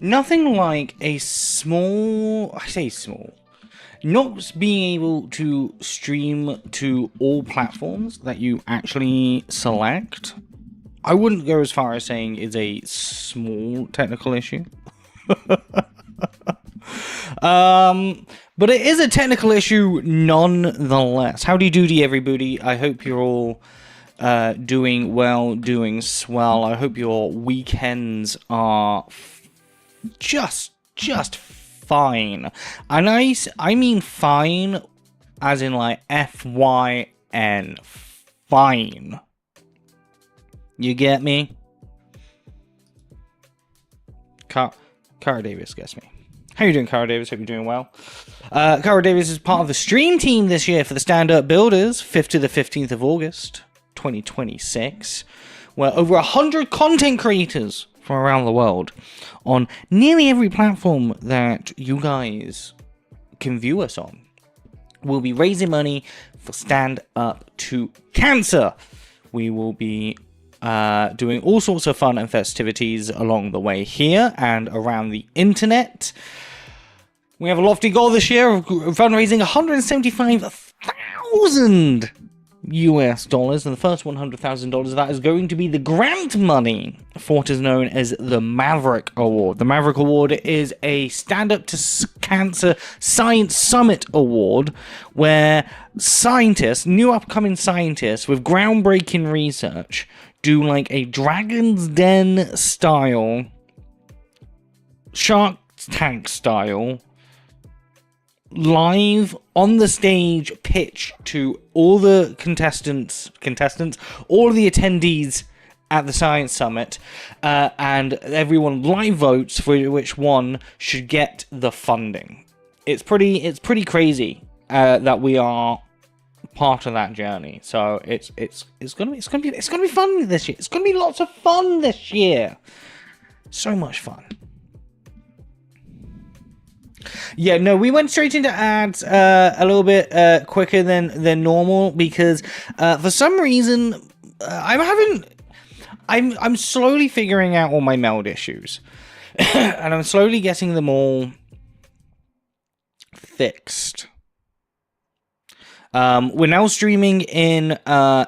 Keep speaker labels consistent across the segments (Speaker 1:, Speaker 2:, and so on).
Speaker 1: Nothing like a small, I say small, not being able to stream to all platforms that you actually select. I wouldn't go as far as saying is a small technical issue. But it is a technical issue nonetheless. Howdy doody everybody. I hope you're all doing well, doing swell. I hope your weekends are just fine. And I mean fine as in like FYN. Fine. You get me? Cara Davis gets me. How you doing, Cara Davis? Hope you're doing well. Cara Davis is part of the stream team this year for the Stand Up Builders, 5th to the 15th of August, 2026, where over 100 content creators from around the world on nearly every platform that you guys can view us on will be raising money for Stand Up to Cancer. We will be doing all sorts of fun and festivities along the way here and around the internet. We have a lofty goal this year of fundraising $175,000 US dollars, and the first $100,000 of that is going to be the grant money for what is known as the Maverick Award. The Maverick Award is a Stand Up to Cancer Science Summit Award where scientists, new upcoming scientists with groundbreaking research, do like a Dragon's Den style, Shark Tank style, live on the stage pitch to all the contestants, all of the attendees at the Science Summit, and everyone live votes for which one should get the funding. It's pretty crazy that we are part of that journey. So it's gonna be fun this year. It's gonna be lots of fun this year. So much fun. Yeah, no, we went straight into ads a little bit quicker than normal because for some reason I'm slowly figuring out all my meld issues and I'm slowly getting them all fixed. We're now streaming in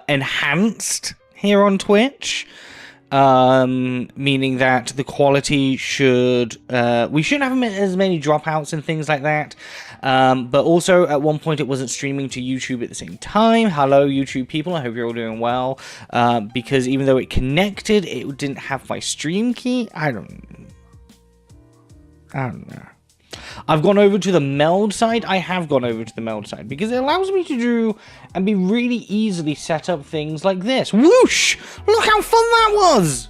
Speaker 1: enhanced here on Twitch, meaning that the quality should we shouldn't have as many dropouts and things like that, but also at one point it wasn't streaming to YouTube at the same time. Hello YouTube people, I hope you're all doing well, because even though it connected, it didn't have my stream key. I don't know. I've gone over to the meld side. I have gone over to the meld side because it allows me to do and be really easily set up things like this. Whoosh! Look how fun that was!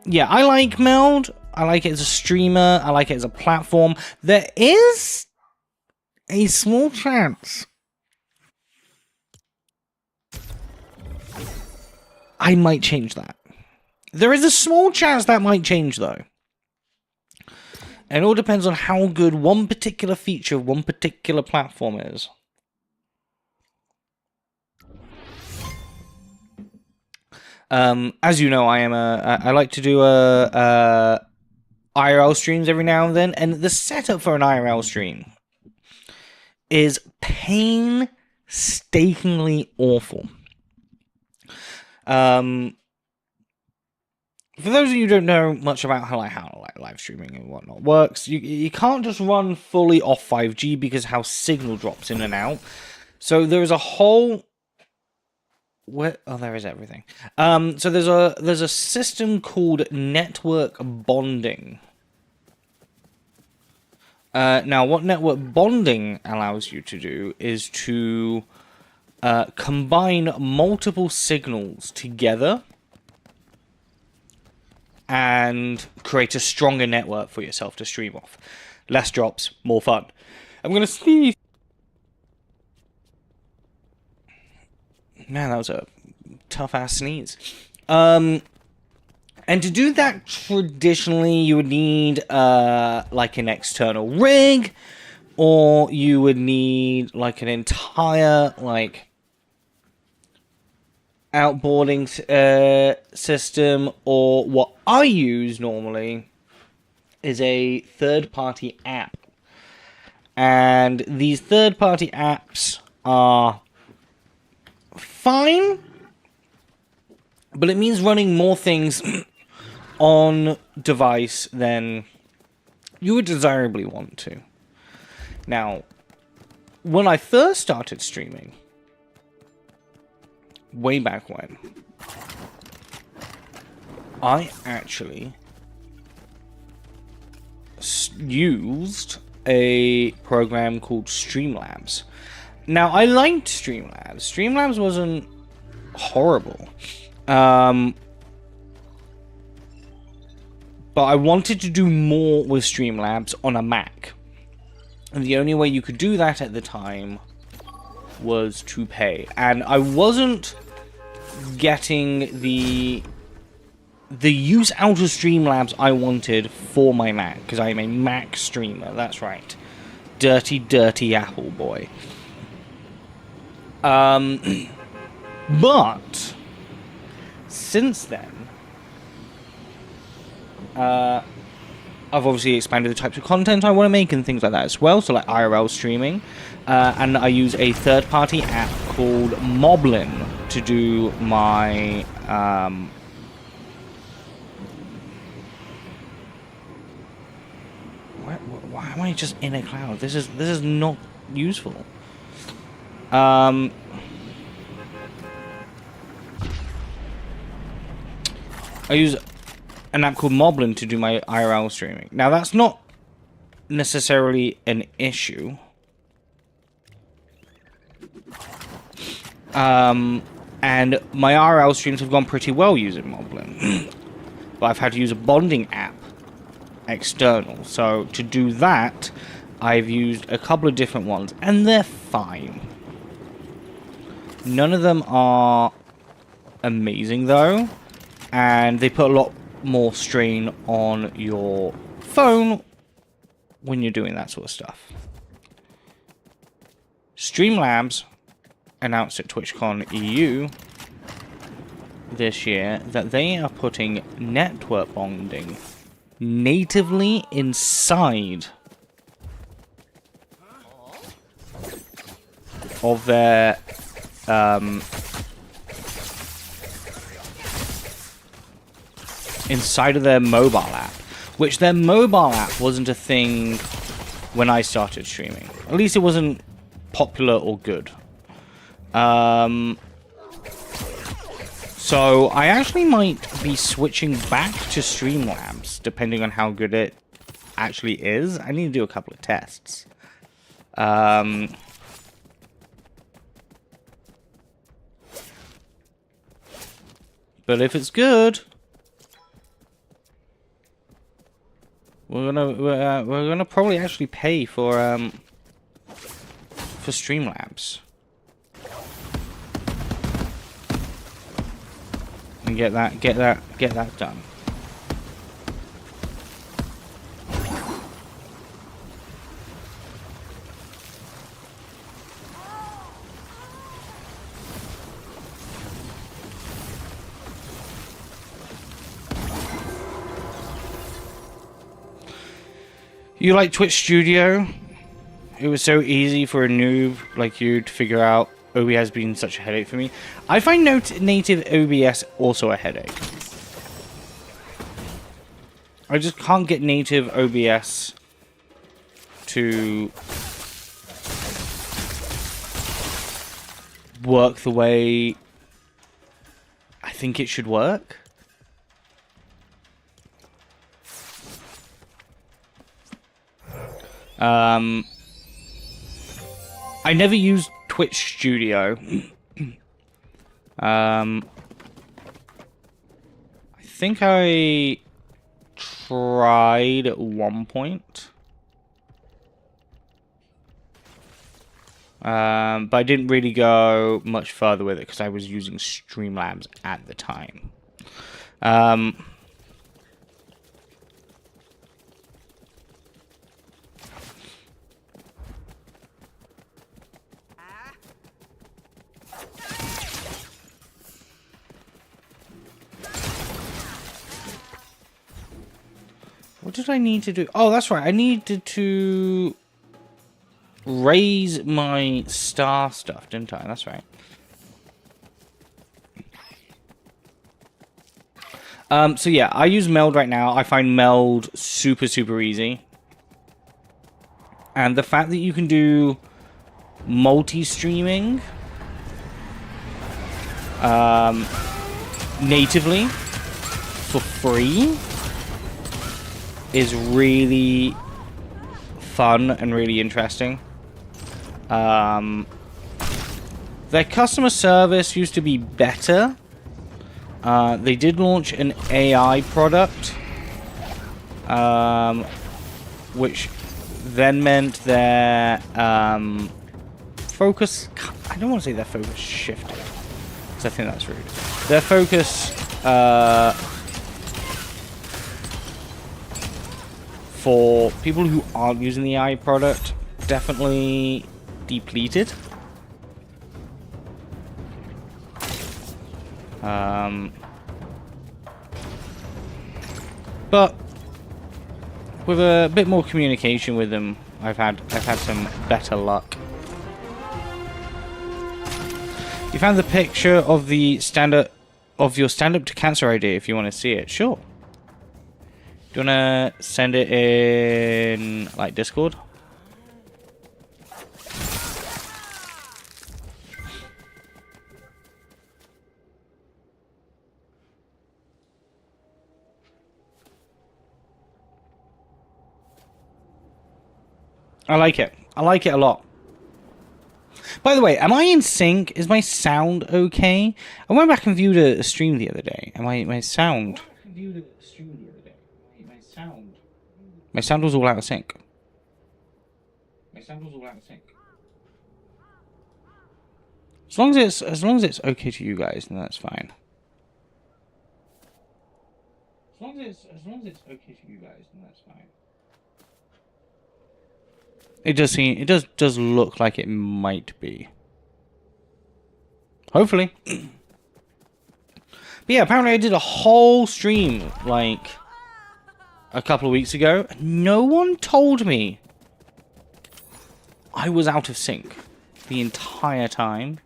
Speaker 1: Yeah, I like meld. I like it as a streamer. I like it as a platform. There is a small chance I might change that. There is a small chance that might change, though. And it all depends on how good one particular feature of one particular platform is. As you know, I like to do IRL streams every now and then, and the setup for an IRL stream is painstakingly awful. For those of you who don't know much about how live streaming and whatnot works, you can't just run fully off 5G because how signal drops in and out. So there is a whole there is everything. So there's a system called network bonding. Now, what network bonding allows you to do is to combine multiple signals together and create a stronger network for yourself to stream off. Less drops, more fun. I'm gonna sneeze. Man, that was a tough-ass sneeze. And to do that, traditionally, you would need, like, an external rig, or you would need, like, an entire, like, outboarding system, or what I use normally is a third-party app. And these third-party apps are fine, but it means running more things on device than you would desirably want to. Now, when I first started streaming, way back when, I actually used a program called Streamlabs. Now, I liked Streamlabs. Streamlabs wasn't horrible. But I wanted to do more with Streamlabs on a Mac. And the only way you could do that at the time was to pay. And I wasn't getting the use out of Streamlabs I wanted for my Mac, because I am a Mac streamer. That's right. Dirty, dirty Apple boy. But since then, I've obviously expanded the types of content I want to make and things like that as well. So like IRL streaming, and I use a third-party app called Moblin to do my why am I just in a cloud? This is not useful. I use an app called Moblin to do my IRL streaming. Now, that's not necessarily an issue. And my IRL streams have gone pretty well using Moblin. But I've had to use a bonding app external. So to do that, I've used a couple of different ones, and they're fine. None of them are amazing, though. And they put a lot more strain on your phone when you're doing that sort of stuff. Streamlabs announced at TwitchCon EU this year that they are putting network bonding natively inside of their inside of their mobile app, which their mobile app wasn't a thing when I started streaming. At least it wasn't popular or good. So I actually might be switching back to Streamlabs, depending on how good it actually is. I need to do a couple of tests. But if it's good, we're gonna probably actually pay for Streamlabs and get that done. You like Twitch Studio? It was so easy for a noob like you to figure out. OBS has been such a headache for me. I find native OBS also a headache. I just can't get native OBS to work the way I think it should work. I never used Twitch Studio. I think I tried at one point. But I didn't really go much further with it because I was using Streamlabs at the time. did I need to do? Oh, that's right. I needed to raise my star stuff, didn't I? That's right. So yeah, I use meld right now. I find meld super, super easy. And the fact that you can do multi-streaming natively for free is really fun and really interesting. Their customer service used to be better. They did launch an AI product, which then meant their focus... I don't want to say their focus shifted, because I think that's rude. Their focus for people who aren't using the AI product definitely depleted. But with a bit more communication with them, I've had some better luck. You found the picture of the your stand-up to cancer idea. If you want to see it, sure. Do you wanna send it in like Discord? I like it. I like it a lot. By the way, am I in sync? Is my sound okay? I went back and viewed a stream the other day. Am my sound? My sound was all out of sync. As long as it's okay to you guys, then that's fine. As long as it's okay to you guys, then that's fine. It does look like it might be. Hopefully. But yeah, apparently I did a whole stream like a couple of weeks ago, and no one told me I was out of sync the entire time.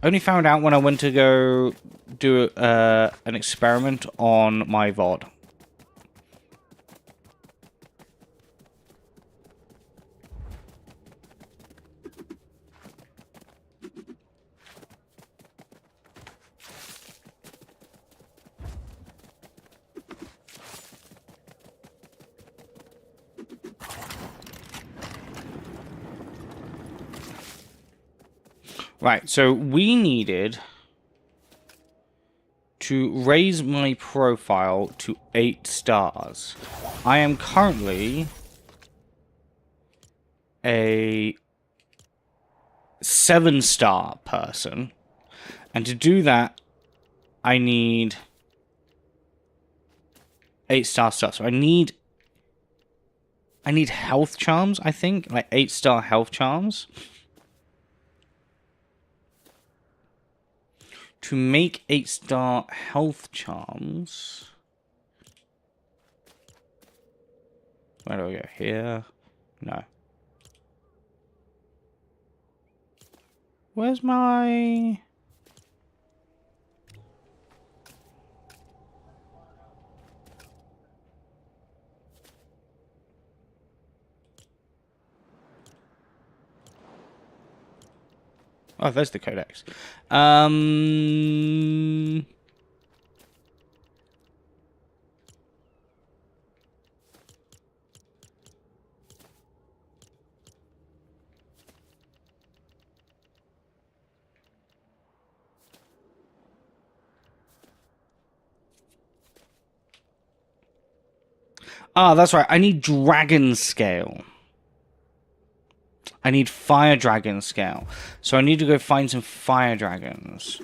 Speaker 1: Only found out when I went to go do an experiment on my VOD. Right, so we needed to raise my profile to 8 stars. I am currently a 7-star person. And to do that, I need 8-star stuff. So I need health charms, I think. Like 8-star health charms. To make 8-star health charms... Where do I go? Here? No. Where's my... Oh, there's the codex. Ah, that's right. I need dragon scale. I need fire dragon scale. So I need to go find some fire dragons.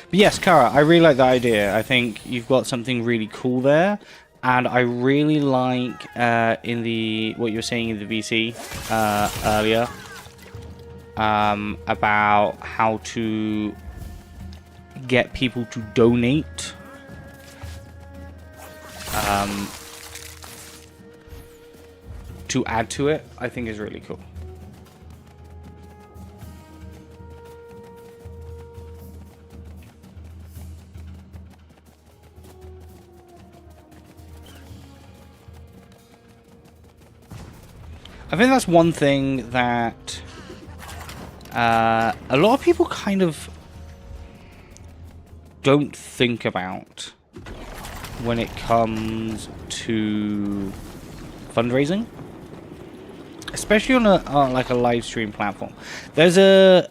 Speaker 1: But yes, Kara, I really like that idea. I think you've got something really cool there. And I really like in the what you were saying in the VC earlier about how to get people to donate. To add to it, I think is really cool. I think that's one thing that a lot of people kind of don't think about when it comes to fundraising, especially on like a live stream platform. There's a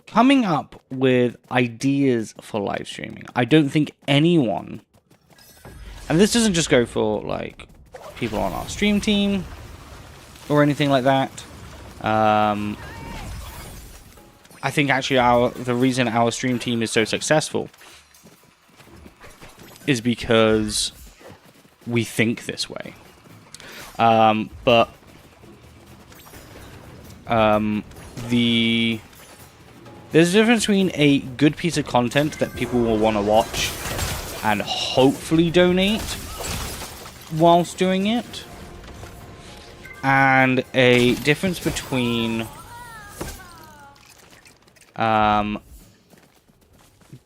Speaker 1: coming up with ideas for live streaming. I don't think anyone, and this doesn't just go for like people on our stream team or anything like that. I think actually the reason our stream team is so successful is because we think this way. There's a difference between a good piece of content that people will want to watch and hopefully donate whilst doing it, and a difference between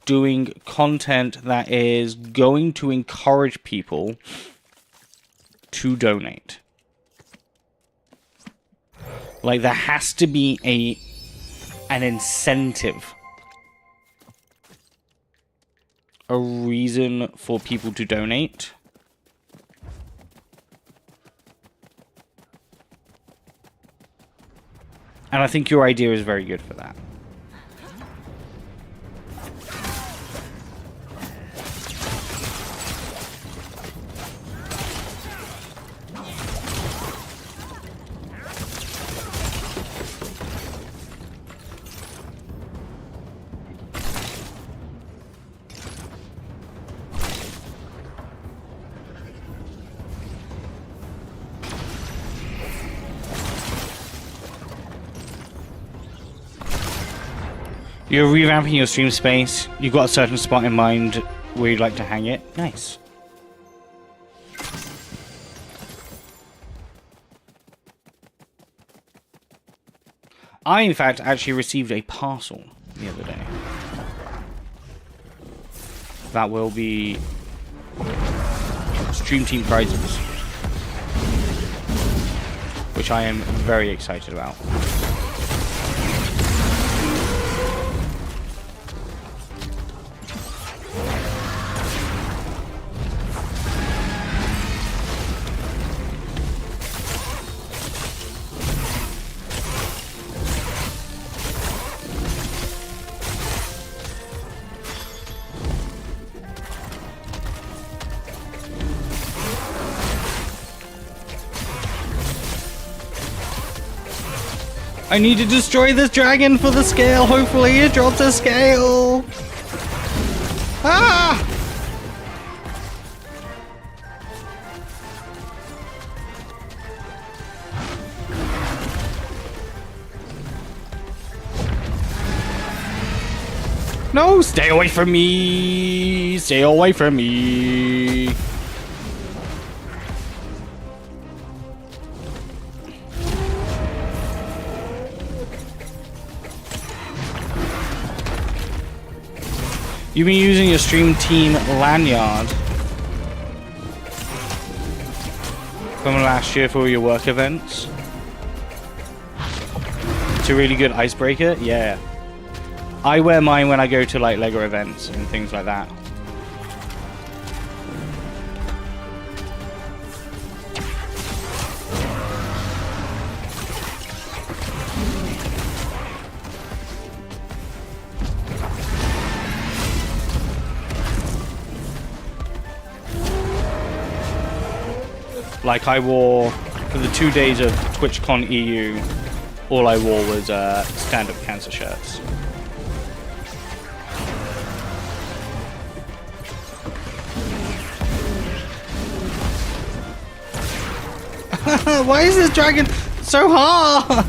Speaker 1: doing content that is going to encourage people to donate. Like, there has to be an incentive, a reason for people to donate. And I think your idea is very good for that. You're revamping your stream space. You've got a certain spot in mind where you'd like to hang it. Nice. I, in fact, actually received a parcel the other day. That will be Stream Team prizes, which I am very excited about. I need to destroy this dragon for the scale. Hopefully it drops a scale. Ah! No, stay away from me. Stay away from me. You've been using your stream team lanyard from last year for your work events. It's a really good icebreaker. Yeah. I wear mine when I go to like LEGO events and things like that. Like I wore, for the 2 days of TwitchCon EU, all I wore was stand-up cancer shirts. Why is this dragon so hard?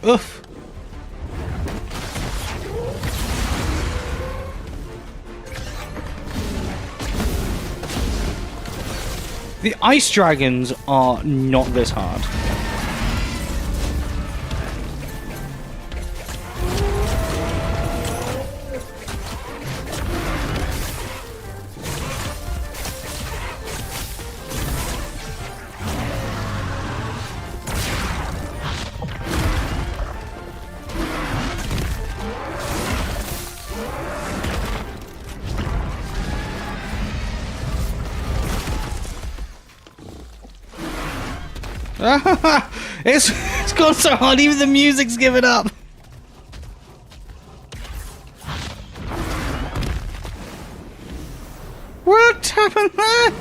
Speaker 1: Oof. The ice dragons are not this hard. It's gone so hard, even the music's given up. What happened there?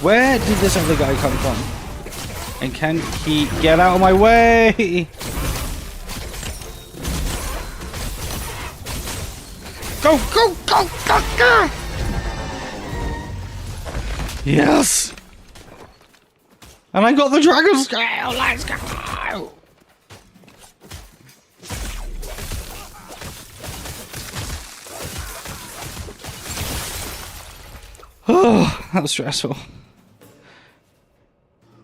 Speaker 1: Where did this other guy come from? And can he get out of my way? Go, go, go, go, go! Yes! And I got the dragon scale! Let's go! Oh, that was stressful.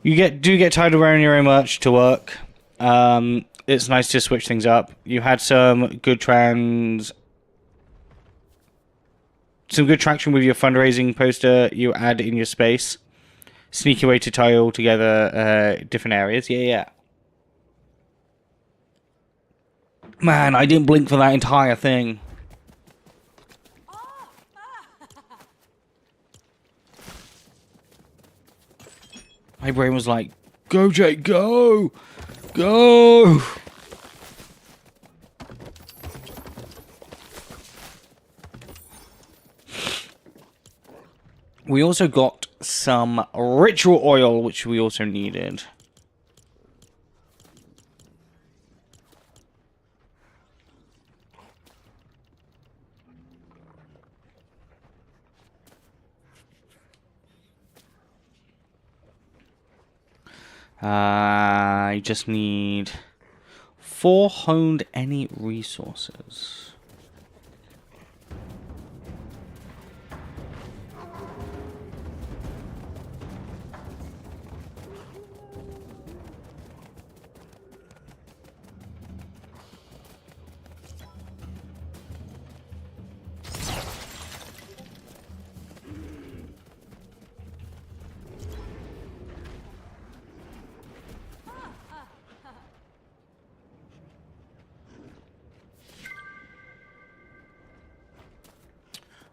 Speaker 1: You do get tired of wearing your own merch to work. It's nice to switch things up. You had some good traction with your fundraising poster you add in your space. Sneaky way to tie all together different areas. Yeah. Man, I didn't blink for that entire thing. My brain was like, go, Jake, go! Go! We also got some ritual oil, which we also needed. I just need 4 honed any resources.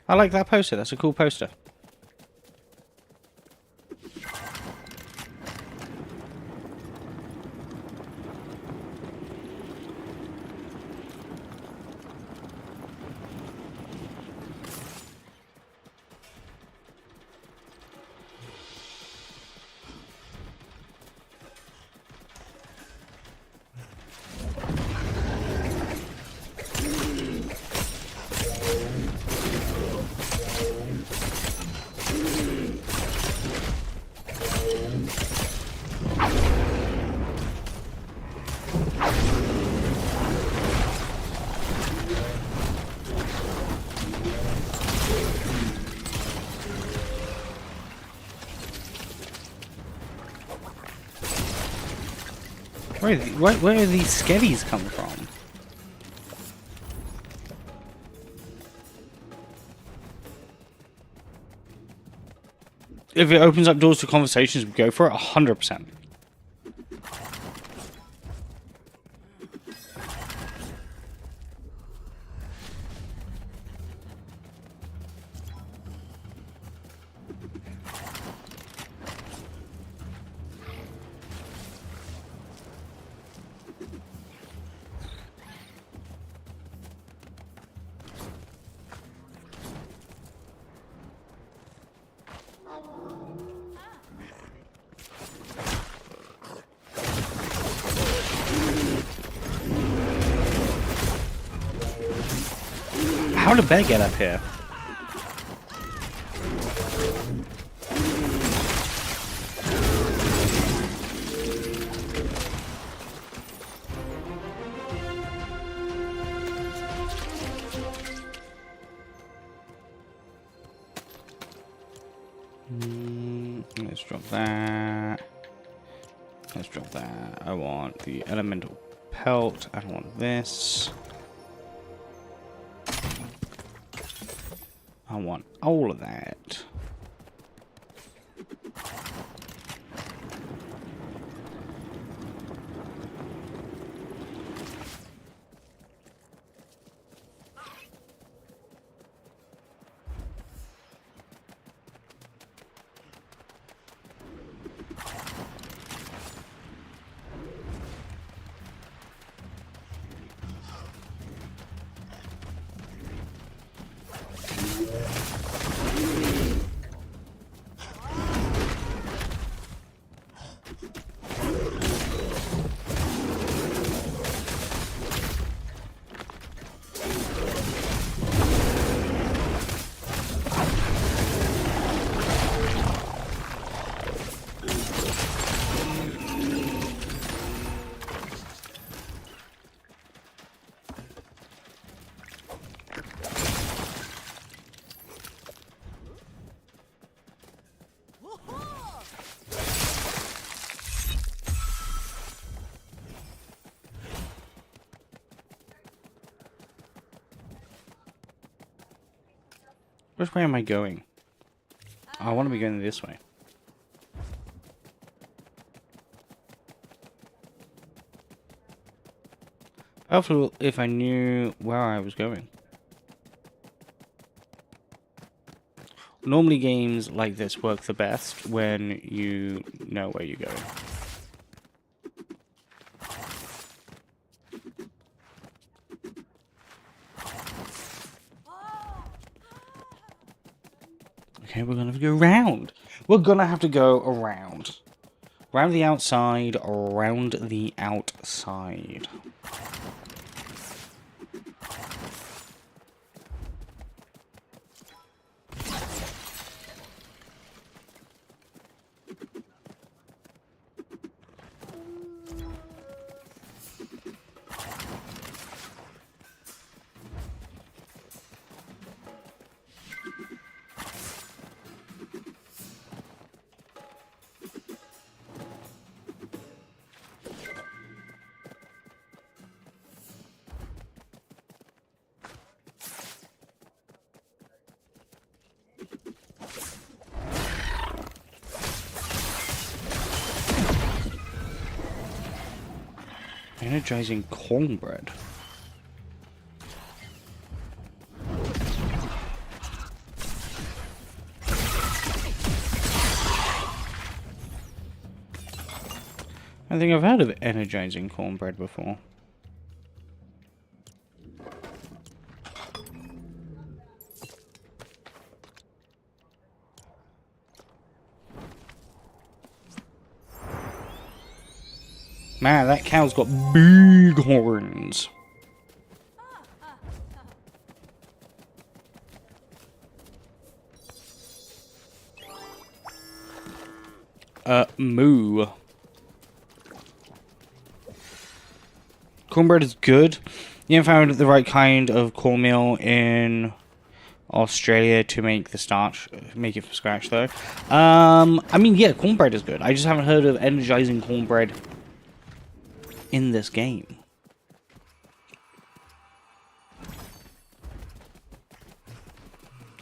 Speaker 1: I like that poster. That's a cool poster. Where are these skellies coming from? if it opens up doors to conversations, we go for it 100%. How did Bear get up here? Let's drop that. Let's drop that. I want the elemental pelt. I don't want this. I want all of that. Which way am I going? Oh, I want to be going this way. Helpful if I knew where I was going. Normally games like this work the best when you know where you're going. Okay, we're gonna have to go around. We're gonna have to go around. Around the outside, around the outside. Energizing cornbread. I think I've heard of energizing cornbread before. Man, that cow's got big horns. Moo. Cornbread is good. You haven't found the right kind of cornmeal in Australia to make the starch, make it from scratch though. I mean, yeah, cornbread is good. I just haven't heard of energizing cornbread in this game.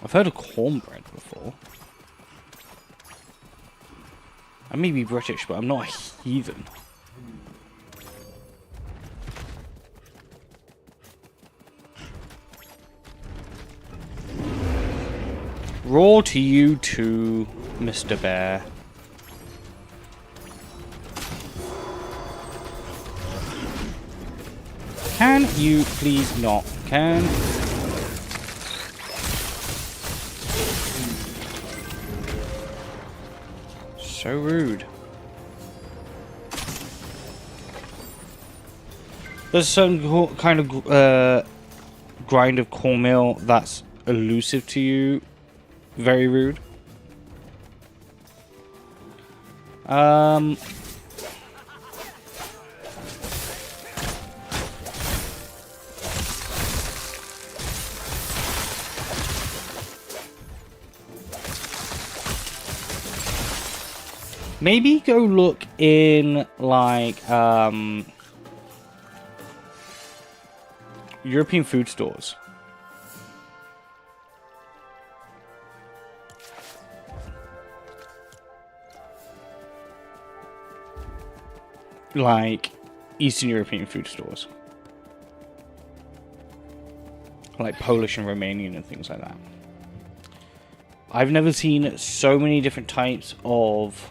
Speaker 1: I've heard of cornbread before. I may be British, but I'm not a heathen. Roar to you too, Mr. Bear. Can you please not? Can... So rude. There's some kind of grind of cornmeal that's elusive to you. Very rude. Maybe go look in, like, European food stores. Like, Eastern European food stores. Like Polish and Romanian and things like that. I've never seen so many different types of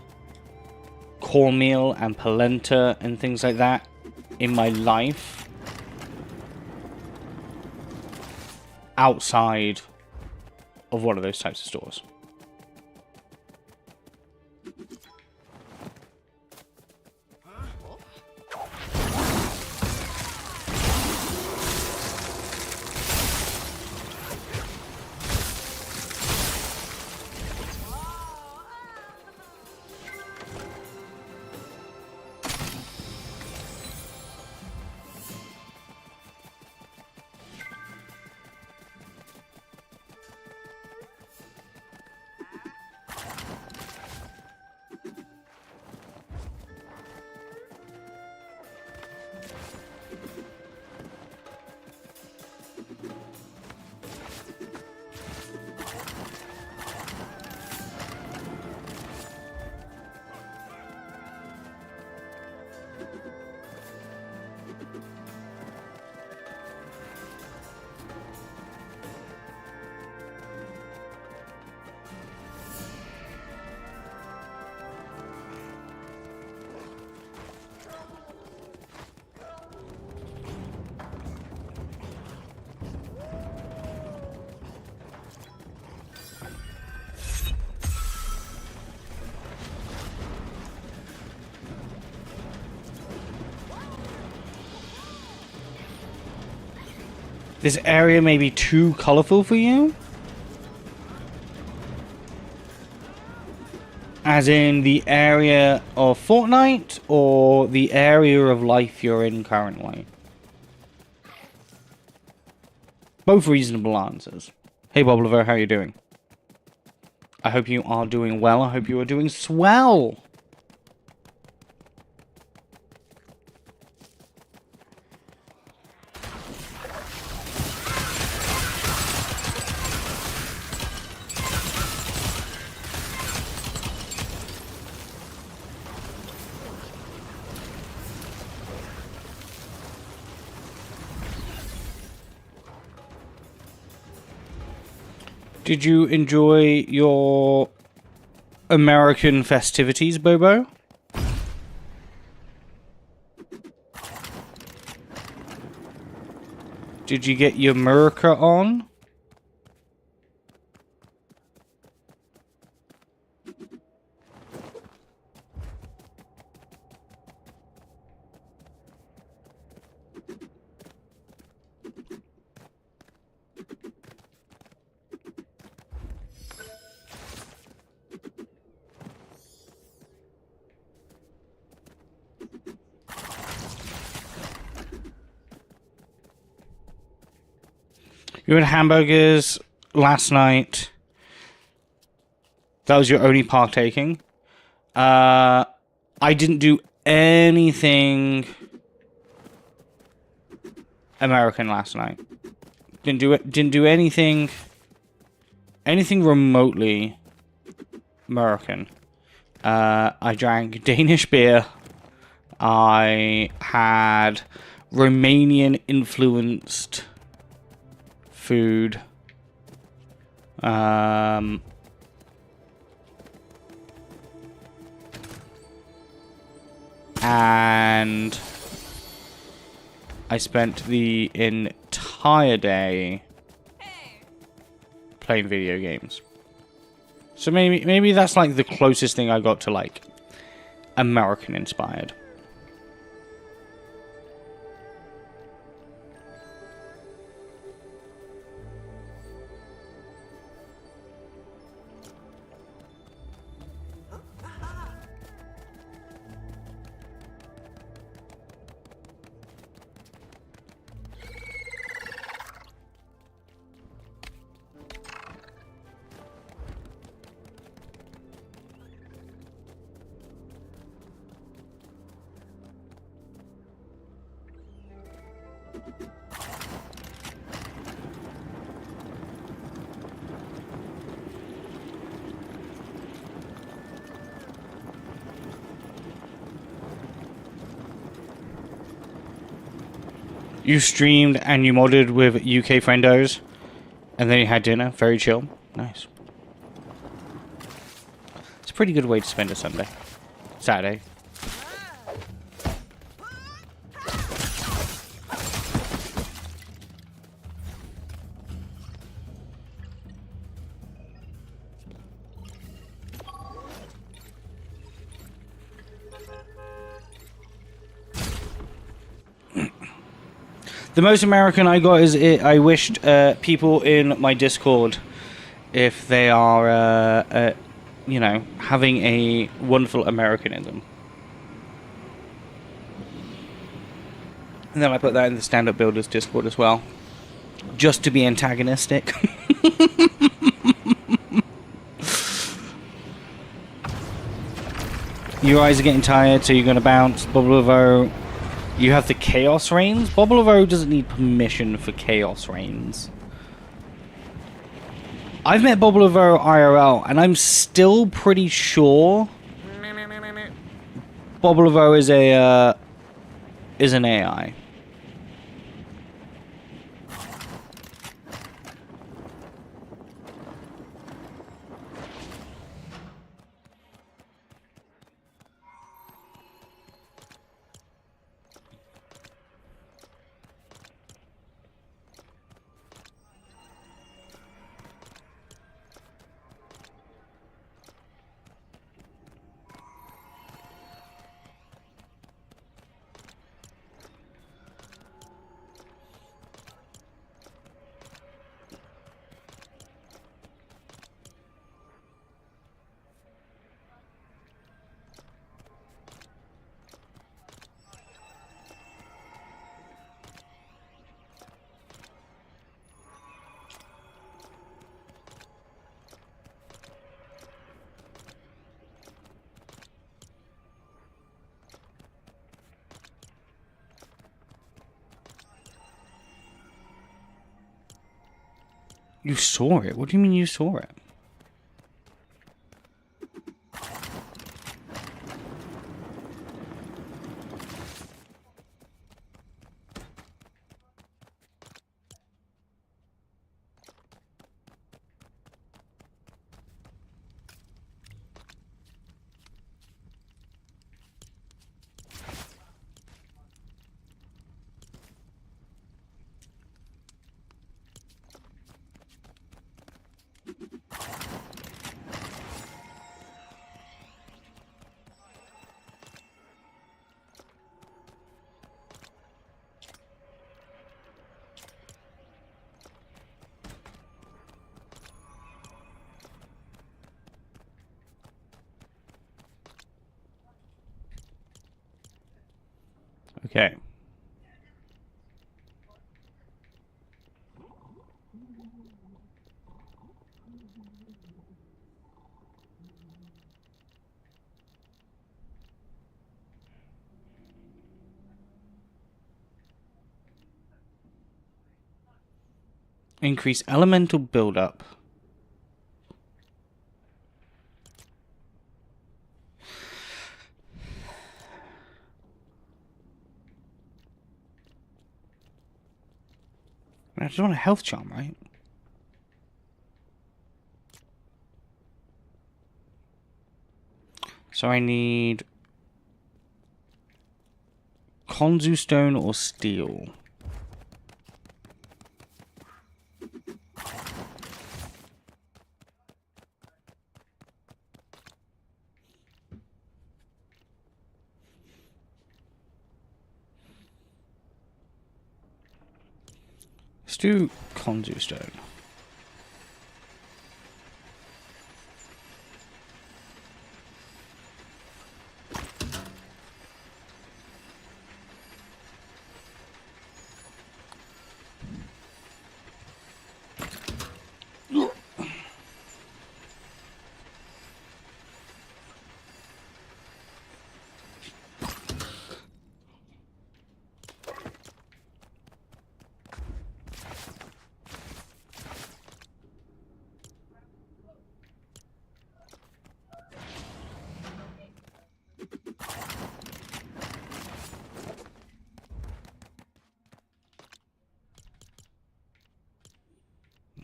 Speaker 1: cornmeal and polenta and things like that in my life outside of one of those types of stores. This area may be too colorful for you? As in the area of Fortnite, or the area of life you're in currently? Both reasonable answers. Hey Bobliver, how are you doing? I hope you are doing well. I hope you are doing swell. Did you enjoy your American festivities, Bobo? Did you get your America on? You had hamburgers last night. That was your only partaking. I didn't do anything American last night. Didn't do anything remotely American. I drank Danish beer. I had Romanian-influenced food. And I spent the entire day playing video games. So maybe that's like the closest thing I got to like American inspired. You streamed and you modded with UK friendos, and then you had dinner. Very chill. Nice. It's a pretty good way to spend a Sunday. Saturday. The most American I got is I wished people in my Discord, if they are, you know, having a wonderful Americanism. And then I put that in the stand-up builders Discord as well, just to be antagonistic. Your eyes are getting tired, so you're going to bounce. Bubble of O. You have the Chaos Reigns? Bubble of O doesn't need permission for Chaos Reigns. I've met Bubble of O IRL, and I'm still pretty sure Bubble of O is an AI. You saw it? What do you mean you saw it? Okay. Increase elemental buildup. I just want a health charm, right? So I need Konzu stone or steel. Let's do Konzu stone.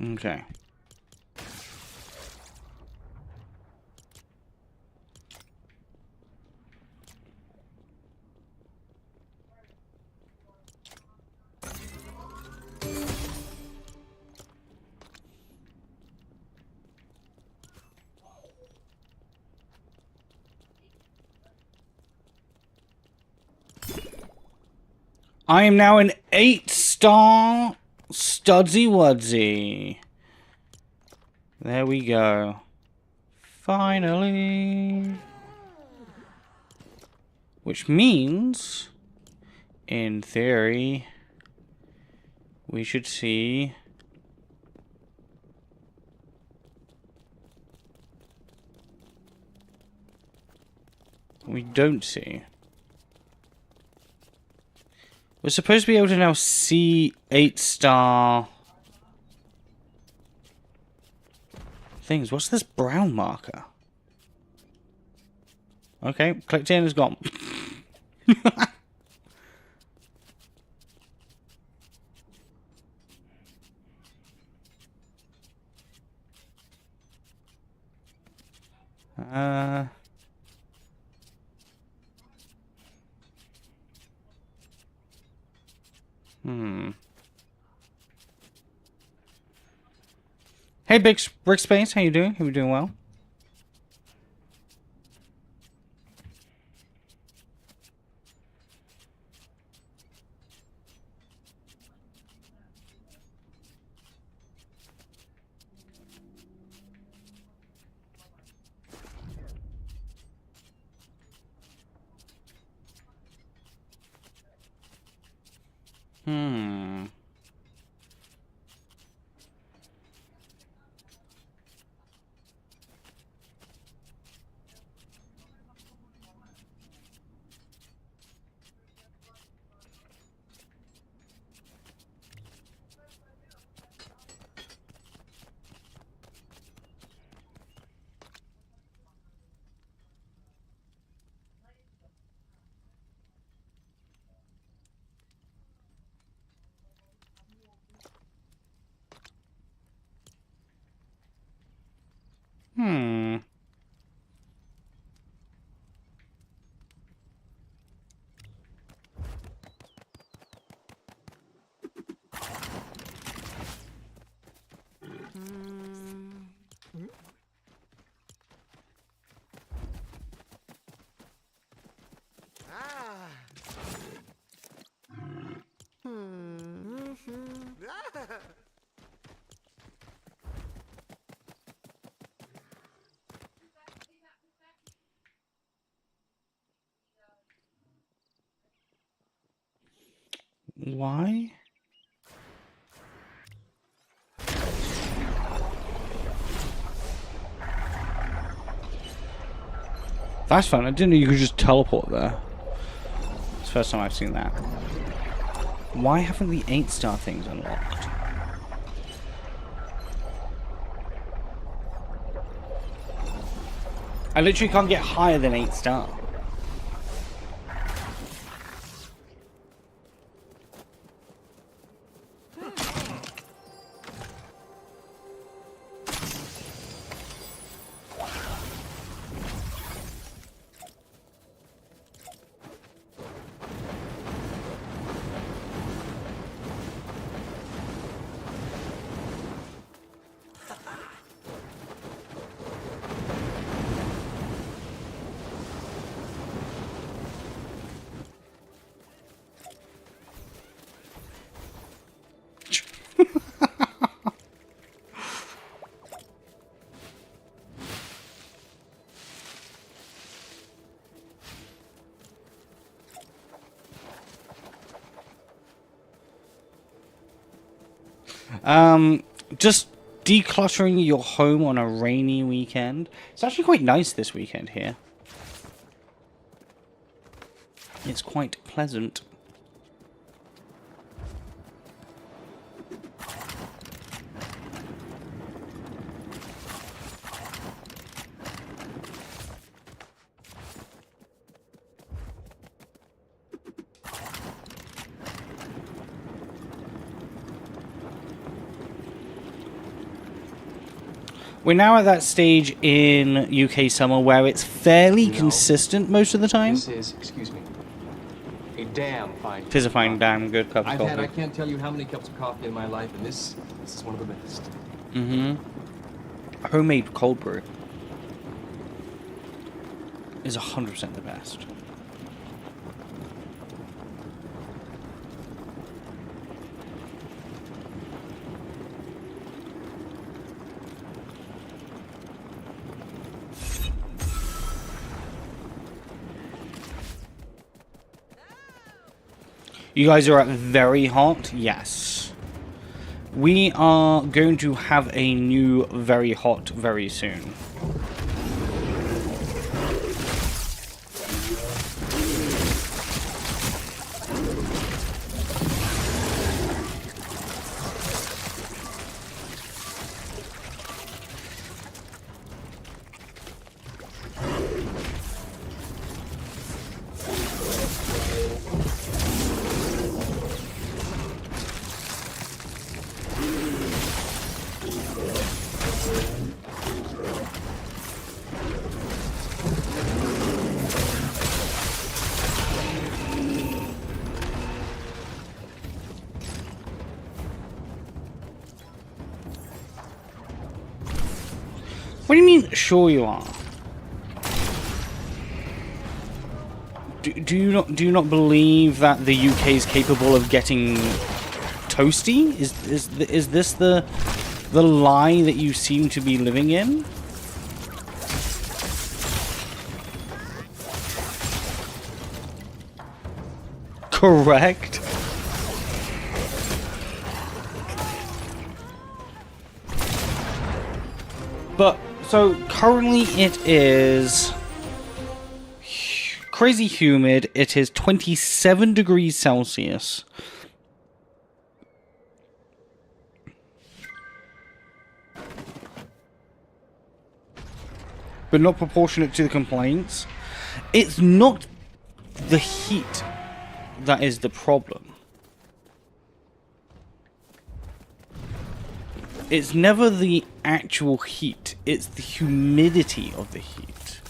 Speaker 1: Okay. I am now an 8-star Studsy Wudsy. There we go. Finally. Which means, in theory, we should see we don't see. We're supposed to be able to now see 8-star things. What's this brown marker? Okay, clicked in, it's gone. Hey, Big Brick Space, how you doing? Are you doing well? Why? That's fun. I didn't know you could just teleport there. It's the first time I've seen that. Why haven't the 8-star things unlocked? I literally can't get higher than 8-star. Just decluttering your home on a rainy weekend. It's actually quite nice this weekend here. It's quite pleasant. We're now at that stage in UK summer where it's fairly consistent most of the time.
Speaker 2: This is, excuse me, a damn fine.
Speaker 1: It is a fine, damn good cup of coffee.
Speaker 2: I can't tell you how many cups of coffee in my life, and this is one of the best.
Speaker 1: Homemade cold brew is 100% the best. You guys are at very hot? Yes. We are going to have a new very hot very soon. What do you mean, sure you are? Do you not believe that the UK is capable of getting toasty? Is this the lie that you seem to be living in? Correct. But so currently it is crazy humid. It is 27 degrees Celsius. But not proportionate to the complaints. It's not the heat that is the problem. It's never the actual heat, it's the humidity of the heat.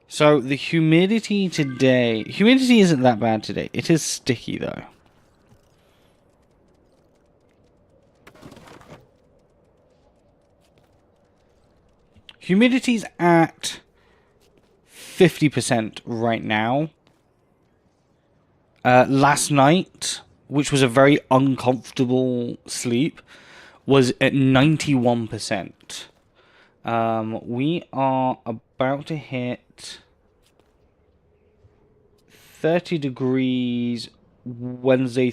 Speaker 1: So the humidity today, humidity isn't that bad today. It is sticky though. Humidity's at 50% right now. Last night, which was a very uncomfortable sleep, was at 91%. We are about to hit 30 degrees Wednesday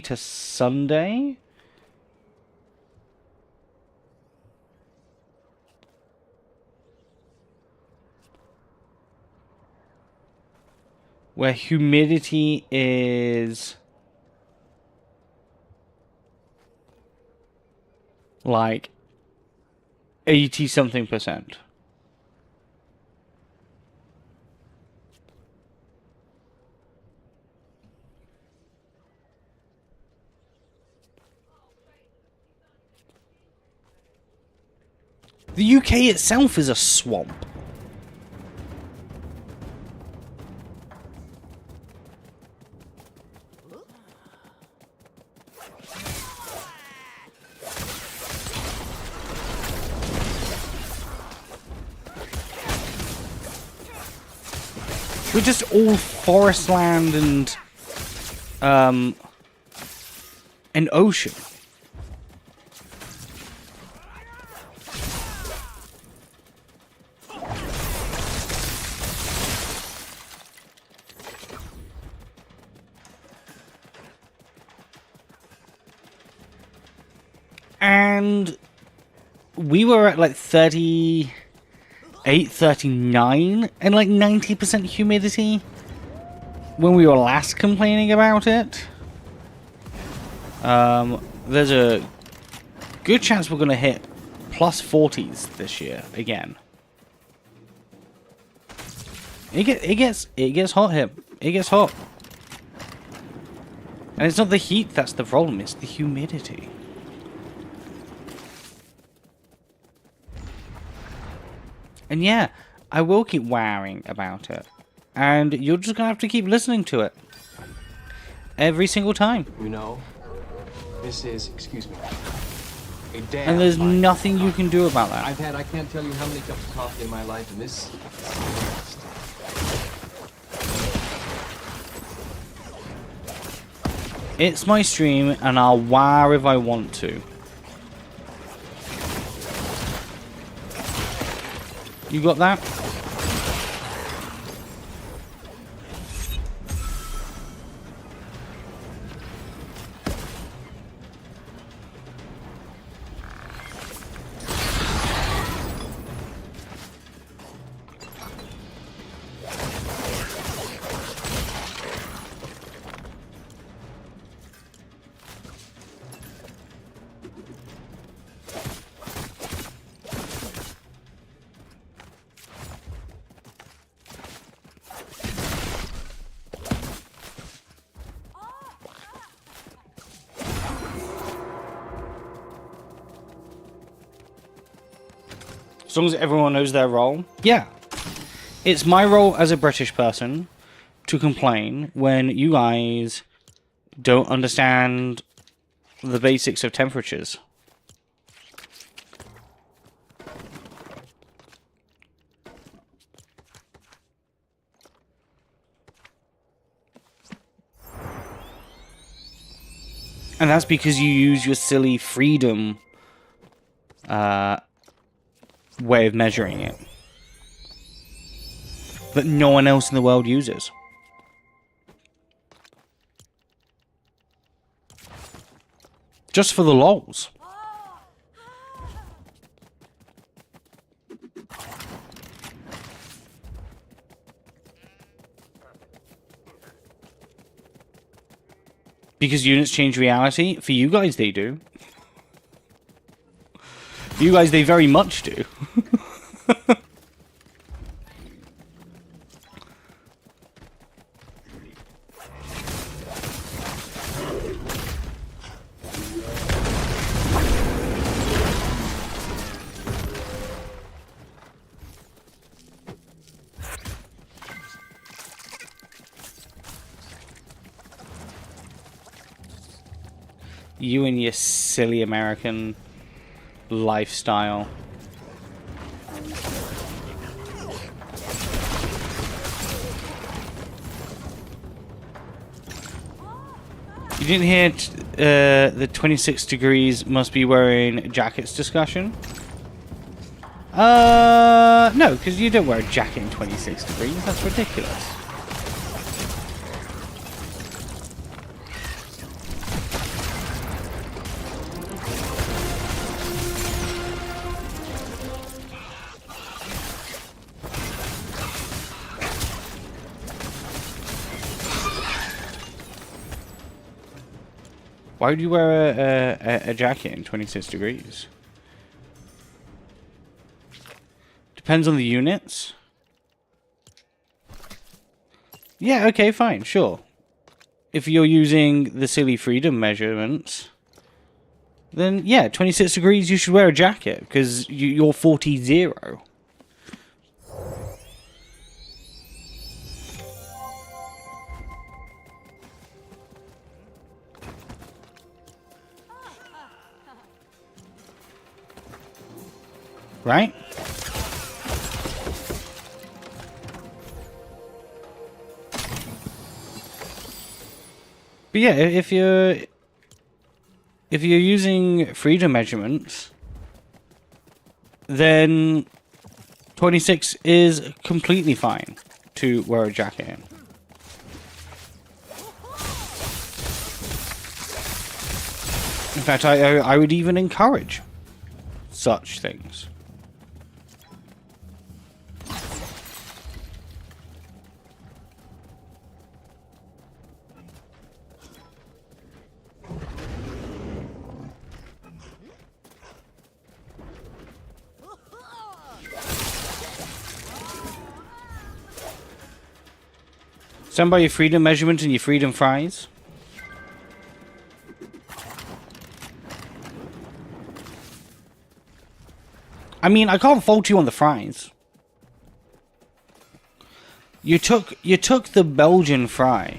Speaker 1: to Sunday. Where humidity is like 80-something%. The UK itself is a swamp. We're just all forest land and an ocean. And we were at like 38, 39 and like 90% humidity when we were last complaining about it. There's a good chance we're going to hit plus 40s this year again. It gets hot here. It gets hot. And it's not the heat that's the problem, it's the humidity. And yeah, I will keep wowing about it. And you're just going to have to keep listening to it. Every single time.
Speaker 2: You know, this is, excuse me, a damn
Speaker 1: And there's
Speaker 2: fine
Speaker 1: nothing you
Speaker 2: coffee.
Speaker 1: can do about that.
Speaker 2: I've had, I can't tell you how many cups of coffee in my life, and this is the best.
Speaker 1: It's my stream, and I'll wow if I want to. You got that? As long as everyone knows their role. Yeah. It's my role as a British person to complain when you guys don't understand the basics of temperatures. And that's because you use your silly freedom way of measuring it that no one else in the world uses. Just for the lols. Because units change reality. For you guys, they do. For you guys, they very much do. You and your silly American lifestyle. You didn't hear the 26 degrees must be wearing jackets discussion? No, because you don't wear a jacket in 26 degrees. That's ridiculous. Why would you wear a jacket in 26 degrees? Depends on the units. Yeah, okay, fine, sure. If you're using the silly freedom measurements, then yeah, 26 degrees you should wear a jacket, because you're 40-0. Right? But yeah, if you're... if you're using freedom measurements, then 26 is completely fine to wear a jacket in. In fact, I would even encourage such things. Stand by your freedom measurement and your freedom fries. I mean, I can't fault you on the fries. You took the Belgian fry,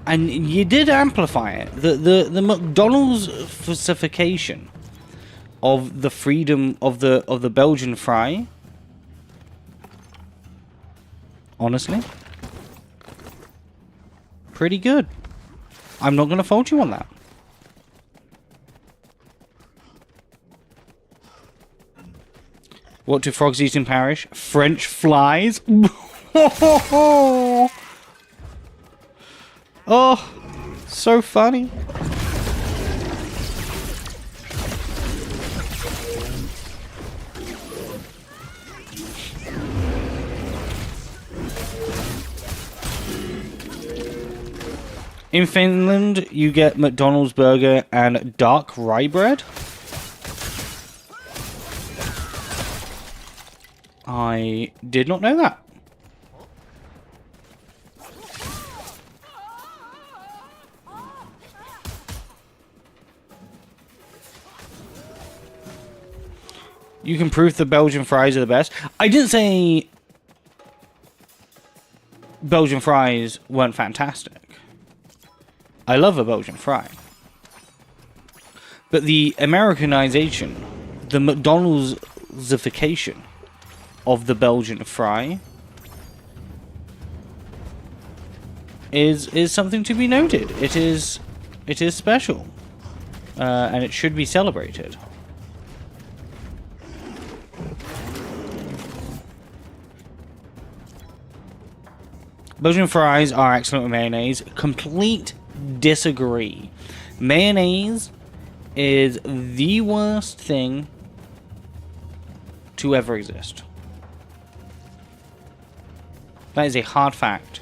Speaker 1: and you did amplify it. The McDonald's falsification of the freedom of the Belgian fry. Honestly, pretty good. I'm not gonna fault you on that. What do frogs eat in Paris? French flies. Oh, so funny. In Finland, you get McDonald's burger and dark rye bread. I did not know that. You can prove the Belgian fries are the best. I didn't say Belgian fries weren't fantastic. I love a Belgian fry. But the Americanization, the McDonald'sification of the Belgian fry is something to be noted. It is special, and it should be celebrated. Belgian fries are excellent with mayonnaise. Complete disagree. Mayonnaise is the worst thing to ever exist. That is a hard fact.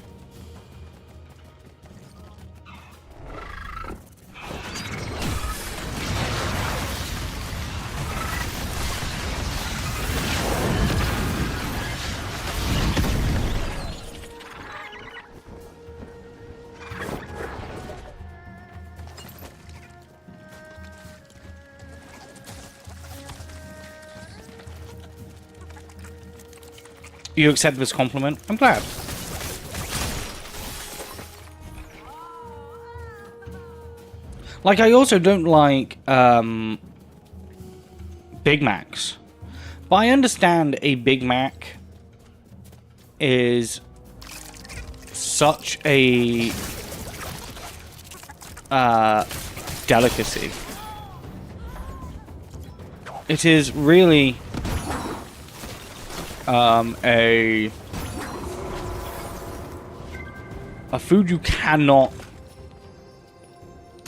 Speaker 1: You accept this compliment? I'm glad. Like, I also don't like Big Macs. But I understand a Big Mac is such a delicacy. It is really a food you cannot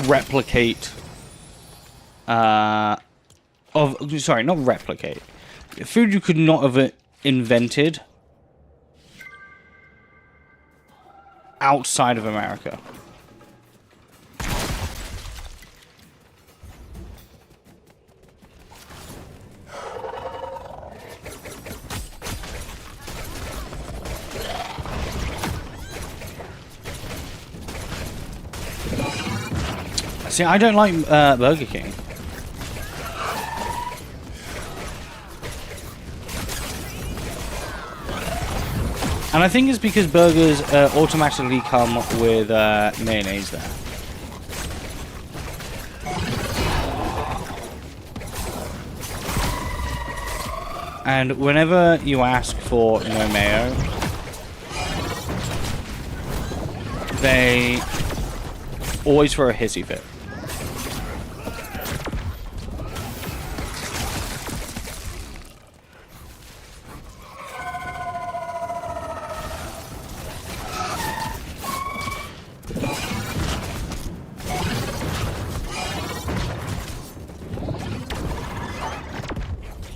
Speaker 1: replicate. Not replicate. A food you could not have invented outside of America. See, I don't like Burger King. And I think it's because burgers automatically come with mayonnaise there. And whenever you ask for no mayo, they always for a hissy fit.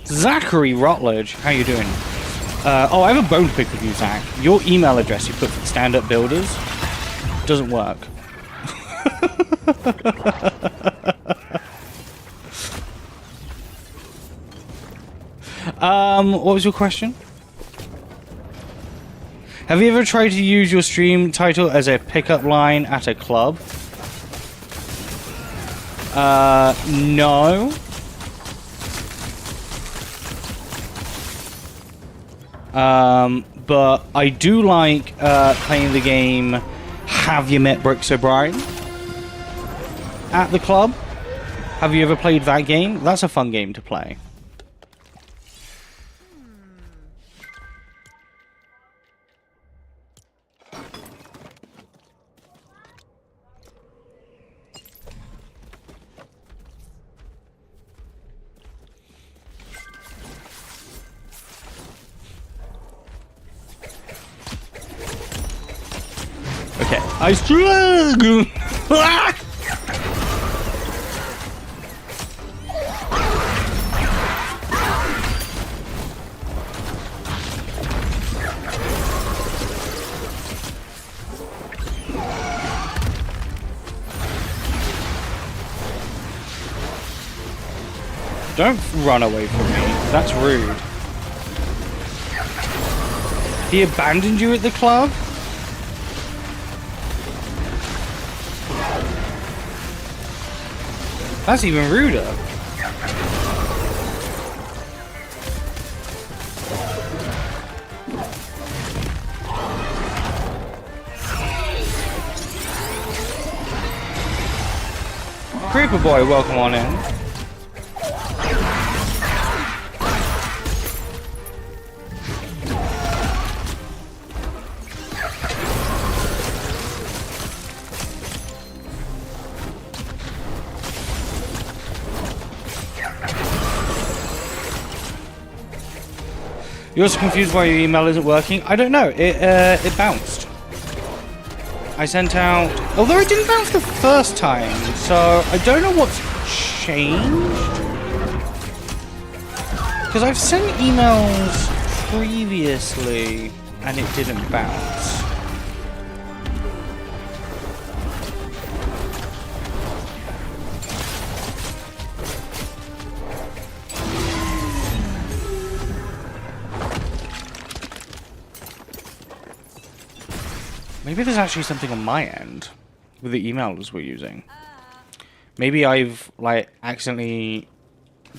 Speaker 1: Zachary Rutledge, how you doing? Oh, I have a bone to pick with you, Zach. Your email address you put for the stand-up builders doesn't work. What was your question? Have you ever tried to use your stream title as a pickup line at a club? No. But I do like playing the game Have You Met Brooks O'Brien at the club. Have you ever played that game? That's a fun game to play. Okay, I struggle. Don't run away from me. That's rude. He abandoned you at the club? That's even ruder. Creeper boy, welcome on in. You're also confused why your email isn't working? I don't know. It bounced. I sent out... Although it didn't bounce the first time, so I don't know what's changed. Because I've sent emails previously and it didn't bounce. Maybe there's actually something on my end with the emails we're using. Maybe I've, like, accidentally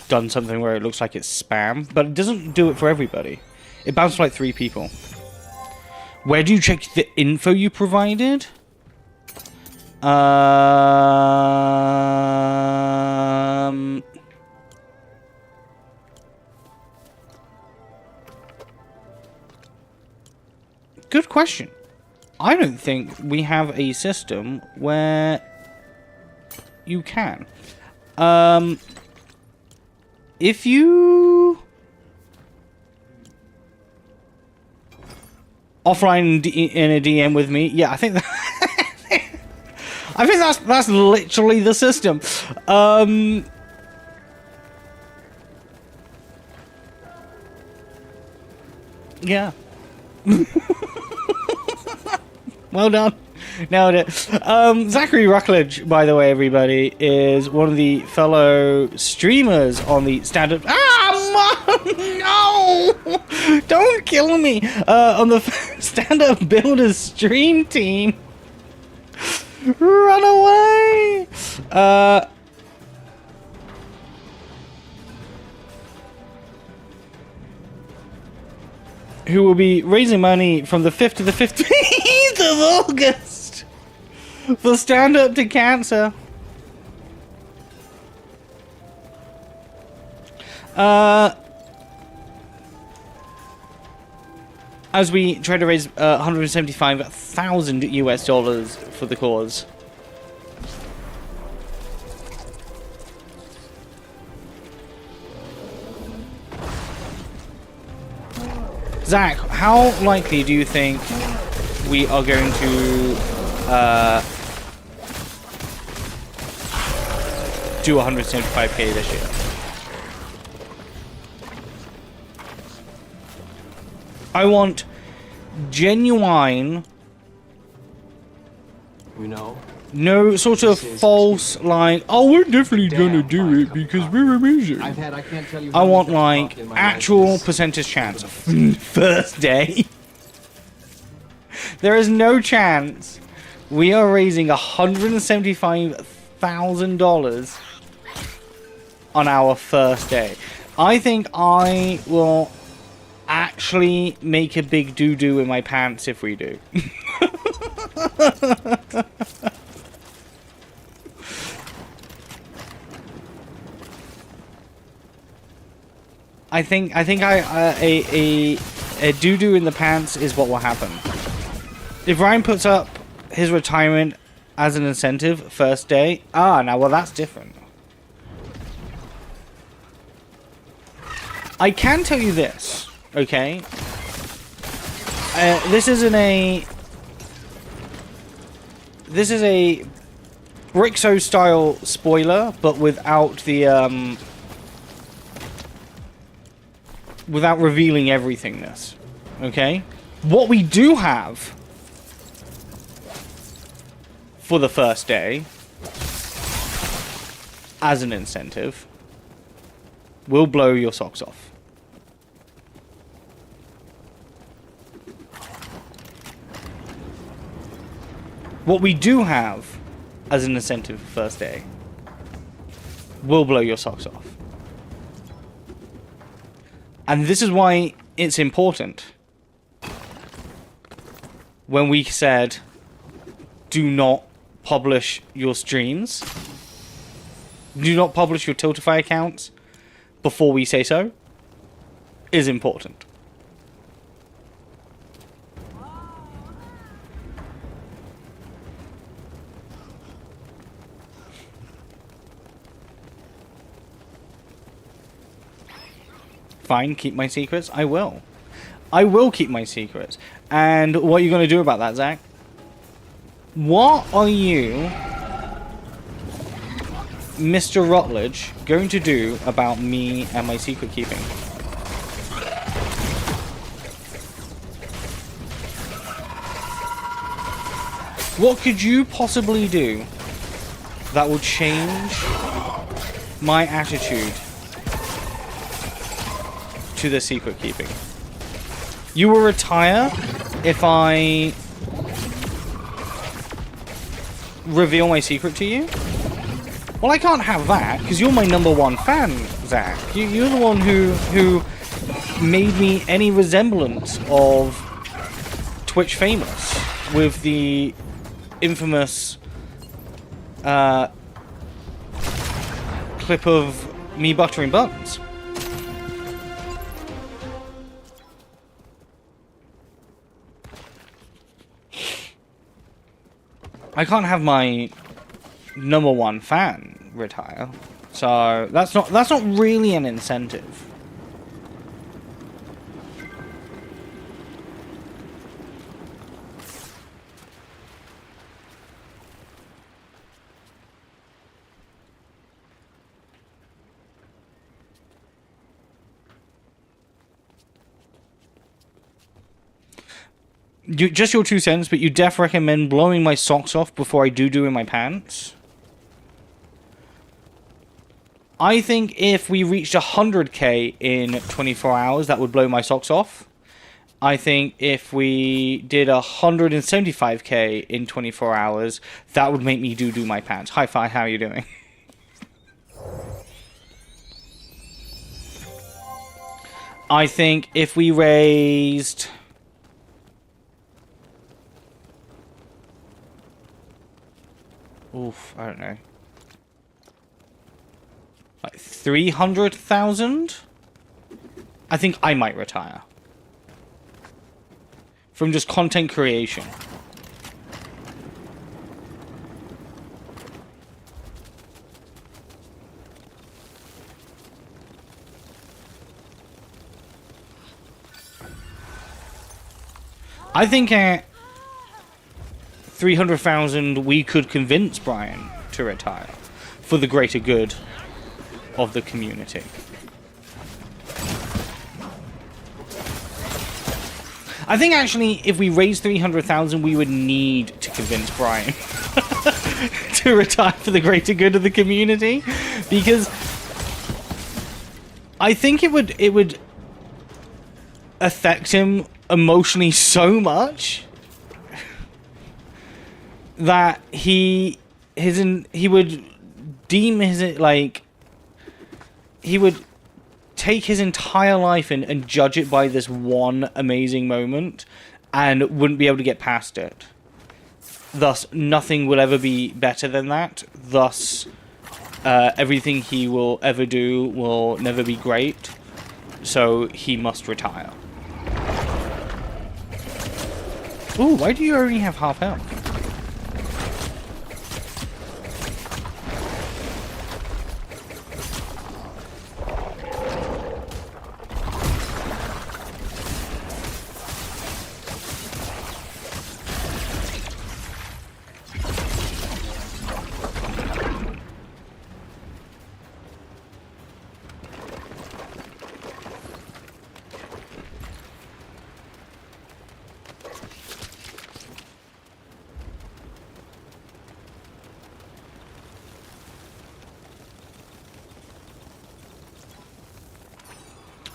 Speaker 1: done something where it looks like it's spam, but it doesn't do it for everybody. It bounced for like 3 people. Where do you check the info you provided? Good question. I don't think we have a system where you can. If you offline in a DM with me, yeah, I think that I think that's literally the system. Yeah. Well done. Nailed it. Zachary Ruckledge, by the way, everybody, is one of the fellow streamers on the stand-up... Ah, no! Don't kill me! On the stand-up builders stream team. Run away! Who will be raising money from the 5th to the 15th of August for Stand Up to Cancer. As we try to raise $175,000 US for the cause. Zach, how likely do you think we are going to do 175k this year? I want genuine,
Speaker 2: You know,
Speaker 1: no sort of false, like, oh, we're definitely gonna do it because we're amazing.
Speaker 2: I can't tell you.
Speaker 1: I want, like, actual percentage chance. First day. There is no chance we are raising $175,000 on our first day. I think I will actually make a big doo-doo in my pants if we do. I think a doo-doo in the pants is what will happen. If Ryan puts up his retirement as an incentive first day, now well that's different. I can tell you this, okay? This is a Brixo style spoiler, but without the without revealing everythingness. Okay? What we do have for the first day as an incentive will blow your socks off. What we do have as an incentive for first day will blow your socks off. And this is why it's important. When we said, do not publish your streams, do not publish your Tiltify accounts before we say so, is important. Fine, keep my secrets. I will. I will keep my secrets. And what are you going to do about that, Zach? What are you, Mr. Rutledge, going to do about me and my secret keeping? What could you possibly do that will change my attitude to the secret keeping? You will retire if I reveal my secret to you? Well, I can't have that, because you're my #1 fan, Zach. You're the one who made me any resemblance of Twitch famous with the infamous clip of me buttering buttons. I can't have my #1 fan retire, so that's not really an incentive. Just your 2 cents, but you def recommend blowing my socks off before I do in my pants? I think if we reached 100k in 24 hours, that would blow my socks off. I think if we did 175k in 24 hours, that would make me do my pants. Hi, Fi, how are you doing? I think if we raised... Oof, I don't know. Like 300,000? I think I might retire. From just content creation. I think at 300,000 we could convince Brian to retire for the greater good of the community. I think actually if we raise 300,000 we would need to convince Brian to retire for the greater good of the community, because I think it would affect him emotionally so much that he would deem his, like, he would take his entire life and judge it by this one amazing moment and wouldn't be able to get past it. Thus, nothing will ever be better than that. Thus, everything he will ever do will never be great. So, he must retire. Ooh, why do you only have half health?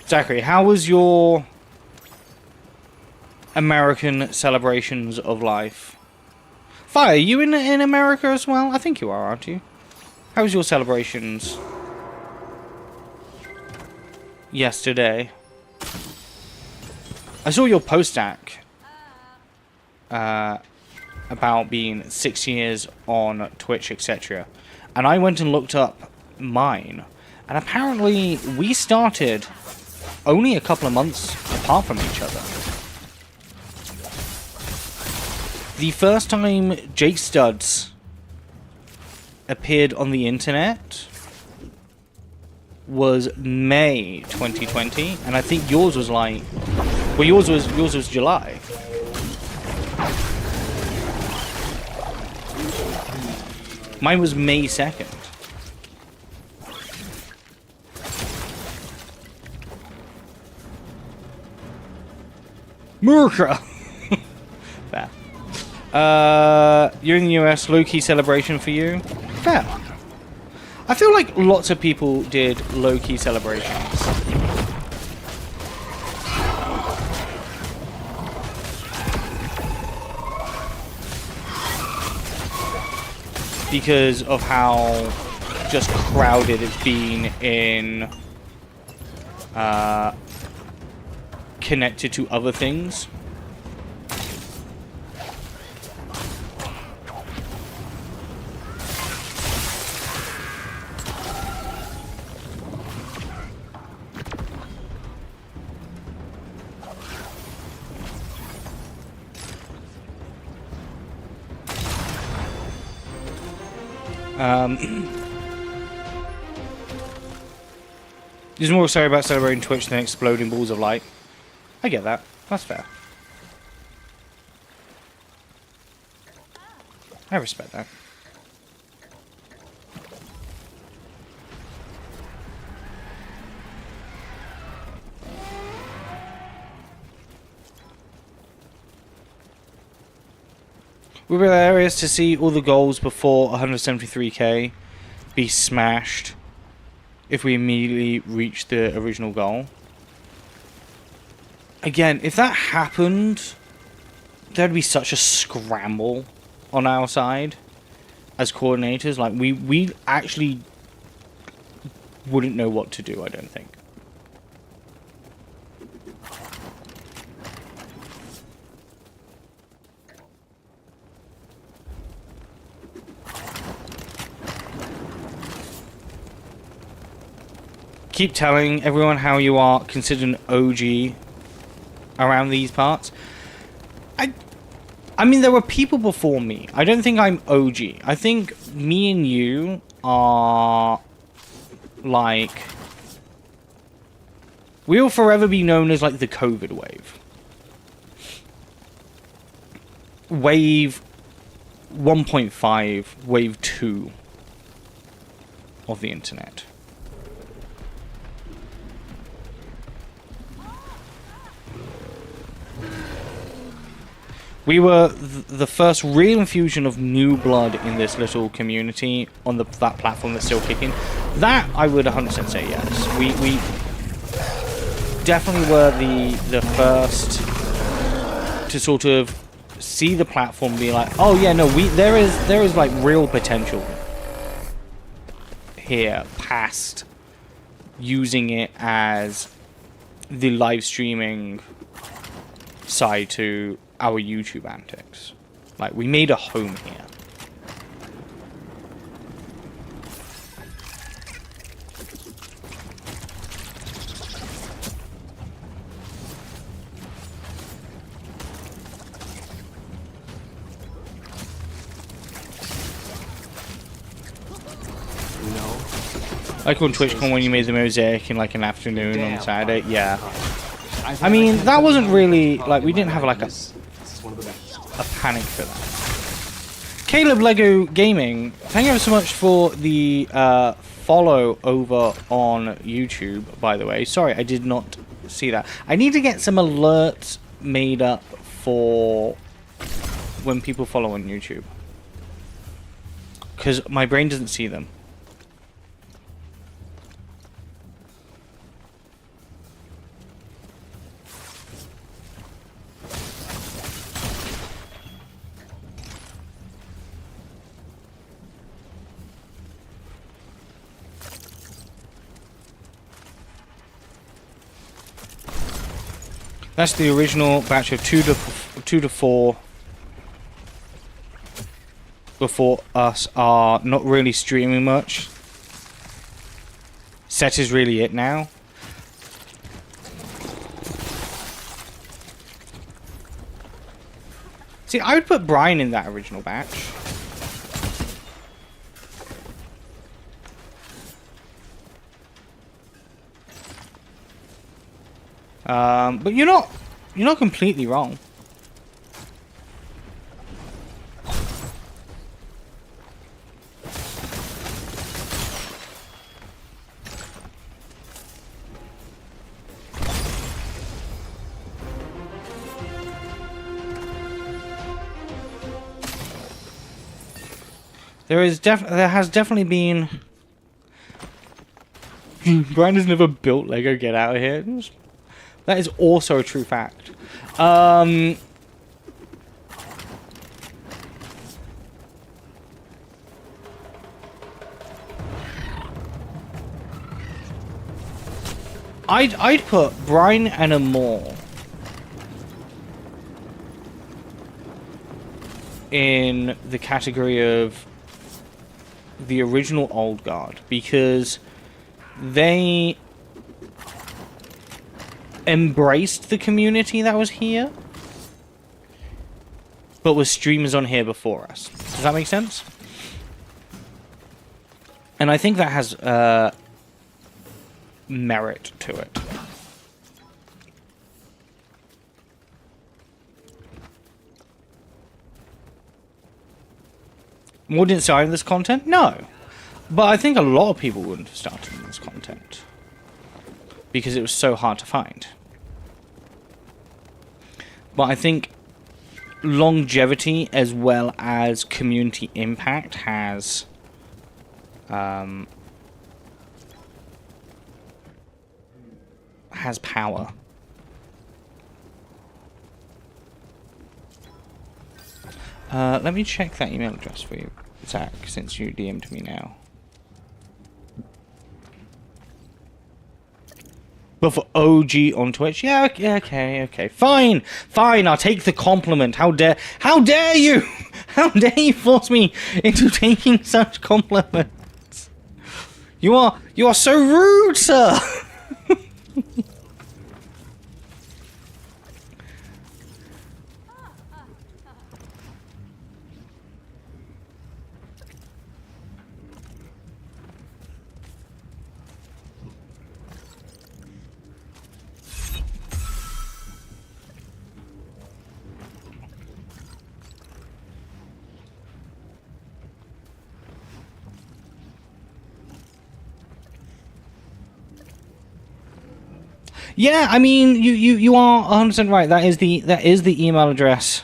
Speaker 1: Zachary, how was your American celebrations of life? Fire, are you in America as well? I think you are, aren't you? How was your celebrations yesterday? I saw your post-ac about being 6 years on Twitch, etc. And I went and looked up mine. And apparently we started only a couple of months apart from each other. The first time JakeStuds appeared on the internet was May 2020, and I think yours was like, well, yours was July. Mine was May 2nd. America! Fair. You're in the US, low-key celebration for you? Fair. I feel like lots of people did low-key celebrations. Because of how just crowded it's been in connected to other things. There's more sorry about celebrating Twitch than exploding balls of light. I get that. That's fair. I respect that. We were hilarious to see all the goals before 173k be smashed if we immediately reach the original goal. Again, if that happened, there'd be such a scramble on our side as coordinators. Like, we actually wouldn't know what to do, I don't think. Keep telling everyone how you are considered an OG around these parts. I mean, there were people before me. I don't think I'm OG. I think me and you are, like, we'll forever be known as, like, the COVID wave. wave 1.5, wave 2 of the internet. We were the first real infusion of new blood in this little community on that platform that's still kicking. That I would 100% say yes. We definitely were the first to sort of see the platform be like, oh yeah, no, there is like real potential here past using it as the live streaming side to our YouTube antics. Like, we made a home here. Like on TwitchCon when you made the mosaic in like an afternoon on Saturday, yeah. I mean, that wasn't really, like, we didn't have like a panic for that. Caleb Lego Gaming, thank you ever so much for the follow over on YouTube, by the way. Sorry, I did not see that. I need to get some alerts made up for when people follow on YouTube, because my brain doesn't see them. That's the original batch of 2 to 4 before us are not really streaming much. Set is really it now. See, I would put Brian in that original batch. But you're not completely wrong. There has definitely been. Brian has never built Lego. Get out of here. That is also a true fact. I'd put Brian and Amor in the category of the original Old Guard, because they embraced the community that was here, but was streamers on here before us. Does that make sense? And I think that has merit to it. Wouldn't start in this content? No. But I think a lot of people wouldn't have started in this content, because it was so hard to find. But I think longevity as well as community impact has power. Let me check that email address for you, Zach, since you DM'd me now. But for OG on Twitch, yeah, okay, fine, I'll take the compliment. How dare you? How dare you force me into taking such compliments? You are so rude, sir. Yeah, I mean, you are 100% right. That is the email address.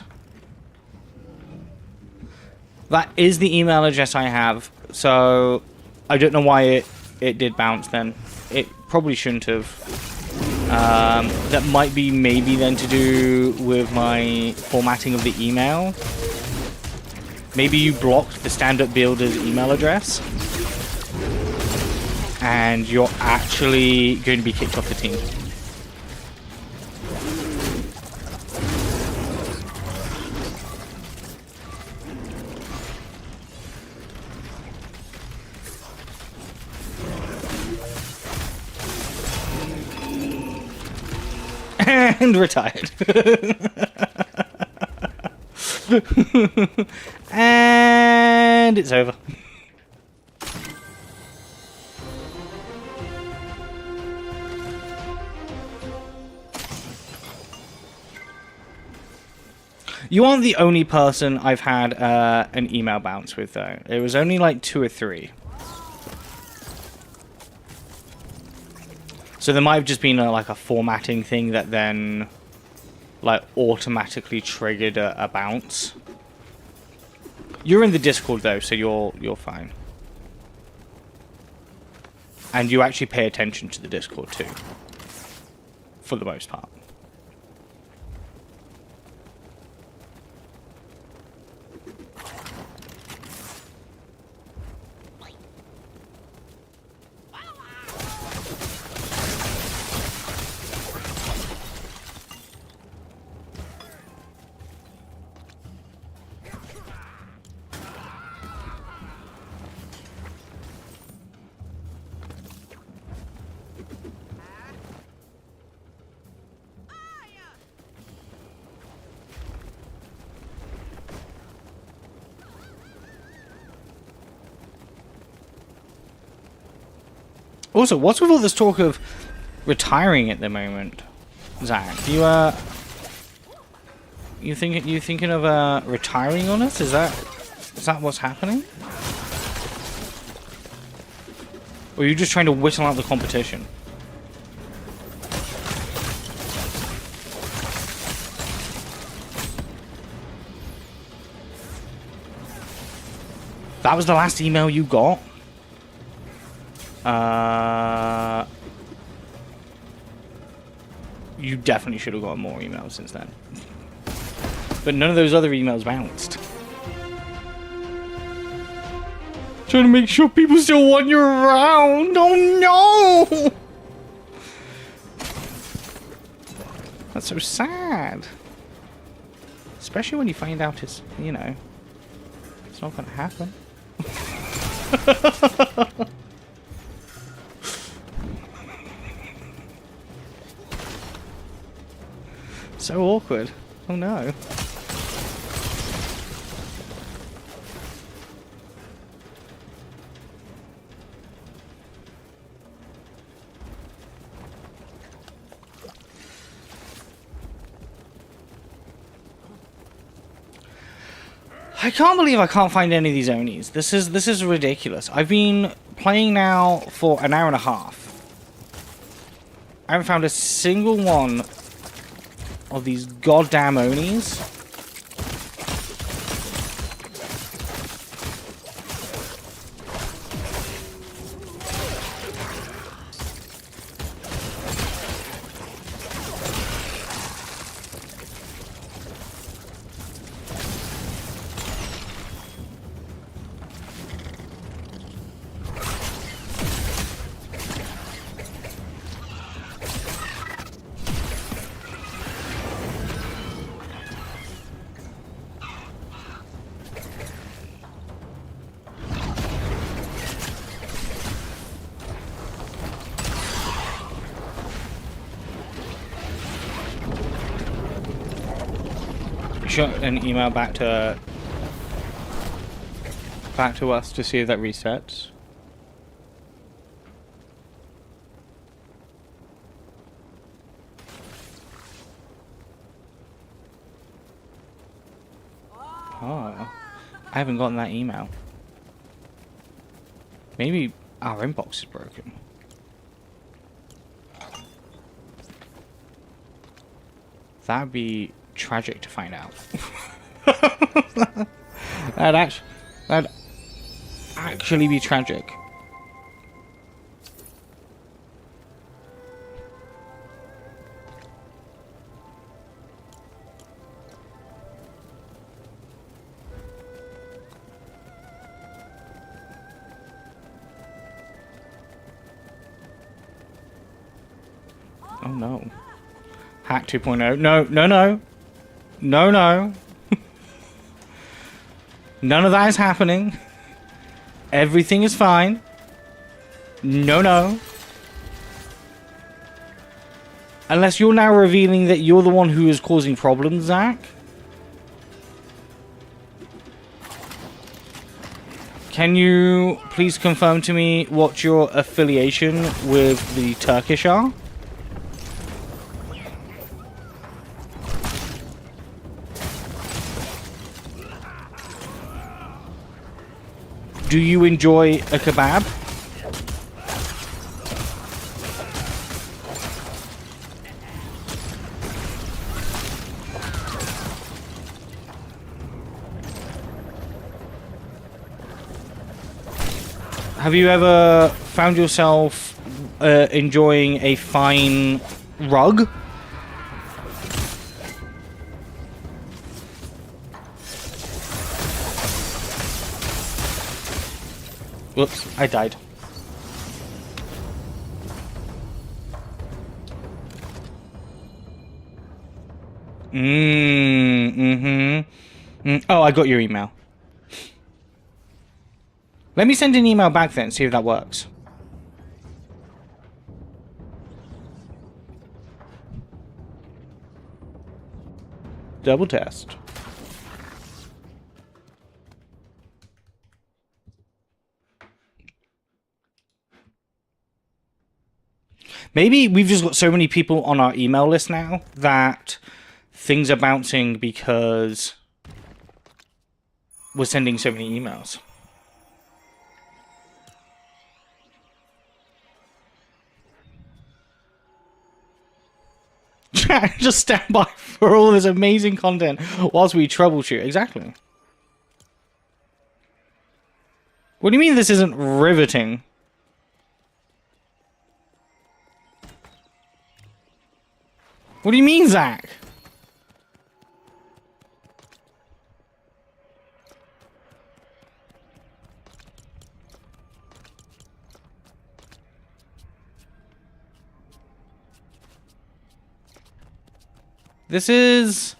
Speaker 1: That is the email address I have. So I don't know why it did bounce then. It probably shouldn't have. That might be maybe then to do with my formatting of the email. Maybe you blocked the stand-up builder's email address, and you're actually going to be kicked off the team. And retired. And it's over. You aren't the only person I've had an email bounce with, though. It was only like 2 or 3. So there might have just been like a formatting thing that then like automatically triggered a bounce. You're in the Discord though, so you're fine. And you actually pay attention to the Discord too, for the most part. Also, what's with all this talk of retiring at the moment, Zach? You thinking of retiring on us? Is that what's happening? Or are you just trying to whittle out the competition? That was the last email you got? You definitely should have gotten more emails since then. But none of those other emails bounced. Trying to make sure people still want you around. Oh no! That's so sad. Especially when you find out it's, you know, it's not gonna happen. So awkward. Oh no. I can't believe I can't find any of these Onis. This is ridiculous. I've been playing now for an hour and a half. I haven't found a single one of these goddamn Onis. Shot an email back to us to see if that resets. Oh, I haven't gotten that email. Maybe our inbox is broken. That'd be tragic to find out. That'd actually be tragic. Oh no. Hack 2.0. No, no, no. No, no. None of that is happening. Everything is fine. No, no. Unless you're now revealing that you're the one who is causing problems, Zach. Can you please confirm to me what your affiliation with the Turkish are? Do you enjoy a kebab? Have you ever found yourself enjoying a fine rug? Whoops, I died. Oh, I got your email. Let me send an email back then, see if that works. Double test. Maybe we've just got so many people on our email list now that things are bouncing because we're sending so many emails. Just stand by for all this amazing content whilst we troubleshoot. Exactly. What do you mean this isn't riveting? What do you mean, Zach? This is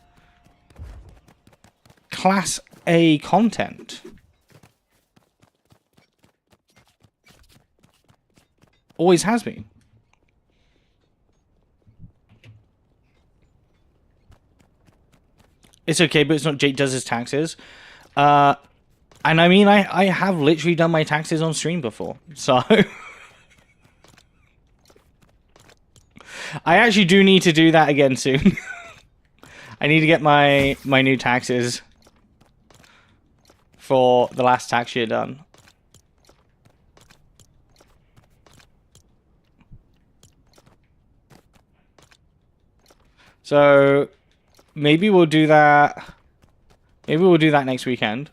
Speaker 1: Class A content. Always has been. It's okay, but it's not Jake does his taxes. And I mean, I have literally done my taxes on stream before. So... I actually do need to do that again soon. I need to get my new taxes for the last tax year done. So... maybe we'll do that. Maybe we'll do that next weekend.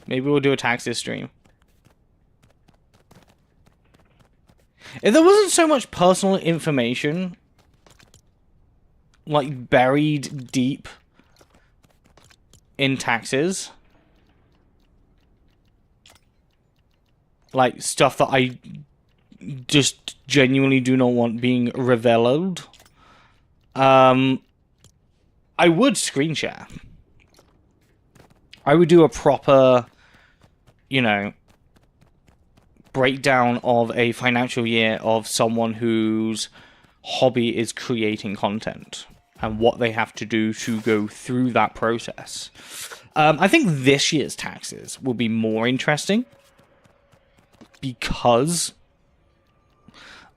Speaker 1: Maybe we'll do a taxes stream. If there wasn't so much personal information, like, buried deep in taxes, like, stuff that I just genuinely do not want being revealed, I would screen share. I would do a proper, you know, breakdown of a financial year of someone whose hobby is creating content and what they have to do to go through that process. I think this year's taxes will be more interesting because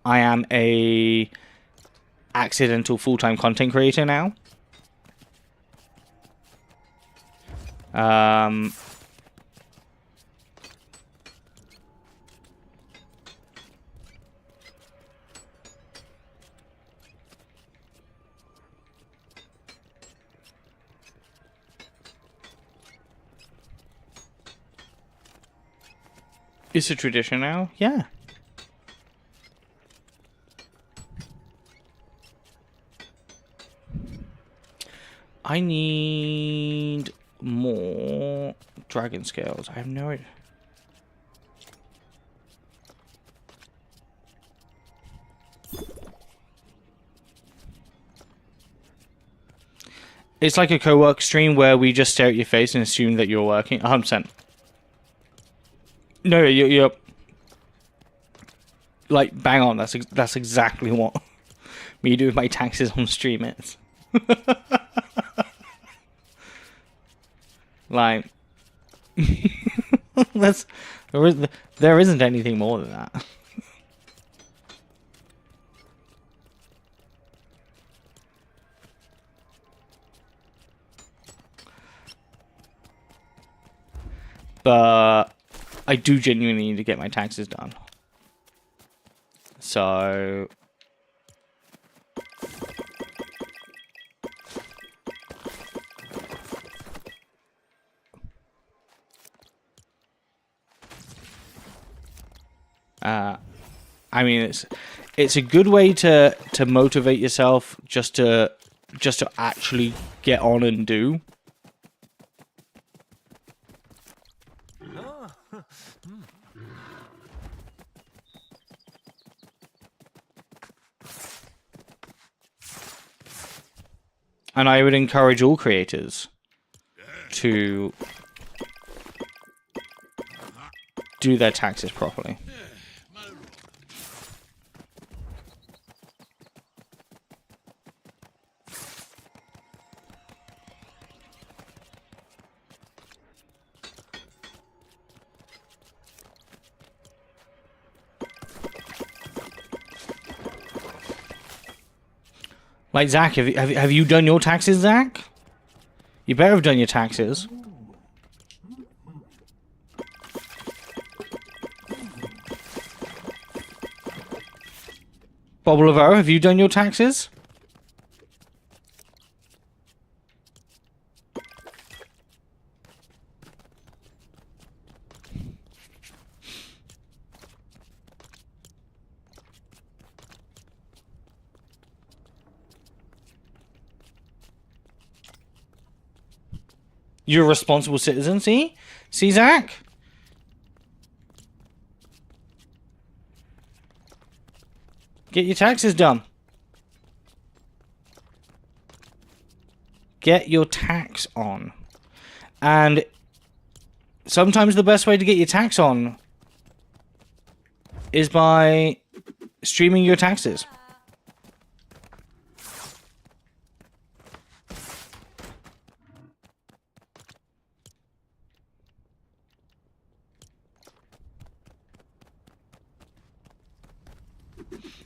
Speaker 1: I am a accidental full-time content creator now. It's a tradition now. Yeah. I need more dragon scales. I have no idea. It's like a co-work stream where we just stare at your face and assume that you're working. 100%. No, you're like bang on. That's exactly what me do with my taxes on stream is. Like, there isn't anything more than that. But I do genuinely need to get my taxes done. So I mean, it's a good way to motivate yourself just to actually get on and do. And I would encourage all creators to do their taxes properly. Like, Zach, have you done your taxes, Zach? You better have done your taxes. Bob Laveau, have you done your taxes? You're a responsible citizen, see? See, Zach? Get your taxes done. Get your tax on. And sometimes the best way to get your tax on is by streaming your taxes.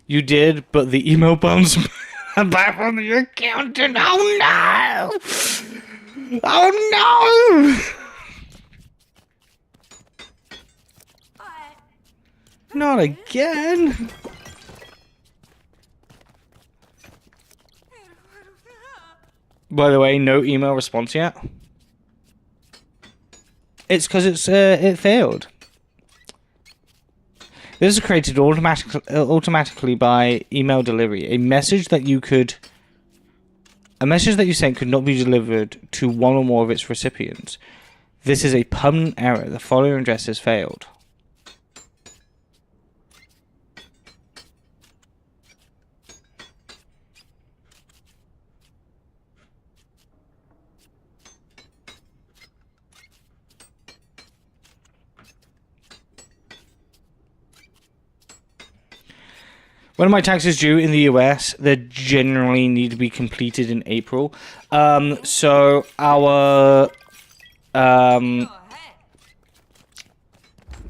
Speaker 1: You did, but the email bounced back on the accountant. Oh no! Oh no! Not again! By the way, no email response yet. It's because it failed. This is created automatically by email delivery. A message that you sent could not be delivered to one or more of its recipients. This is a permanent error. The following address has failed. When are my taxes due in the US? They generally need to be completed in April. So our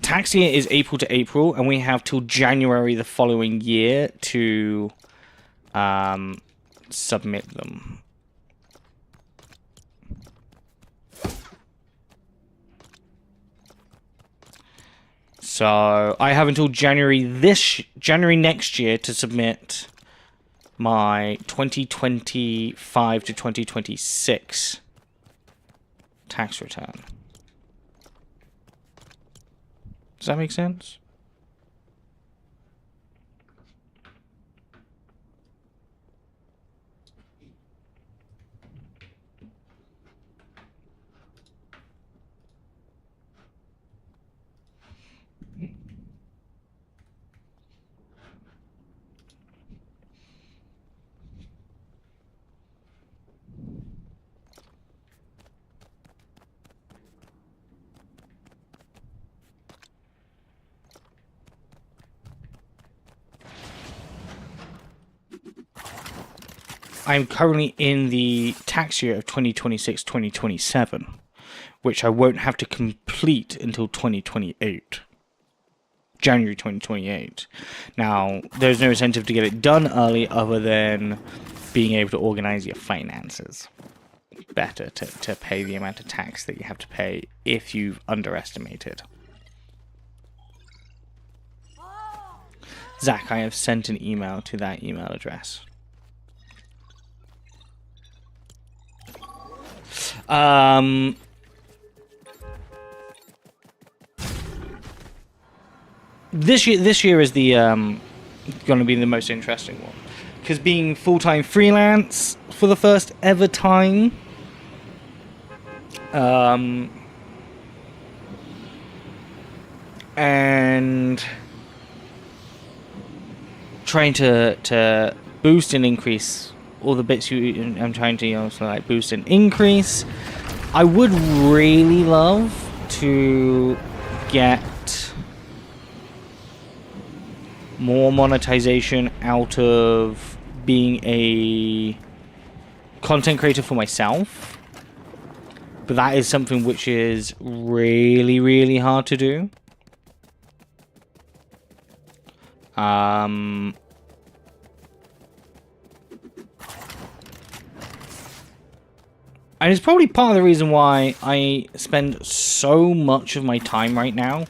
Speaker 1: tax year is April to April, and we have till January the following year to submit them. So I have until January next year to submit my 2025 to 2026 tax return. Does that make sense? I'm currently in the tax year of 2026-2027, which I won't have to complete until 2028. January 2028. Now, there's no incentive to get it done early other than being able to organize your finances better to pay the amount of tax that you have to pay if you've underestimated. Zach, I have sent an email to that email address. This year is the going to be the most interesting one, because being full-time freelance for the first ever time, and trying to boost and increase all the bits I'm trying to also like boost and increase. I would really love to get more monetization out of being a content creator for myself, but that is something which is really, really hard to do. And it's probably part of the reason why I spend so much of my time right now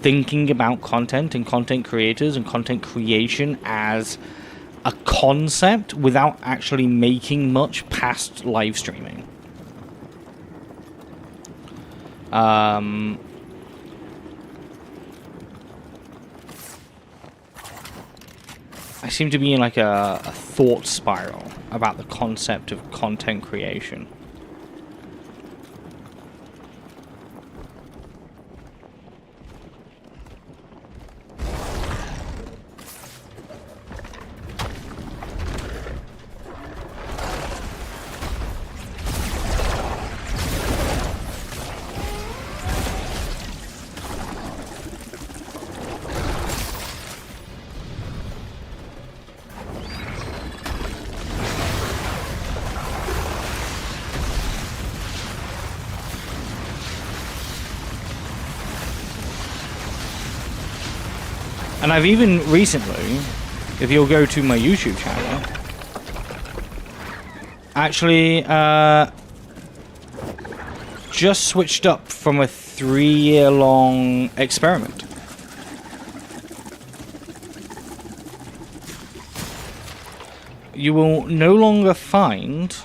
Speaker 1: thinking about content and content creators and content creation as a concept without actually making much past live streaming. I seem to be in like a thought spiral about the concept of content creation. And I've even recently, if you'll go to my YouTube channel, actually just switched up from a 3-year-long experiment. You will no longer find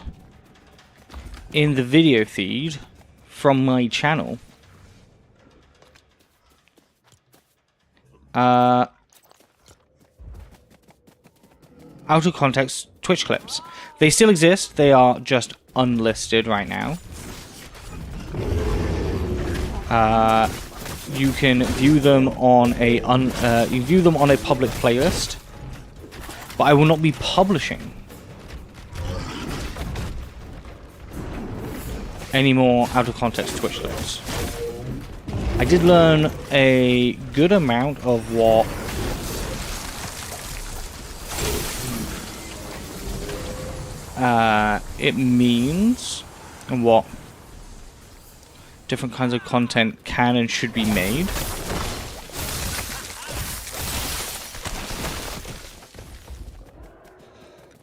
Speaker 1: in the video feed from my channel out of context Twitch clips. They still exist, they are just unlisted right now. You can view them on a public playlist, but I will not be publishing any more out of context Twitch clips. I did learn a good amount of what it means and what different kinds of content can and should be made.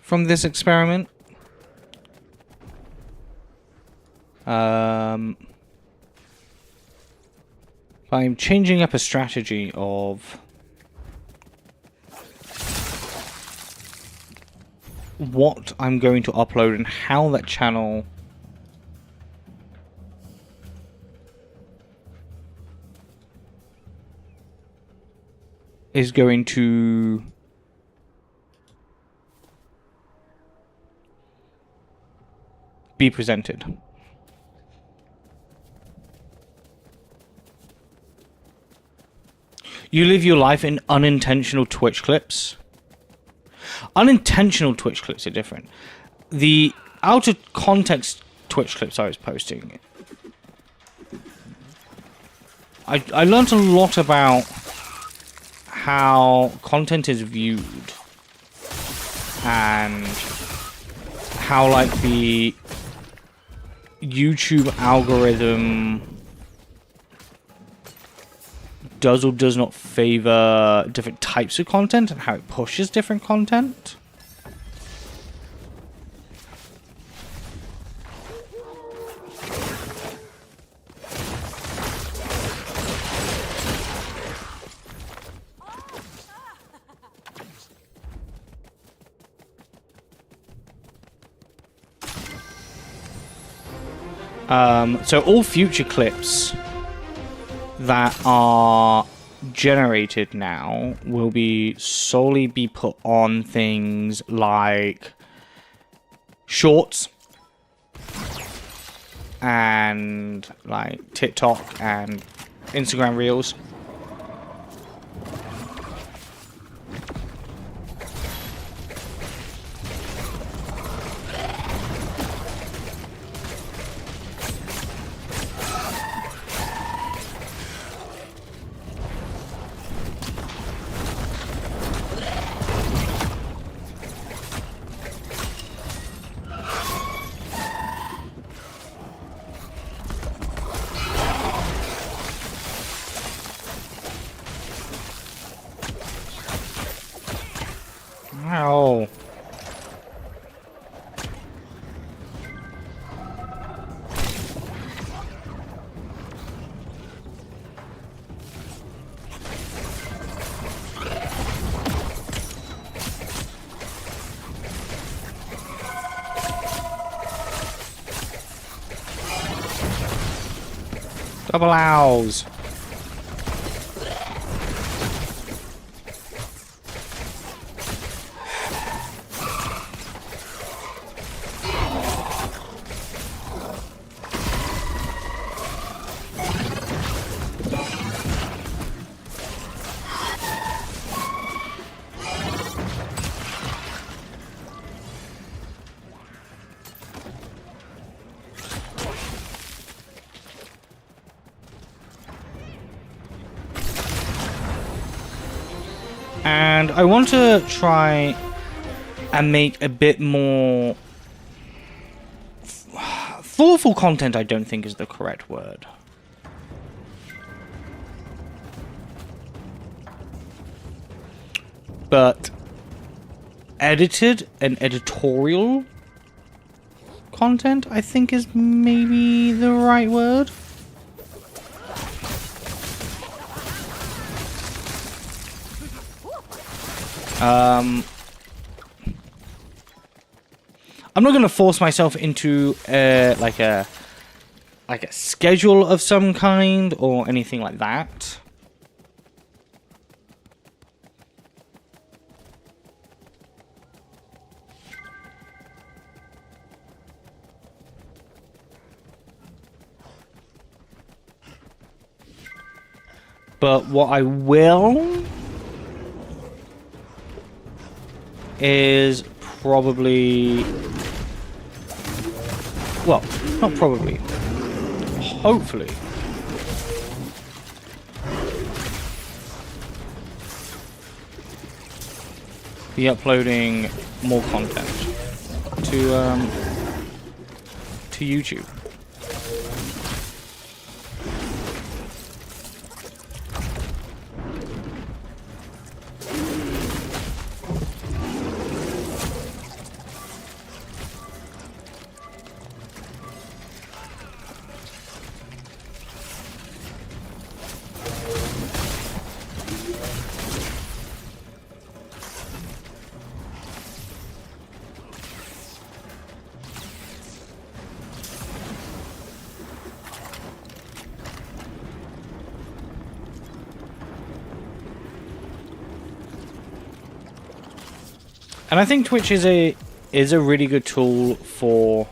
Speaker 1: From this experiment. I'm changing up a strategy of what I'm going to upload and how that channel is going to be presented. You live your life in unintentional Twitch clips. Unintentional Twitch clips are different. The out of context Twitch clips I was posting, I learned a lot about how content is viewed and how, like, the YouTube algorithm does or does not favor different types of content and how it pushes different content. So all future clips that are generated now will be solely be put on things like shorts and like TikTok and Instagram Reels. Ow. Double owls. And I want to try and make a bit more thoughtful content. I don't think is the correct word. But edited and editorial content, I think, is maybe the right word. I'm not going to force myself into like a schedule of some kind or anything like that. But what I will is probably, well, not probably, hopefully, be uploading more content to YouTube. And I think Twitch is a really good tool for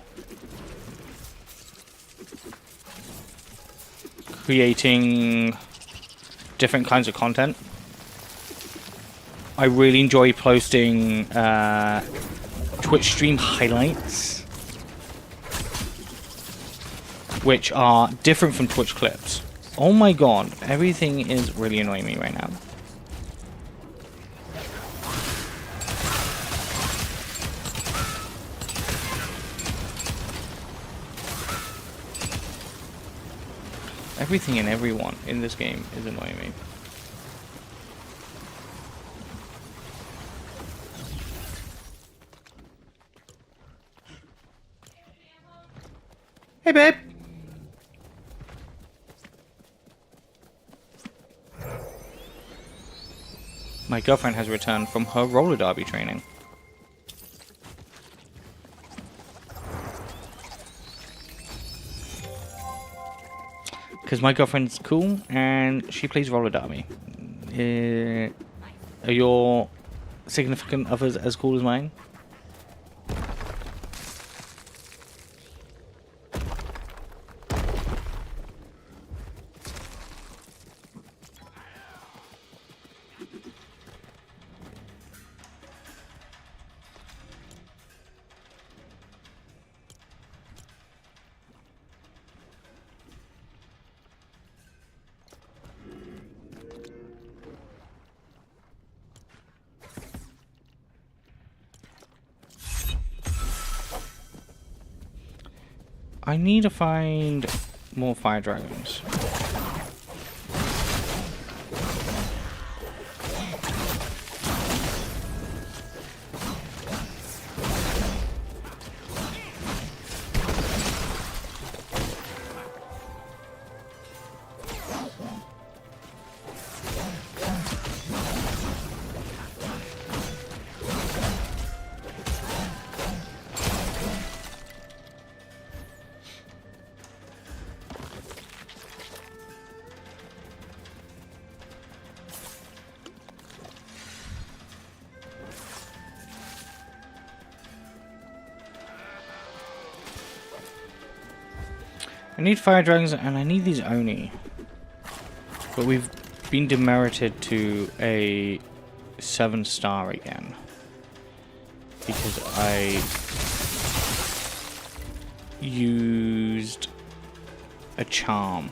Speaker 1: creating different kinds of content. I really enjoy posting Twitch stream highlights, which are different from Twitch clips. Oh my god, everything is really annoying me right now. Everything and everyone in this game is annoying me. Hey, babe. My girlfriend has returned from her roller derby training. Because my girlfriend's cool and she plays roller derby. Are your significant others as cool as mine? I need to find more fire dragons. I need fire dragons and I need these ONI. But we've been demerited to a 7-star again. Because I used a charm.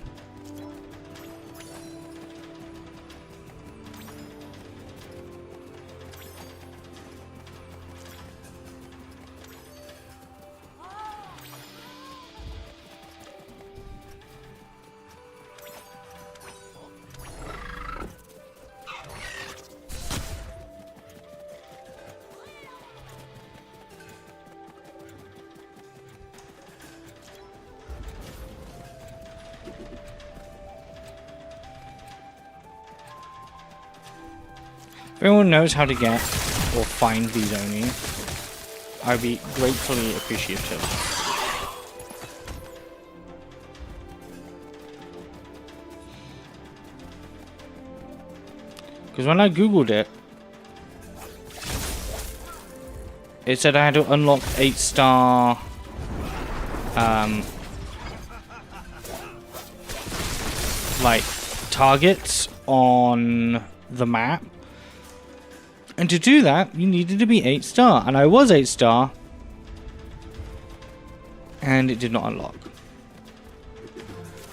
Speaker 1: If anyone knows how to get or find these ONI, I'd be gratefully appreciative. Because when I googled it, it said I had to unlock 8-star like targets on the map. And to do that, you needed to be 8-star. And I was 8-star. And it did not unlock.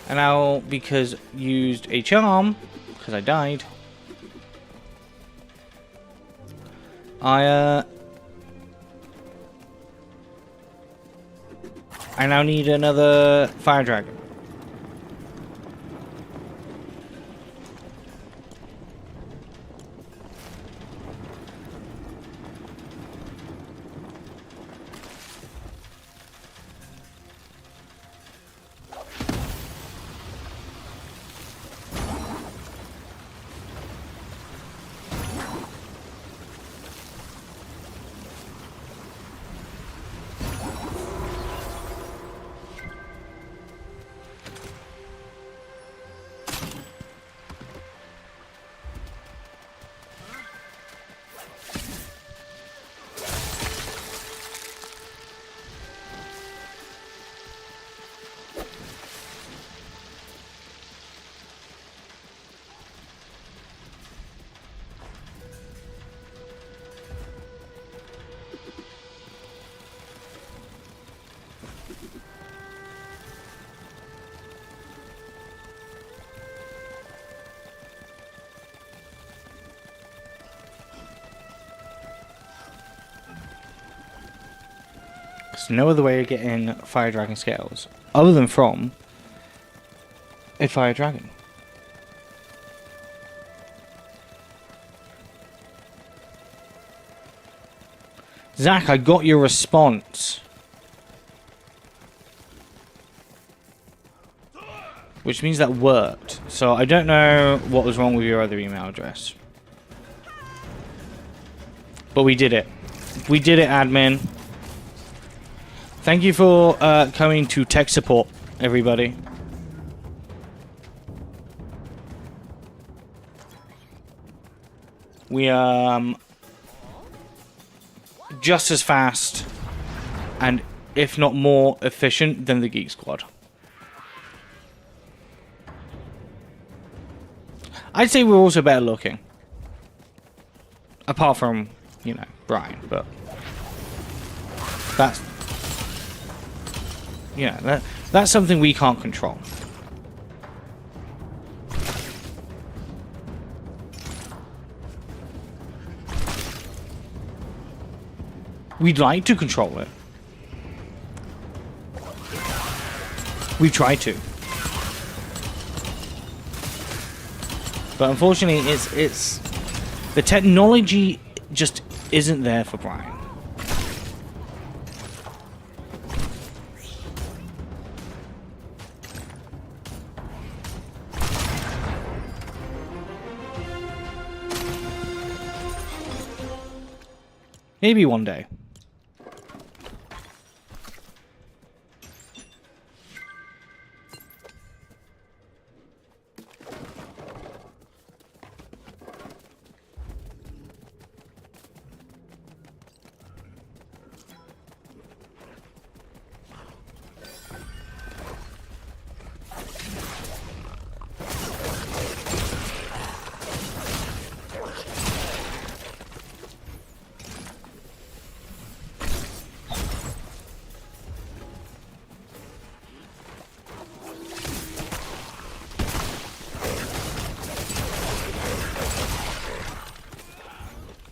Speaker 1: And now, because used a charm, because I died, I now need another fire dragon. Yes, no other way of getting fire dragon scales other than from a fire dragon. Zach, I got your response. Which means that worked. So I don't know what was wrong with your other email address. But we did it. We did it, admin. Thank you for coming to tech support, everybody. We just as fast and if not more efficient than the Geek Squad. I'd say we're also better looking. Apart from, you know, Brian, but that's, you know, that's something we can't control. We'd like to control it. We try to. But unfortunately, it's the technology just isn't there for Brian. Maybe one day.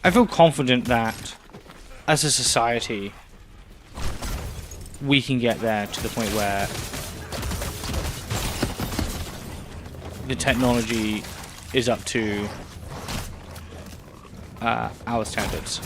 Speaker 1: I feel confident that, as a society, we can get there to the point where the technology is up to our standards.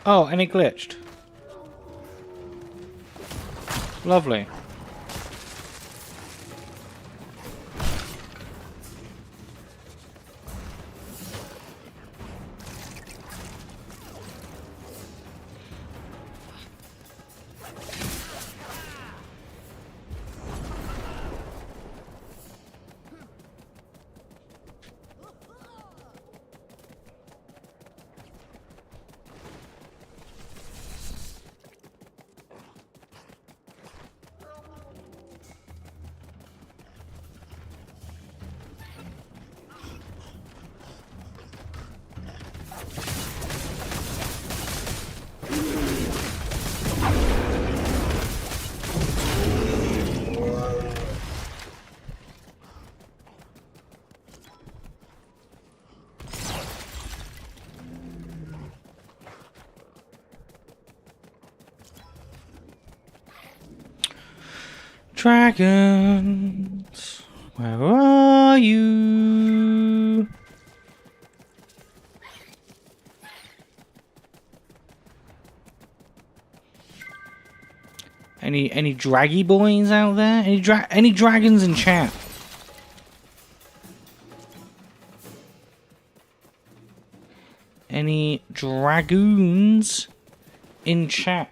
Speaker 1: Oh, and it glitched. Lovely. Dragons, where are you? Any draggy boys out there? Any dragons in chat? Any dragoons in chat?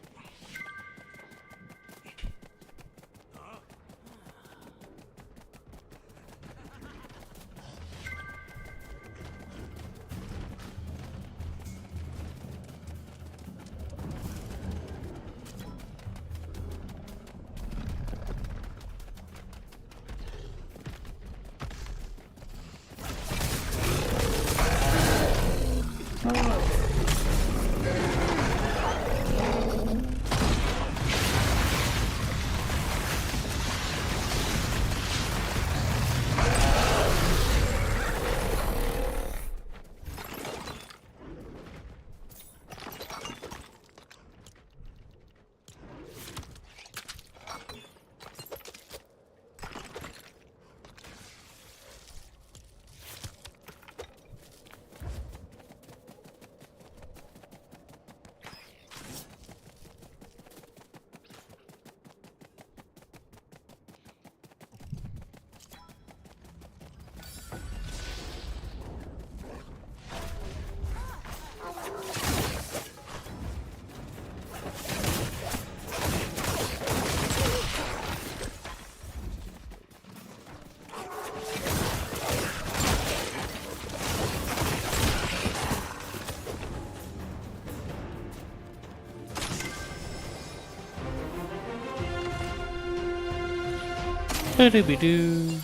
Speaker 1: Ba-do-be-doo.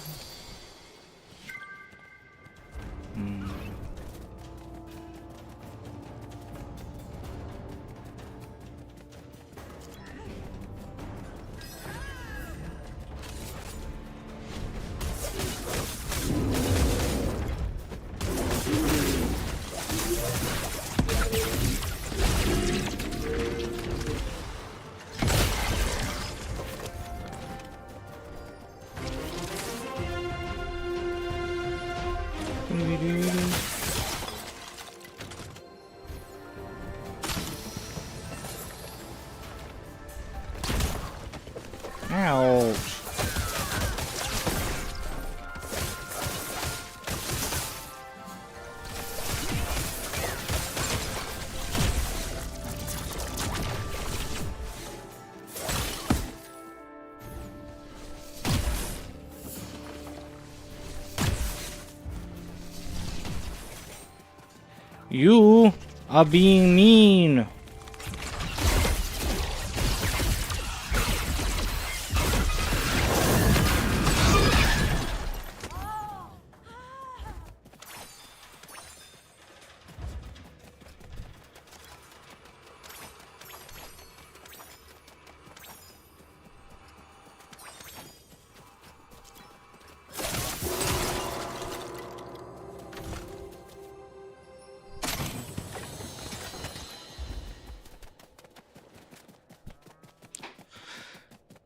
Speaker 1: Ouch. You are being mean.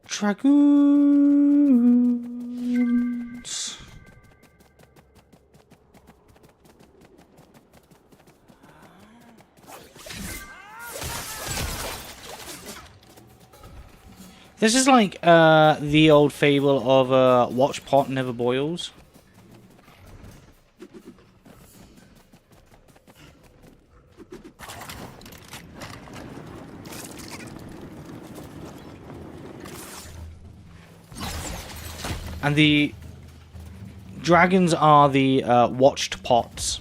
Speaker 1: Dragoons. This is like the old fable of watch pot never boils. And the dragons are the watched pots.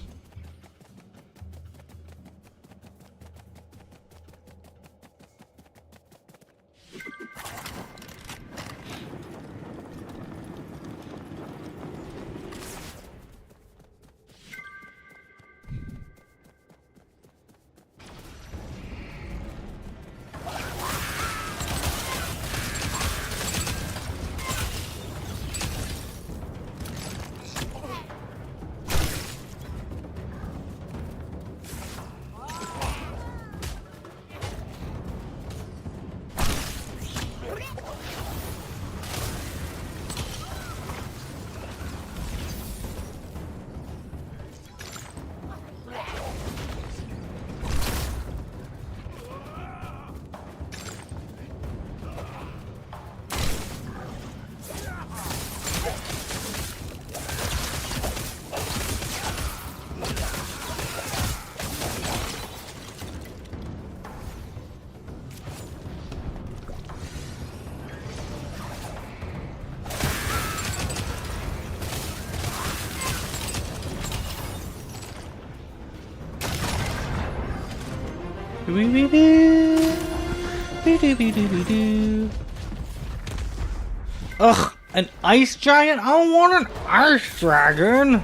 Speaker 1: Ugh, an ice giant? I don't want an ice dragon.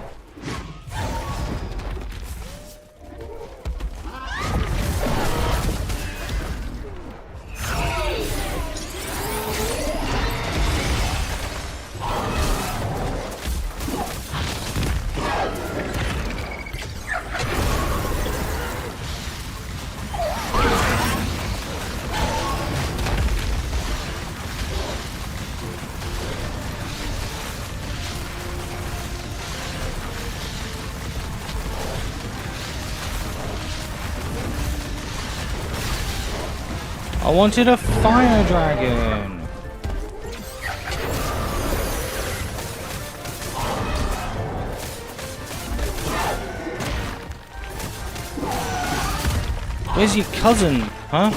Speaker 1: I wanted a fire dragon. Where's your cousin, huh?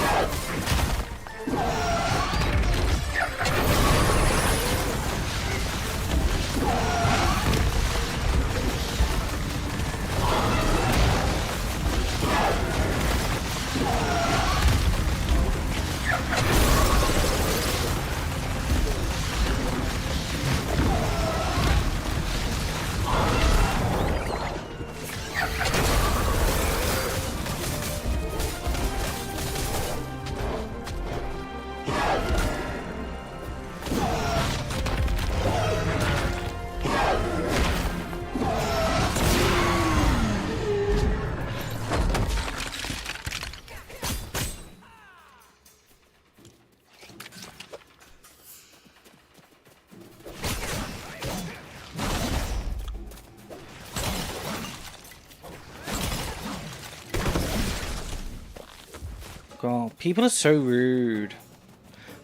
Speaker 1: God, people are so rude.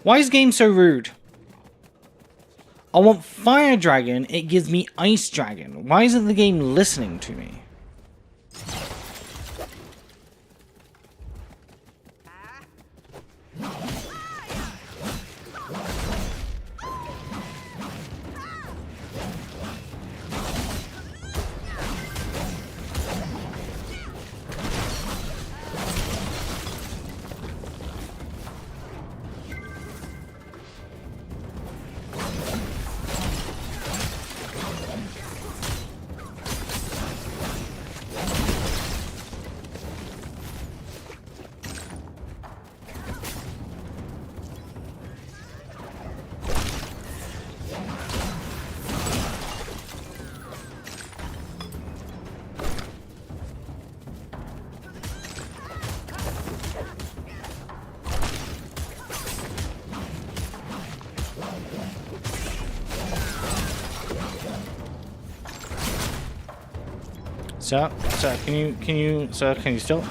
Speaker 1: Why is the game so rude? I want Fire Dragon, it gives me Ice Dragon. Why isn't the game listening to me? Sir, can you still?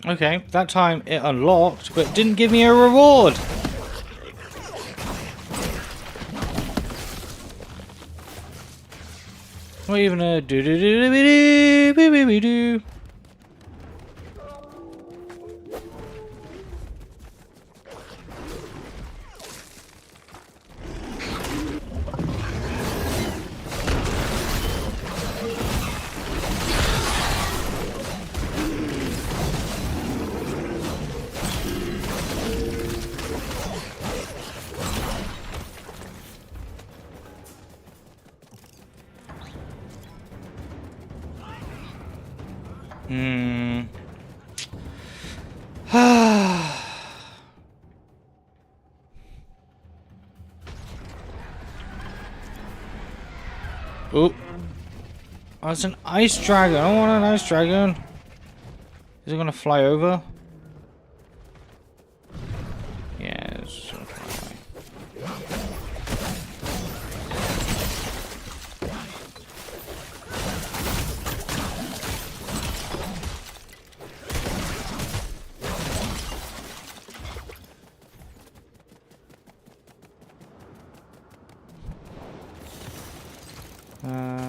Speaker 1: Okay, that time it unlocked, but didn't give me a reward. Not even a do do do do do do do do. Hmm. Oh. Oh, it's an ice dragon. I don't want an ice dragon. Is it gonna fly over? Yeah, it's gonna fly away.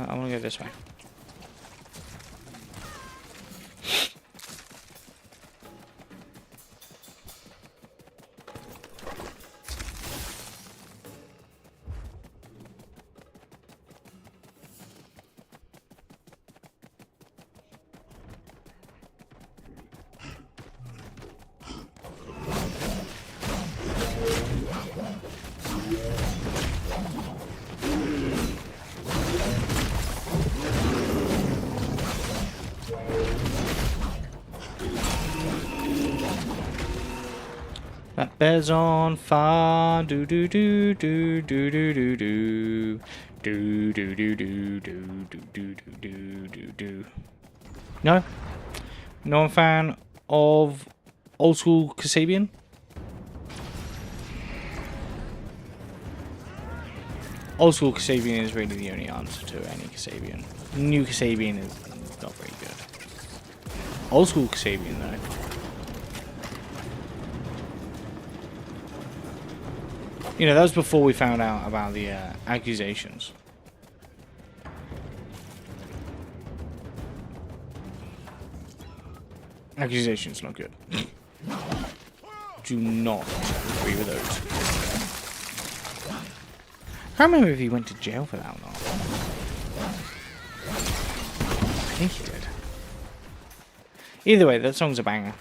Speaker 1: I want to go this way. That bed's on fire. Do do do do do do do do do do do do do do do do do do. No, no, I'm a fan of old school Kasabian. Old school Kasabian is really the only answer to any Kasabian. New Kasabian is not very good. Old school Kasabian though. You know, that was before we found out about the accusations. Accusations not good. Do not agree with those. I can't remember if he went to jail for that or not. I think he did. Either way, that song's a banger.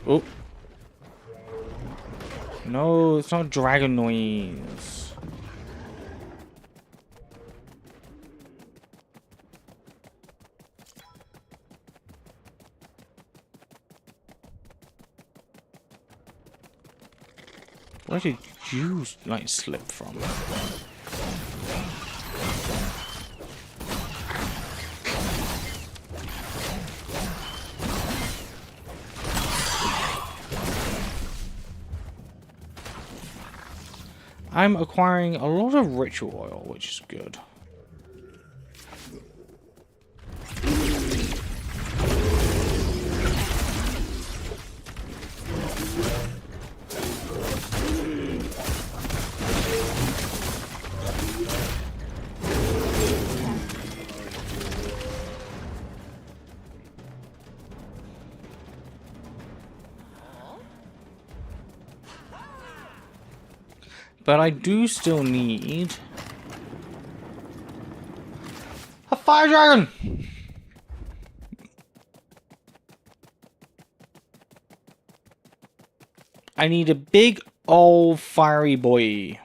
Speaker 1: Oh. No, it's not dragon noise. Where did you, like, slip from? I'm acquiring a lot of ritual oil, which is good. But I do still need a fire dragon. I need a big old fiery boy.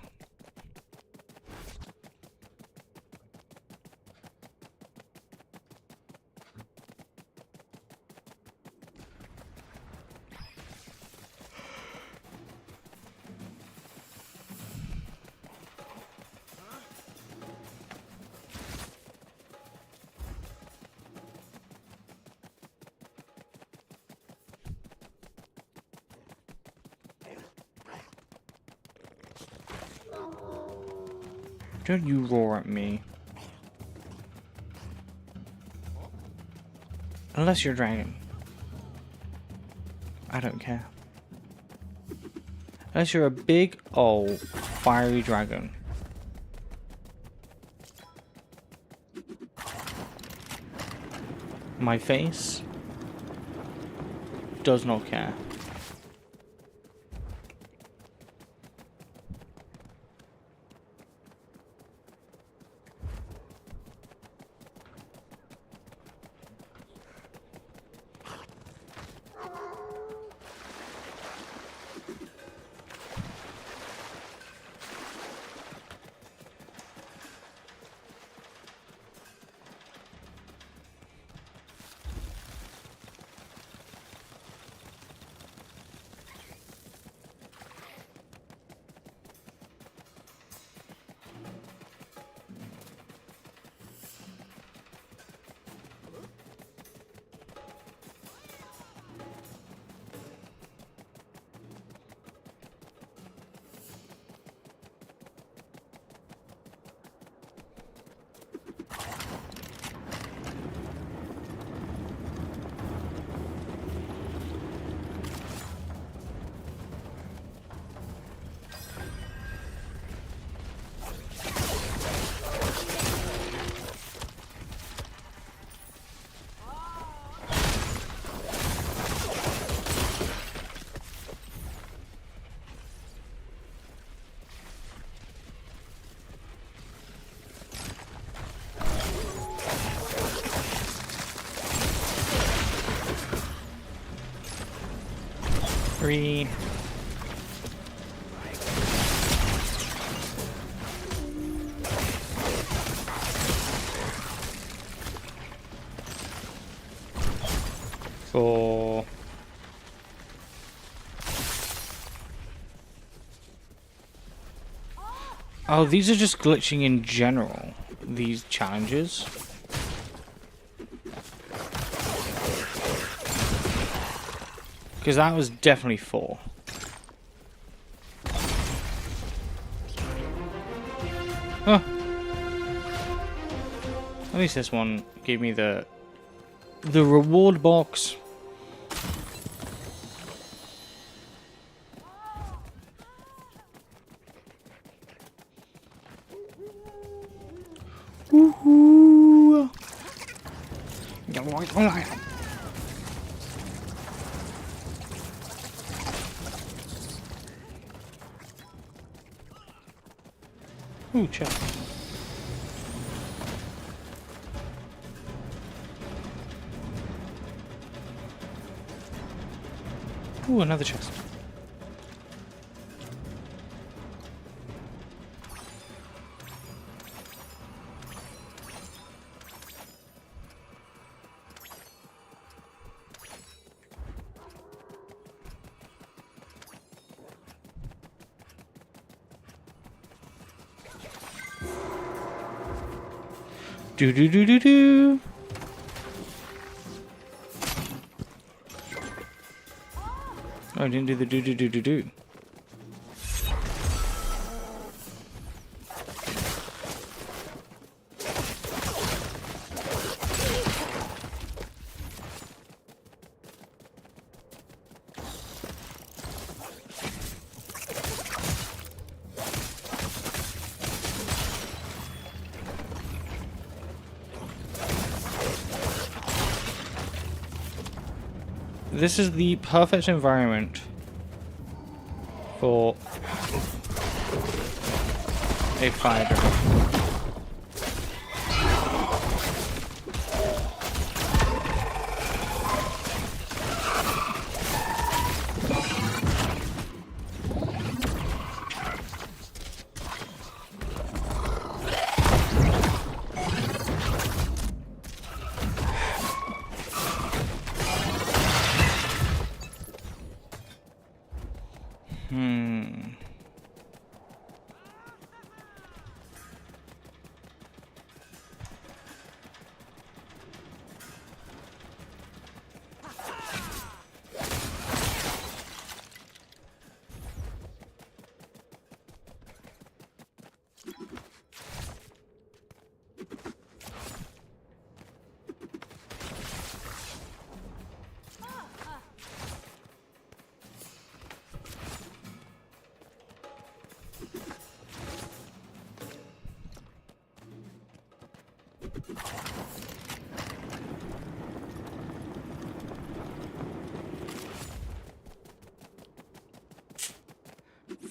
Speaker 1: Don't you roar at me. Unless you're a dragon. I don't care. Unless you're a big old fiery dragon. My face does not care. 3. Four. Oh, these are just glitching in general, these challenges. Because that was definitely 4. Oh. At least this one gave me the reward box. Woohoo! Ooh, chest. Ooh, another chest. Do do do do do. Oh, I didn't do the do do do do do. This is the perfect environment for a fire dragon.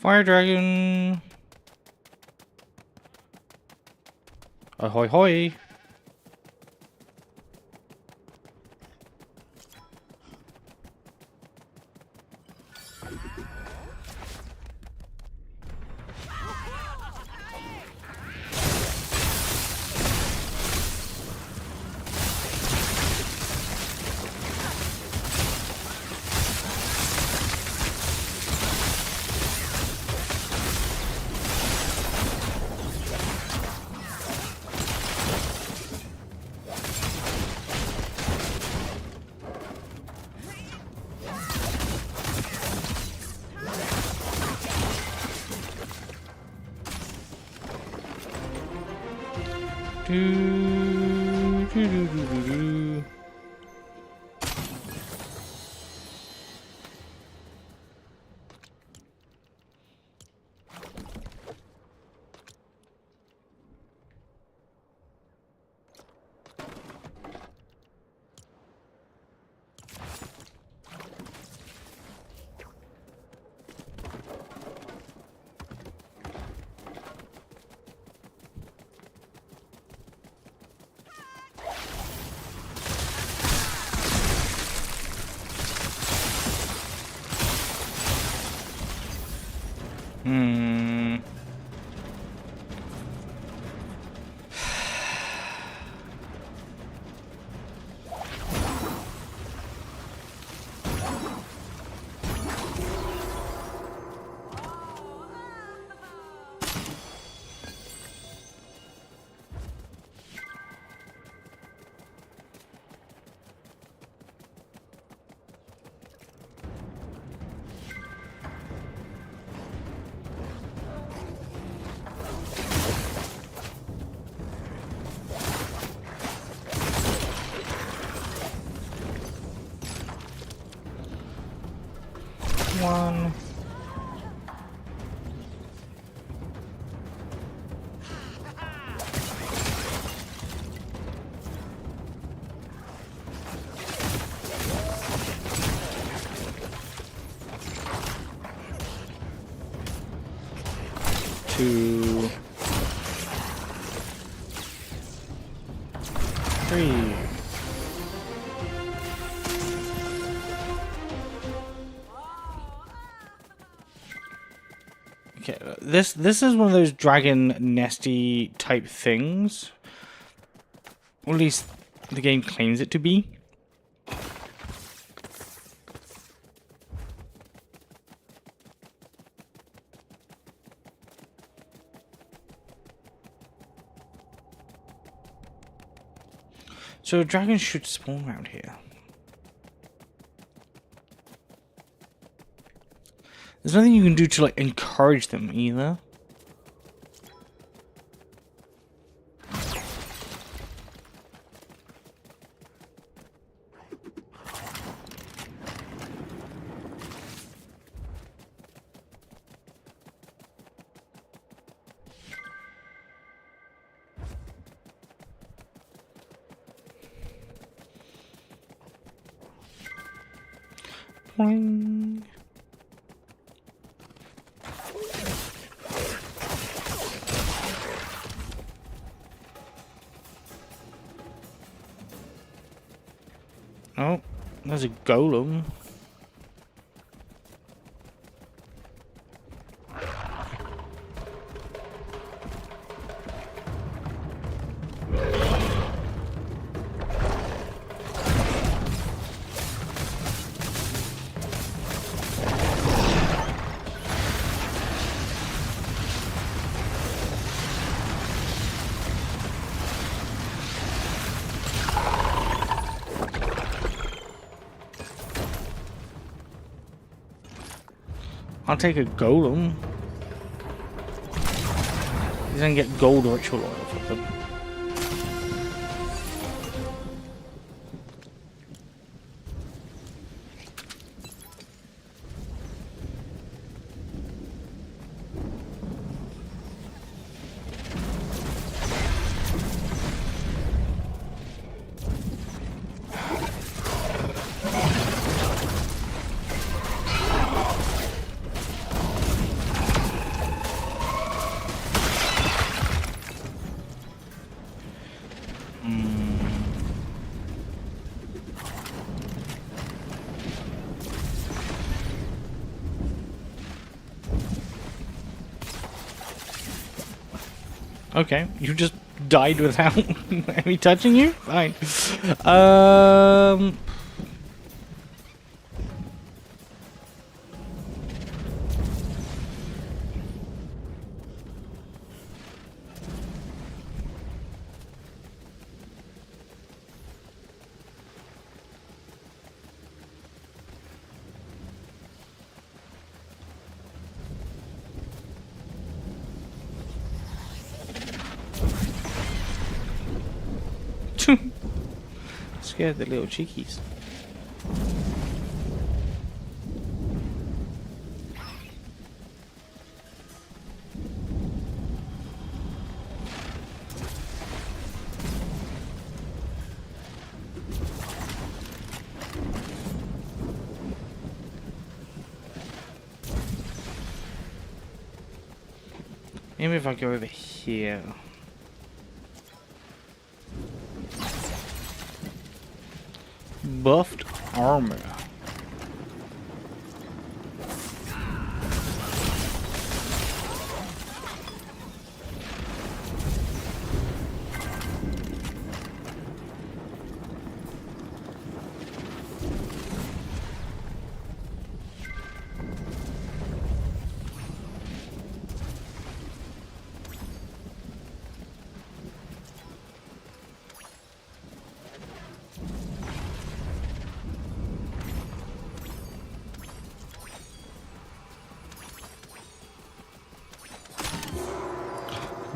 Speaker 1: Fire dragon. Ahoy hoy. Do, do, do, do, do, do. Hmm. One. Two. Three. Okay, this is one of those dragon nesty type things. Or at least the game claims it to be. So dragons should spawn around here. There's nothing you can do to like encourage them either. Boing. Oh, there's a golem. I'll take a golem. He's gonna get gold ritual oil for them. Okay, you just died without me touching you? Fine. Scared the little cheekies. Maybe if I go over here. Buffed armor.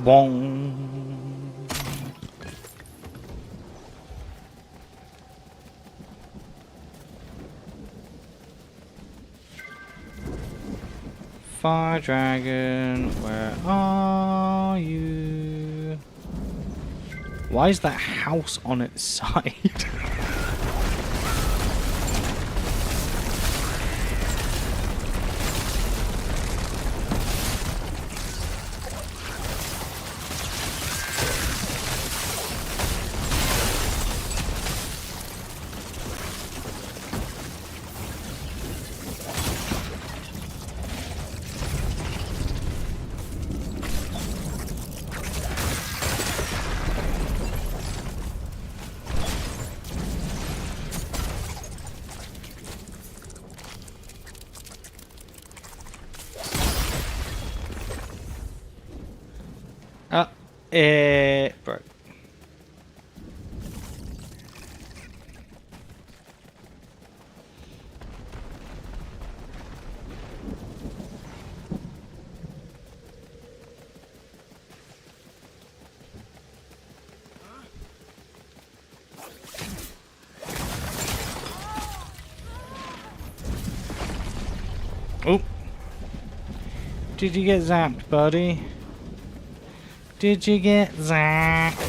Speaker 1: Bong. Fire dragon, where are you? Why is that house on its side? Bro. Oh. Did you get zapped, buddy? Did you get zapped?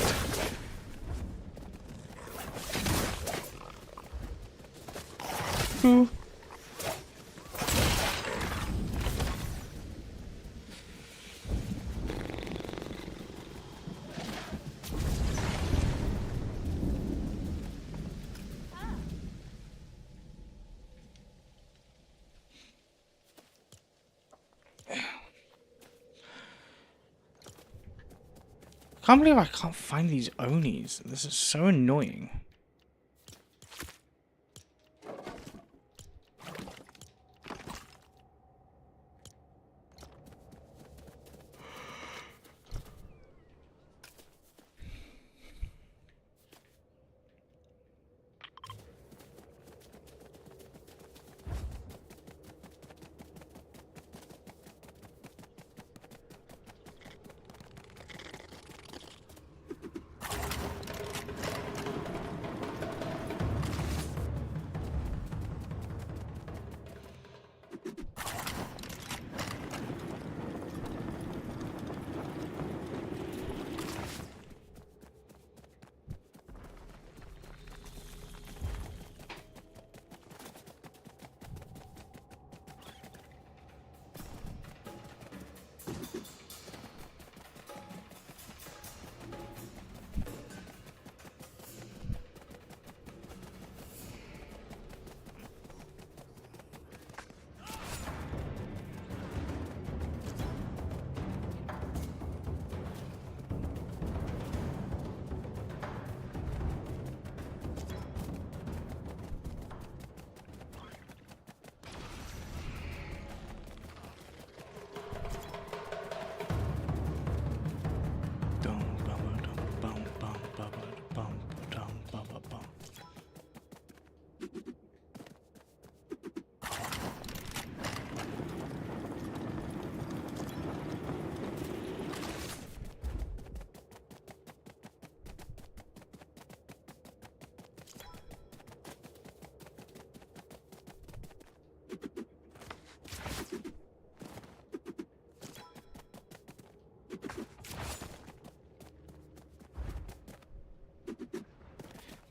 Speaker 1: Ooh. I can't believe I can't find these ONIs. This is so annoying.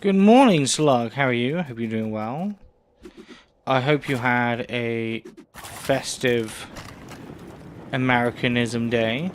Speaker 1: Good morning, Slug. How are you? I hope you're doing well. I hope you had a festive Americanism day.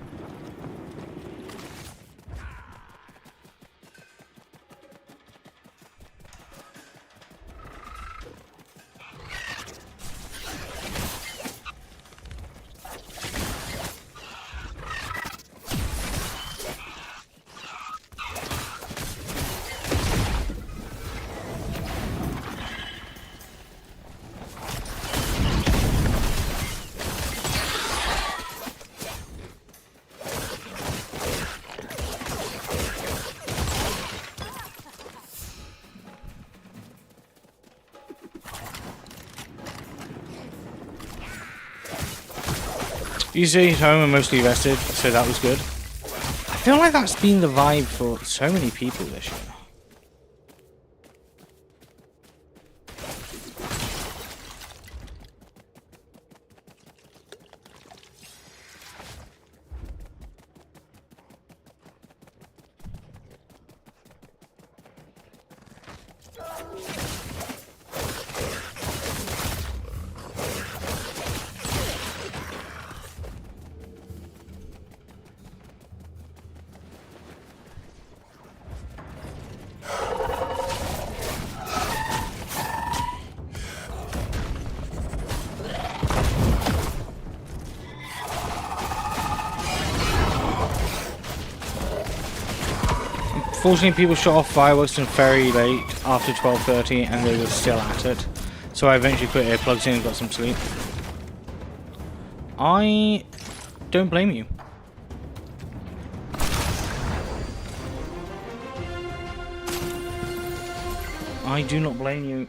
Speaker 1: You see, home and mostly rested, so that was good. feel like that's been the vibe for so many people this year. Fortunately, people shut off fireworks very late after 12:30, and they were still at it. So I eventually put earplugs in and got some sleep. I don't blame you. I do not blame you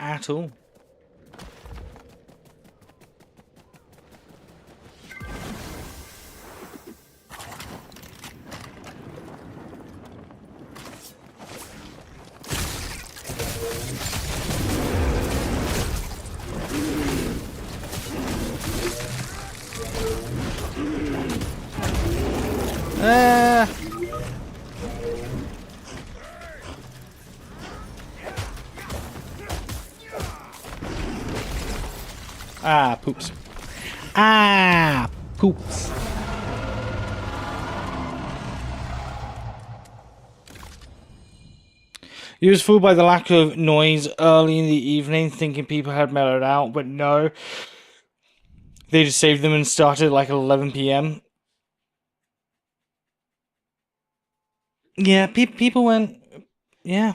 Speaker 1: at all. Ah, poops. Ah, poops. He was fooled by the lack of noise early in the evening, thinking people had mellowed out, but no. They just saved them and started like 11 p.m. Yeah, people went... Yeah.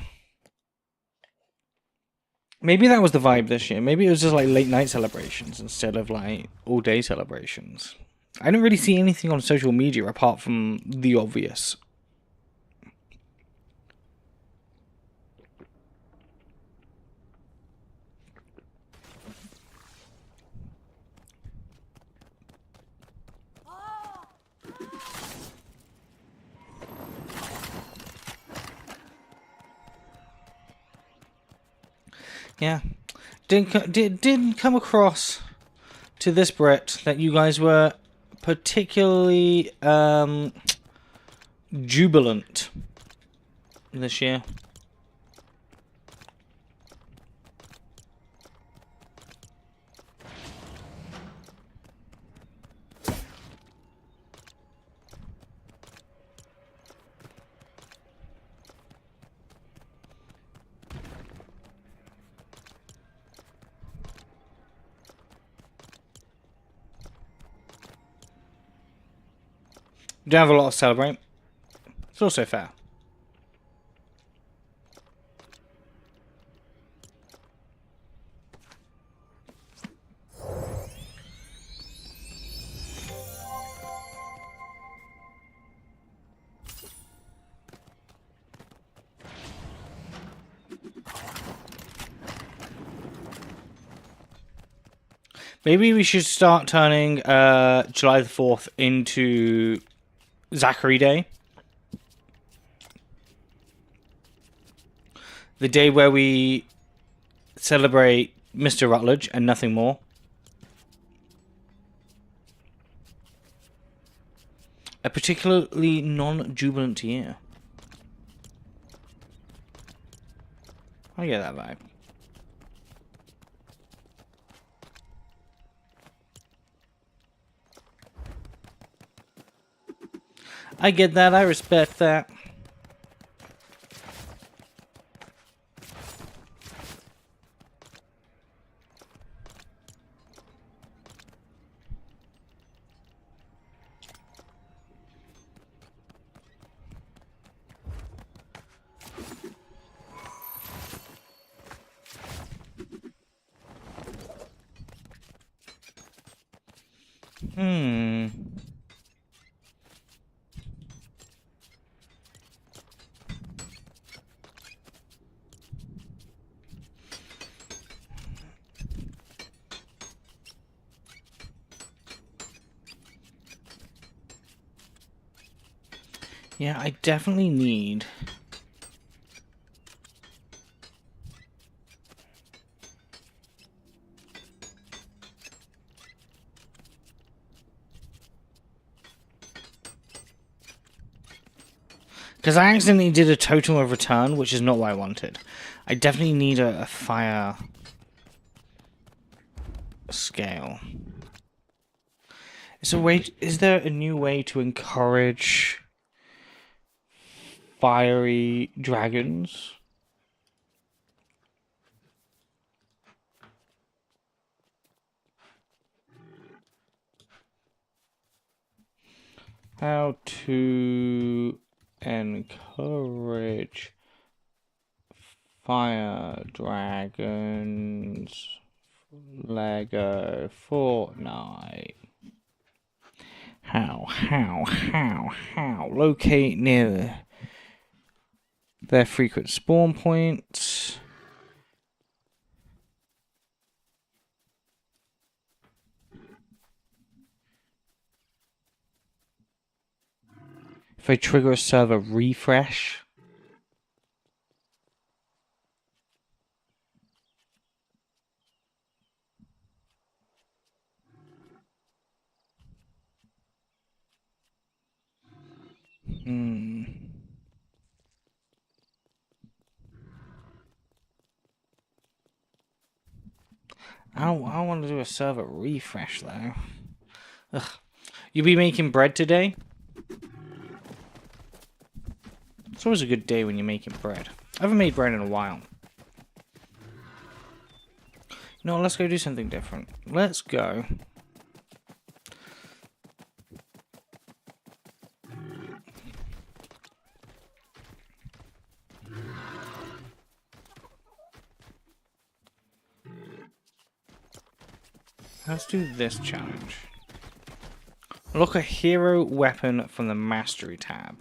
Speaker 1: Maybe that was the vibe this year. Maybe it was just like late night celebrations instead of like all day celebrations. I didn't really see anything on social media apart from the obvious. Yeah. Didn't come across to this Brit that you guys were particularly jubilant this year. Don't have a lot to celebrate. It's also fair. Maybe we should start turning July the 4th into Zachary Day. The day where we celebrate Mr. Rutledge and nothing more. A particularly non-jubilant year. I get that vibe. I get that, I respect that. Yeah, I definitely need... Because I accidentally did a totem of return, which is not what I wanted. I definitely need a fire scale. Is there a new way to encourage fiery dragons? How to encourage fire dragons Lego Fortnite. How? Locate near their frequent spawn points. If I trigger a server refresh. I don't want to do a server refresh though. Ugh. You be making bread today? It's always a good day when you're making bread. I haven't made bread in a while. No, let's go do something different. Let's go. Let's do this challenge. Look a hero weapon from the mastery tab.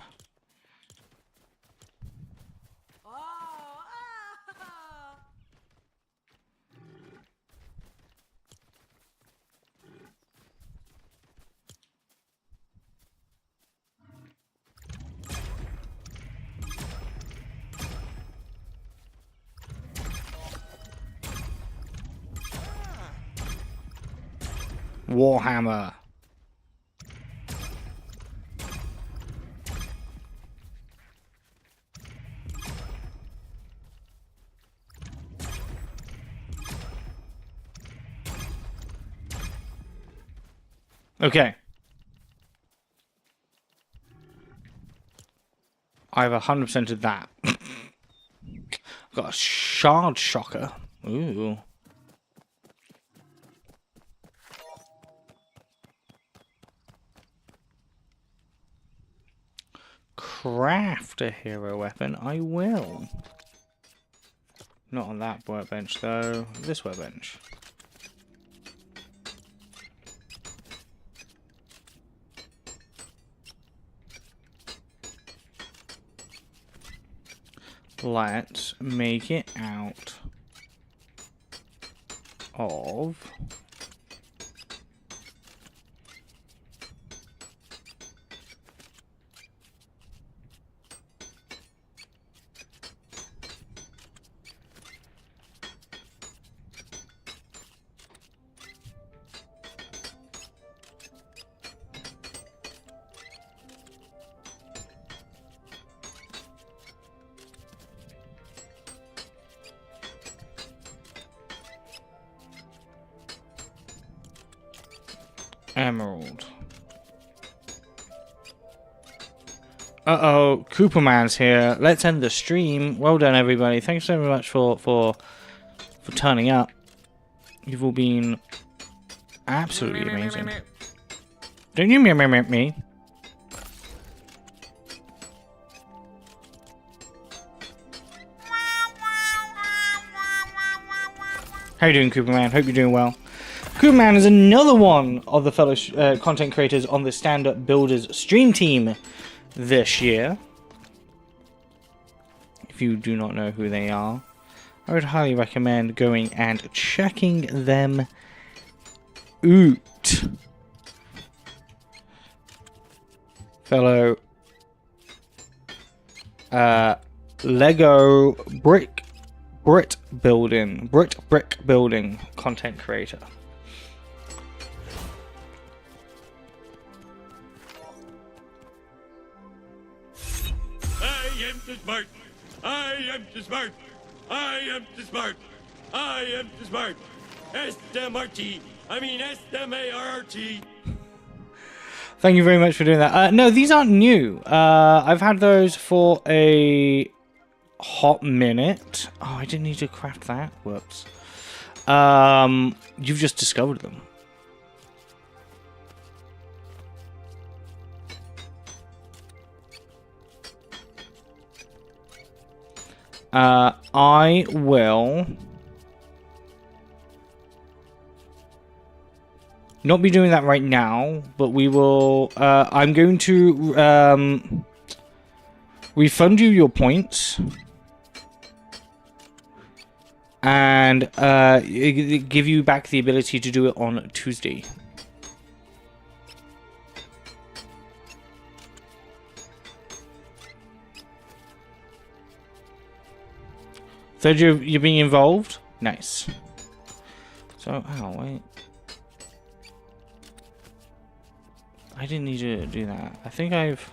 Speaker 1: Warhammer. Okay. I've 100%ed that. Got a shard shocker. Ooh. Craft a hero weapon, I will. Not on that workbench though. This workbench. Let's make it out of emerald. Uh-oh, Cooperman's here. Let's end the stream. Well done, everybody. Thanks so much for turning up. You've all been absolutely amazing. Don't you me? How you doing, Cooperman? Hope you're doing well. Cooperman is another one of the fellow content creators on the Stand Up Builders stream team this year. If you do not know who they are, I would highly recommend going and checking them out. Fellow Lego brick building content creator.
Speaker 3: I am too smart. I am too smart. I am too smart. I am too smart. S-M-R-T. I mean S-M-A-R-T.
Speaker 1: Thank you very much for doing that. No, these aren't new. I've had those for a hot minute. Oh, I didn't need to craft that. Whoops. You've just discovered them. I will not be doing that right now, but we will. I'm going to refund you your points and give you back the ability to do it on Tuesday. Third, you're being involved? Nice. So, oh, wait. I didn't need to do that. I think I've...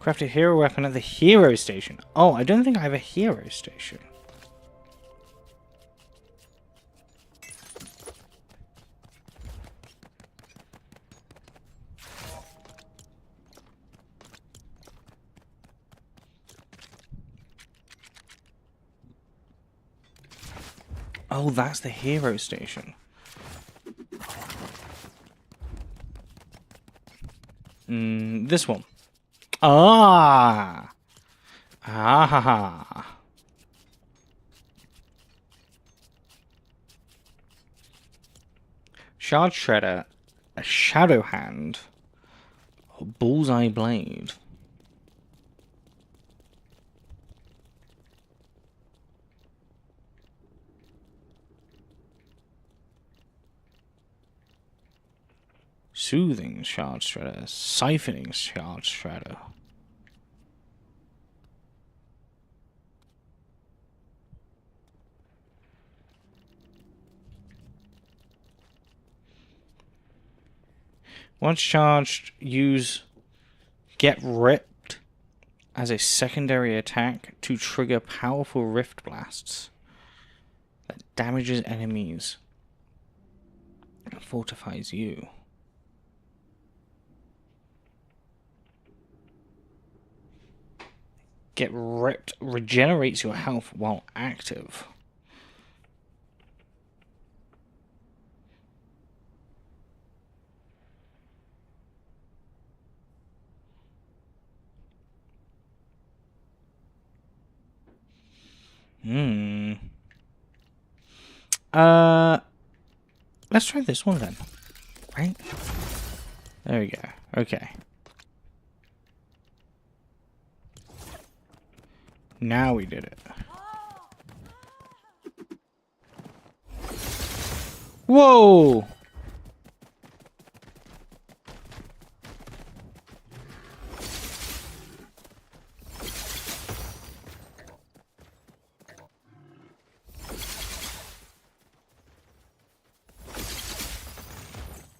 Speaker 1: Craft a hero weapon at the hero station. Oh, I don't think I have a hero station. Oh, that's the hero station. This one. Ah. Ah. Shard Shredder, a Shadow Hand, a Bullseye Blade. Soothing Shard Shredder, Siphoning Shard Shredder. Once charged, use Get Ripped as a secondary attack to trigger powerful rift blasts that damages enemies and fortifies you. Get Ripped regenerates your health while active. Let's try this one then. Right? There we go. Okay. Now we did it. Whoa!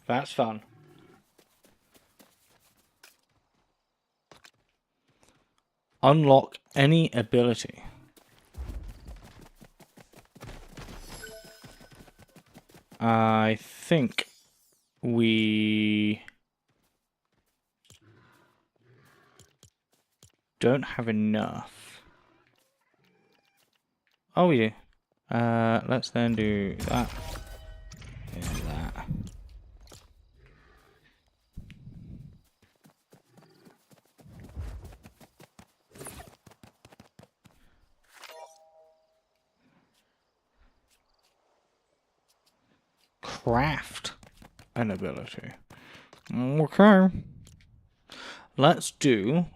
Speaker 1: That's fun. Unlock any ability. I think we don't have enough. Oh, we do. Let's then do that and that. craft an ability. Okay. Let's do...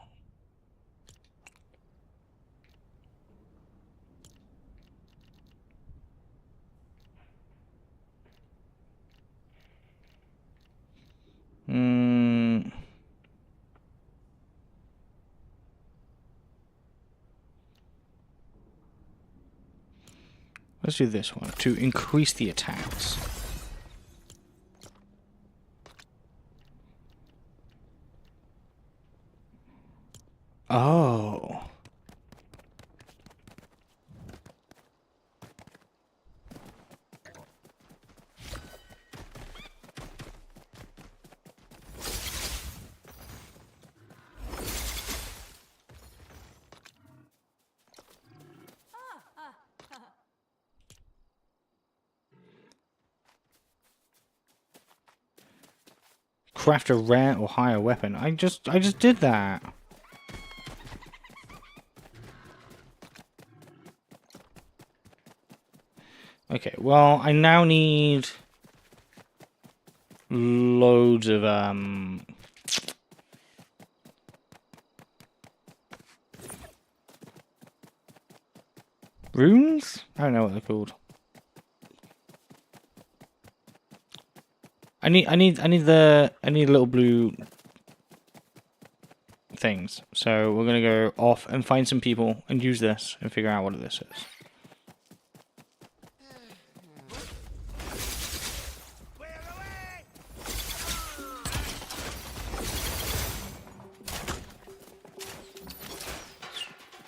Speaker 1: Let's do this one to increase the attacks. Oh. Craft a rare or higher weapon. I just did that. Okay, well, I now need loads of runes? I don't know what they're called. I need little blue things. So we're gonna go off and find some people and use this and figure out what this is.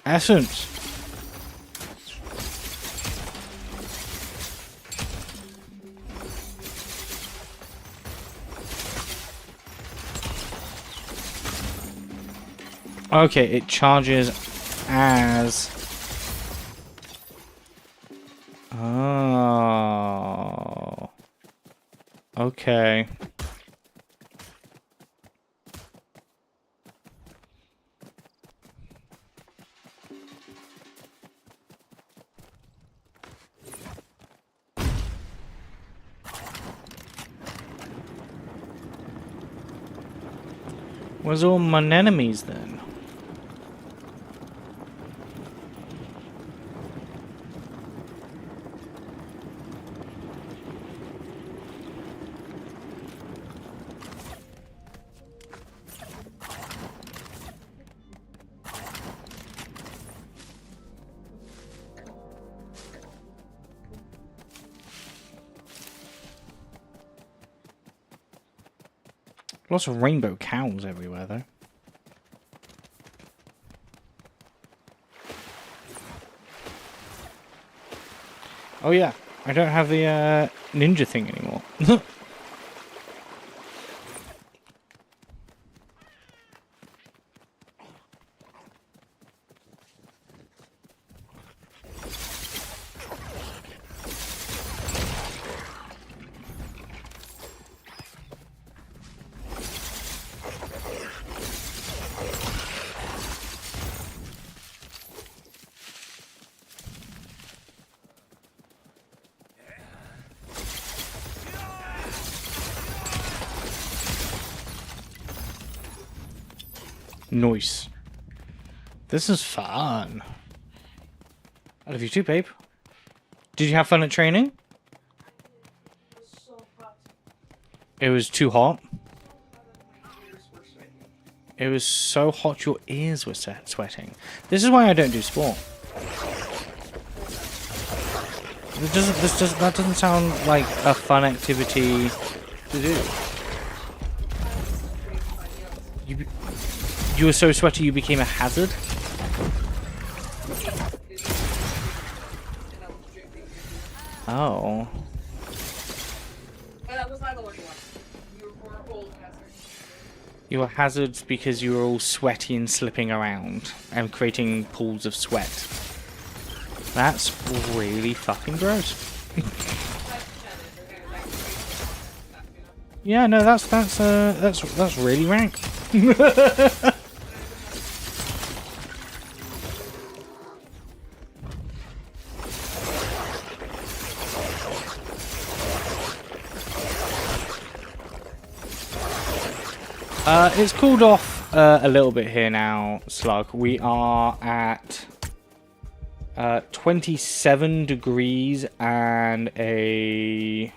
Speaker 1: Essence. Okay, it charges as... Oh. Okay. Where's all my enemies then? Lots of rainbow cows everywhere, though. Oh yeah, I don't have the ninja thing anymore. Nice. This is fun. I love you too, babe. Did you have fun at training? It was too hot. It was so hot your ears were sweating. This is why I don't do sport. That doesn't sound like a fun activity to do. You were so sweaty you became a hazard? Oh. You were hazards because you were all sweaty and slipping around and creating pools of sweat. That's really fucking gross. Yeah, no, that's really rank. It's cooled off a little bit here now, Slug. We are at 27 degrees and a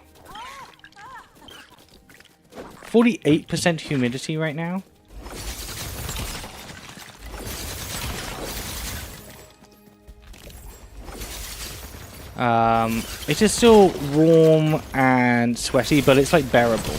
Speaker 1: 48% humidity right now. It is still warm and sweaty, but it's like bearable.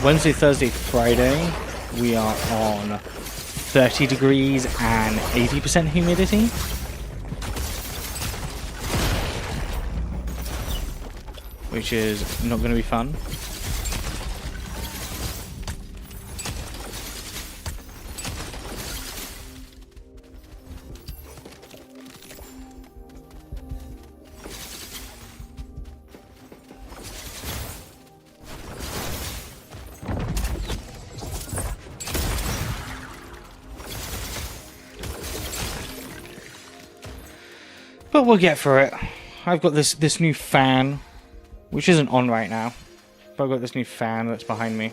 Speaker 1: Wednesday, Thursday, Friday, we are on 30 degrees and 80% humidity. Which is not going to be fun. But we'll get through it. I've got this new fan, which isn't on right now, but I've got this new fan that's behind me.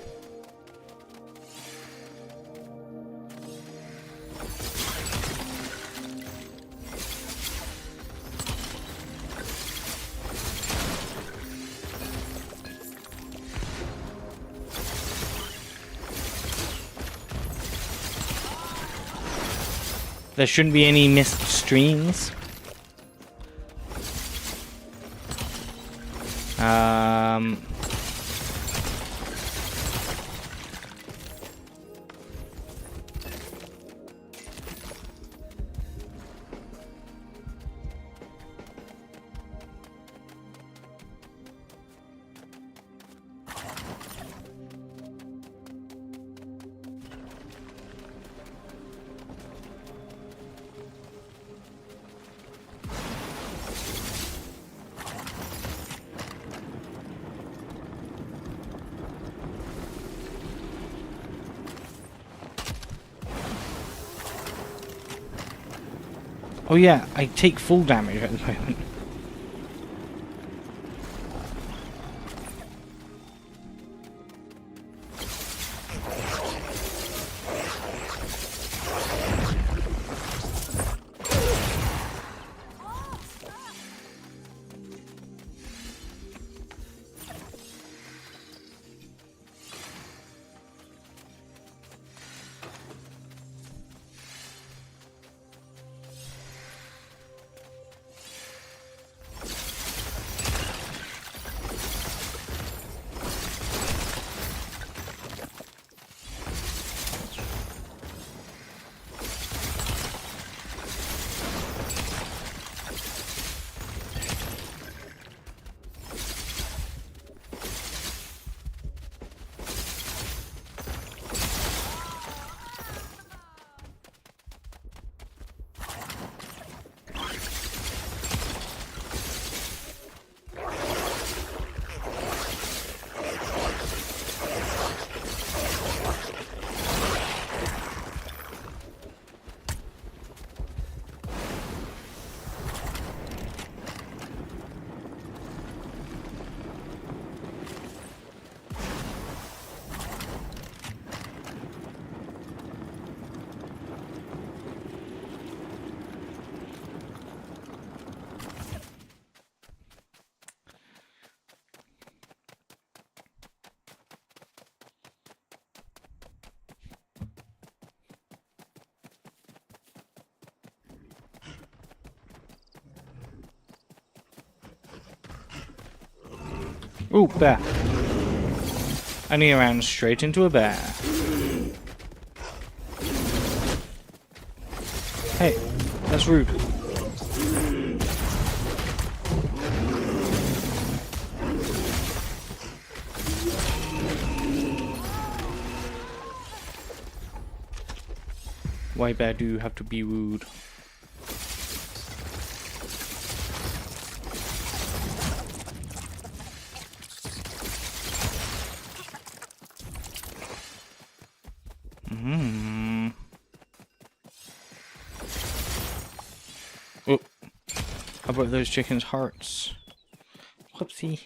Speaker 1: There shouldn't be any missed streams. Oh yeah, I take full damage at the moment. Ooh, bear. And he ran straight into a bear. Hey, that's rude. Why bear do you have to be rude? Oh, how about those chickens' hearts? Whoopsie.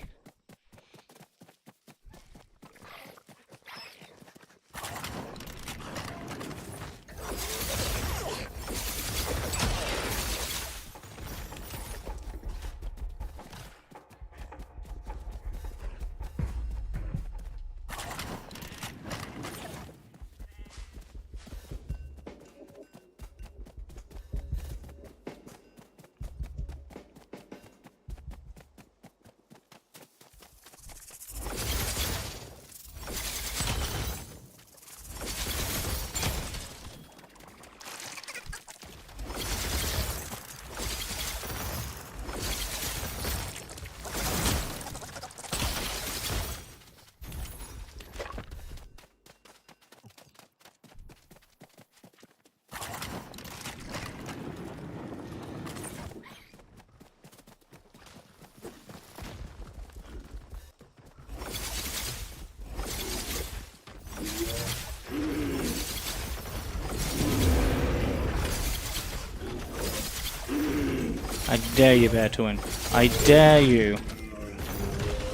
Speaker 1: I dare you, bear, to win. I dare you.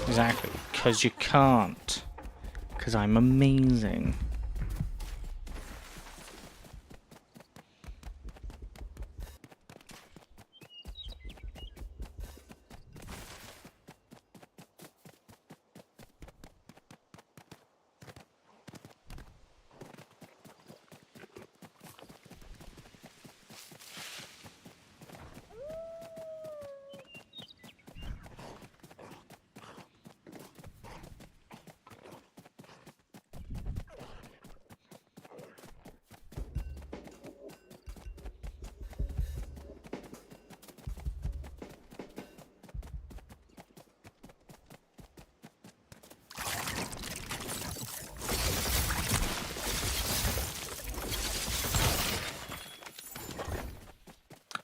Speaker 1: Exactly. Because you can't. Because I'm amazing.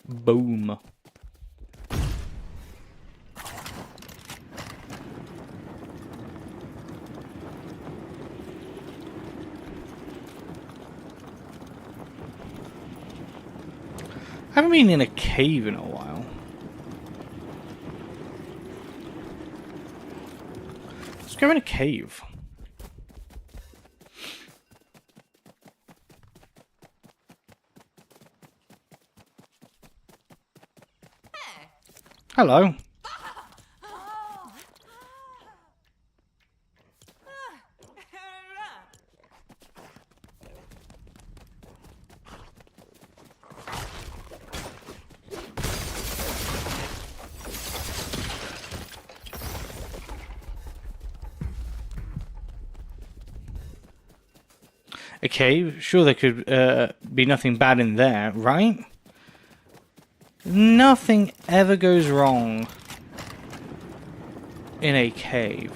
Speaker 1: Boom. I haven't been in a cave in a while. Let's go in a cave. Hello. A cave? Sure, there could be nothing bad in there, right? Nothing ever goes wrong in a cave.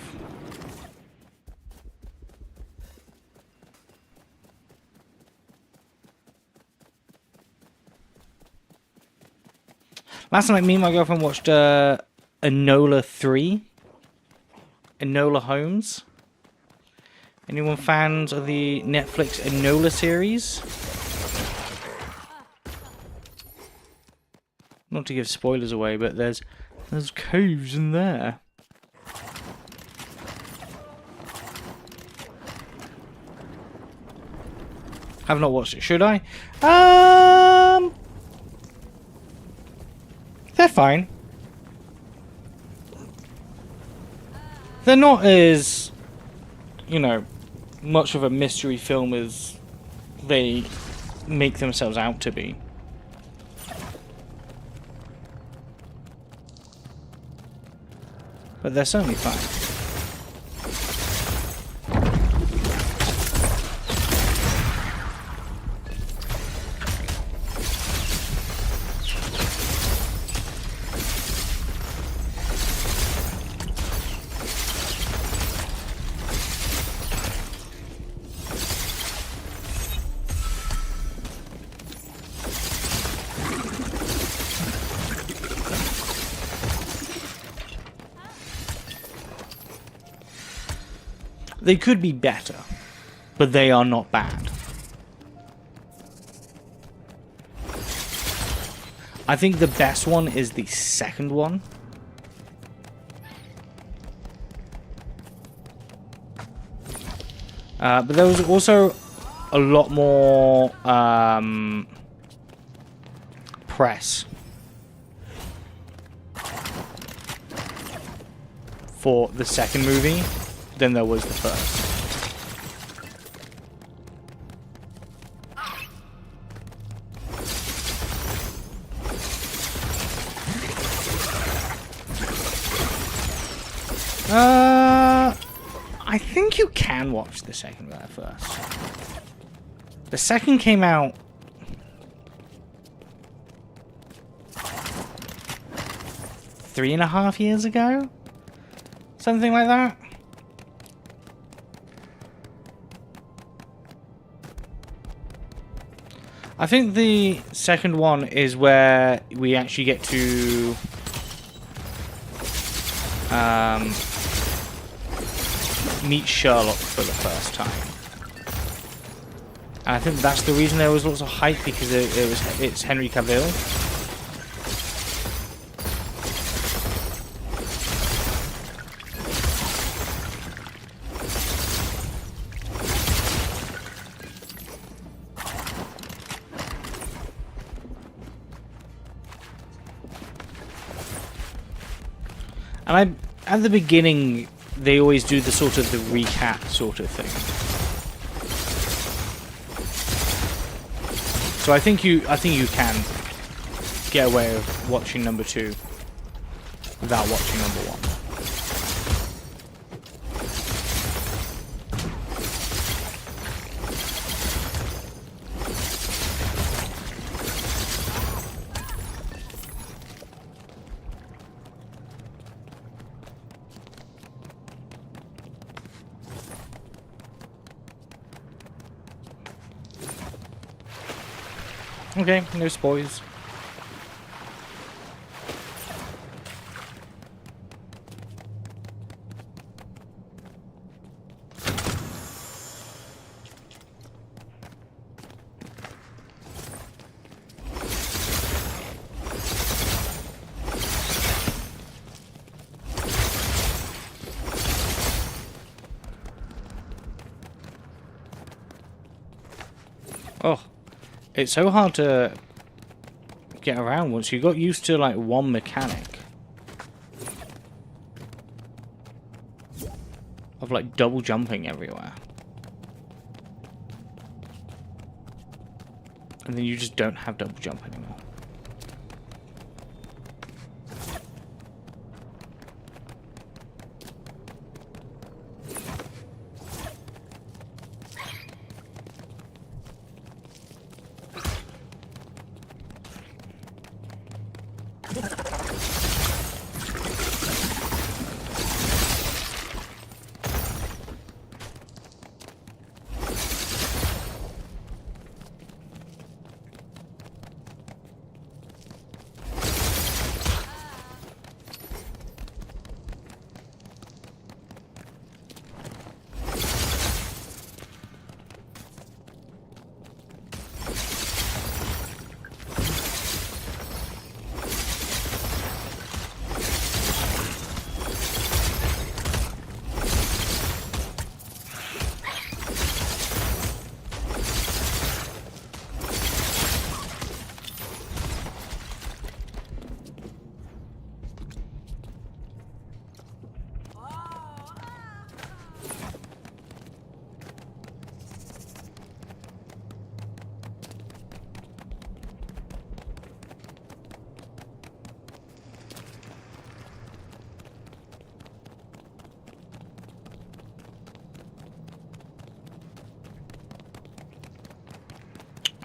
Speaker 1: Last night, me and my girlfriend watched Enola 3. Enola Holmes. Anyone fans of the Netflix Enola series? Not to give spoilers away, but there's caves in there. Have not watched it. Should I? They're fine. They're not as, you know, much of a mystery film as they make themselves out to be. But they're certainly fine. They could be better, but they are not bad. I think the best one is the second one. But there was also a lot more press for the second movie than there was the first. I think you can watch the second guy first. The second came out 3.5 years ago? Something like that? I think the second one is where we actually get to meet Sherlock for the first time. And I think that's the reason there was lots of hype, because it's Henry Cavill. And at the beginning, they always do the sort of the recap sort of thing. So I think you can get away with watching number 2 without watching number 1. Okay, no spoilers. Oh. It's so hard to get around once you got used to like one mechanic of like double jumping everywhere, and then you just don't have double jump anymore.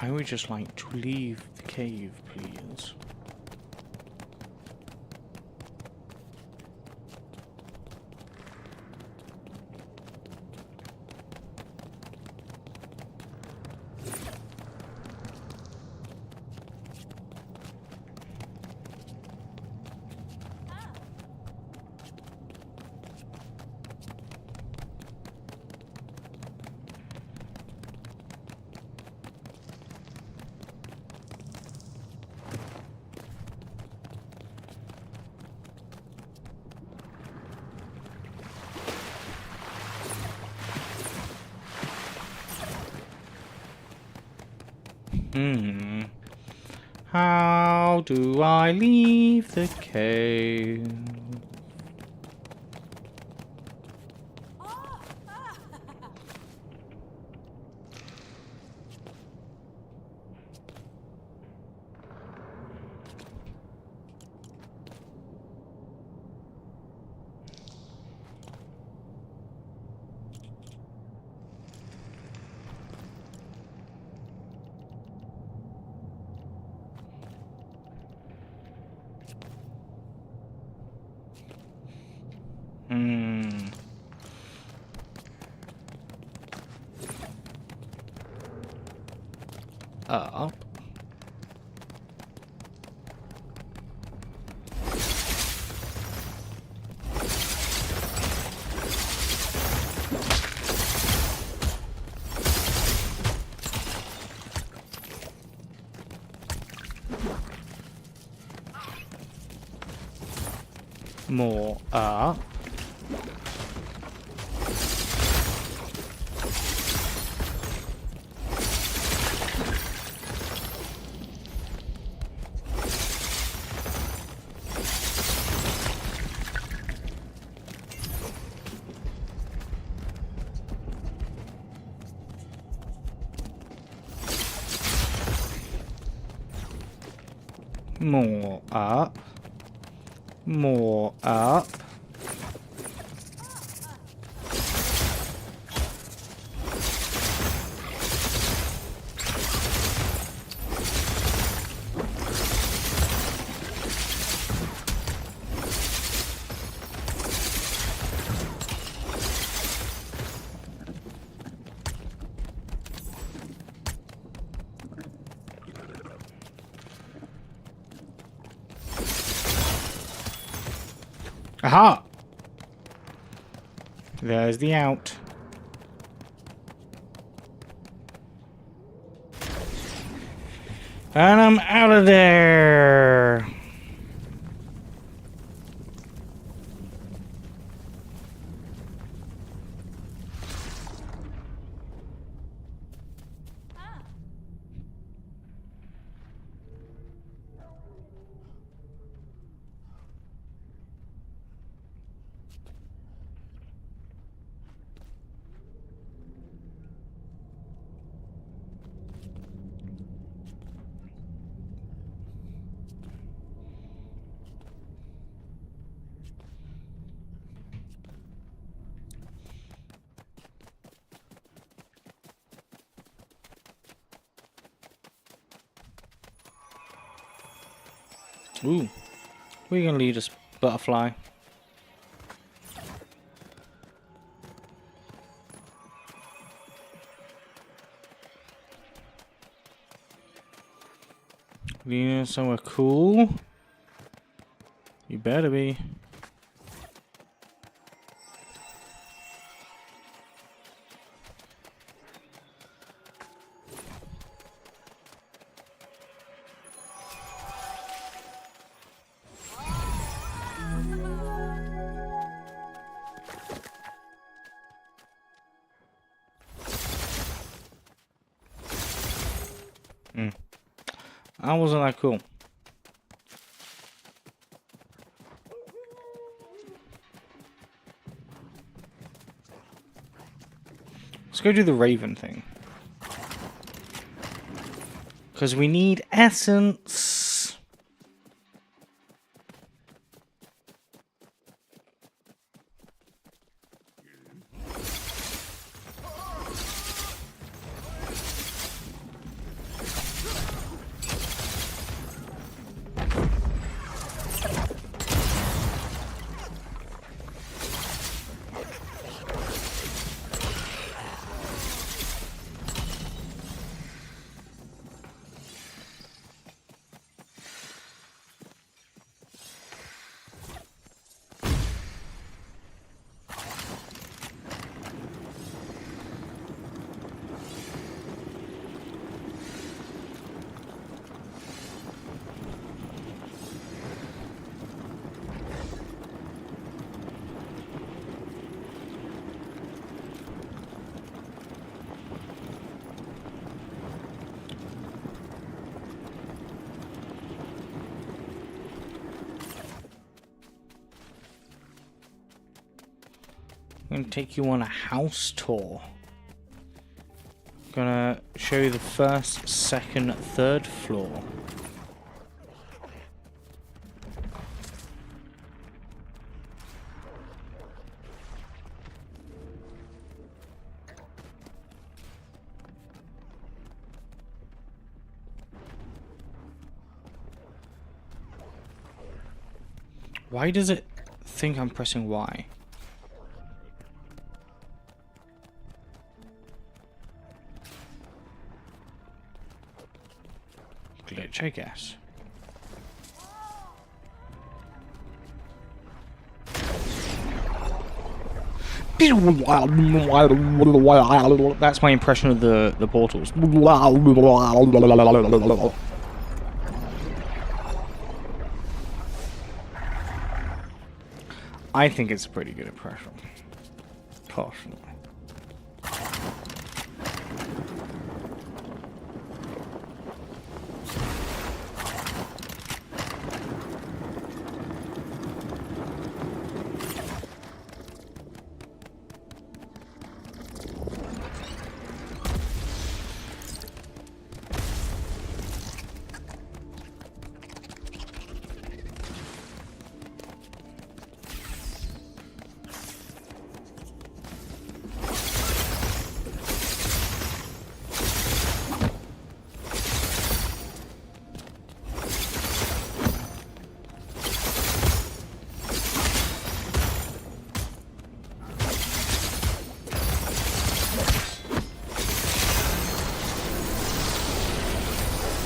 Speaker 1: I would just like to leave the cave, please. Hmm. How do I leave the cave? Hmm. Up. More up. More up. More up. Aha! There's the out. And I'm out of there. Ooh. Where are you going to lead us, butterfly? Leading us somewhere cool? You better be. That wasn't that cool. Let's go do the Raven thing. Because we need essence. I'm gonna take you on a house tour. Gonna show you the first, second, third floor. Why does it think I'm pressing Y? Glitch, I guess. That's my impression of the portals. I think it's a pretty good impression. Personally.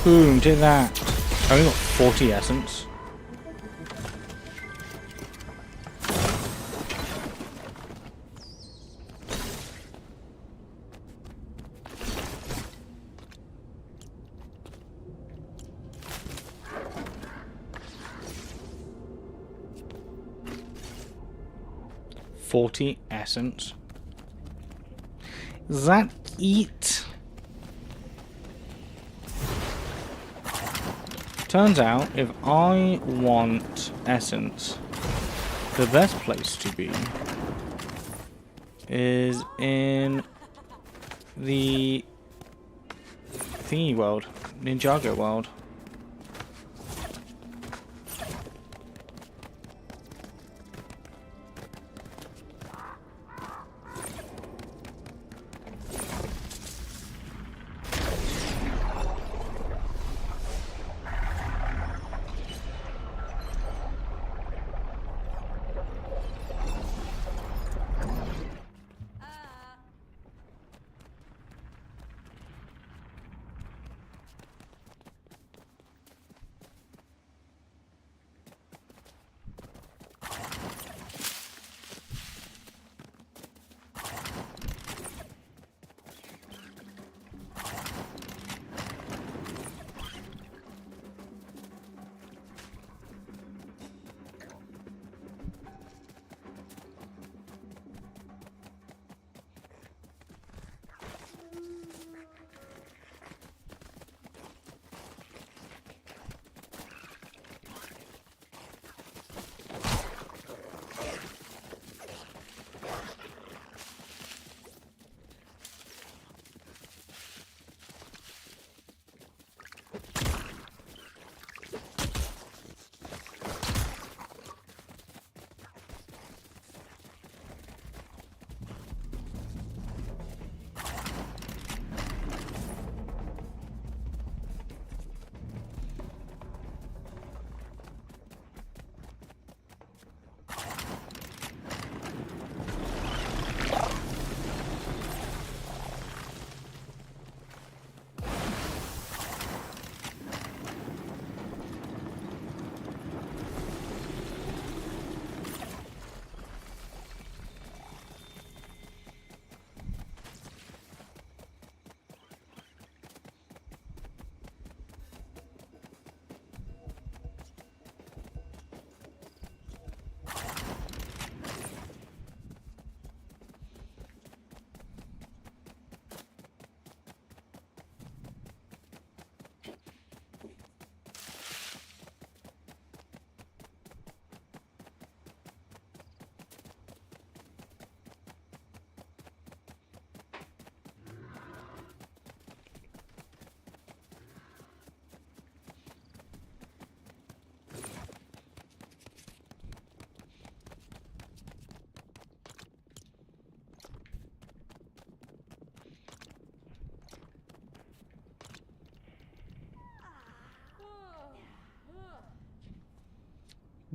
Speaker 1: Boom, did that. I only got 40 essence. $40 essence. Does that eat? Turns out, if I want essence, the best place to be is in the thingy world, Ninjago world.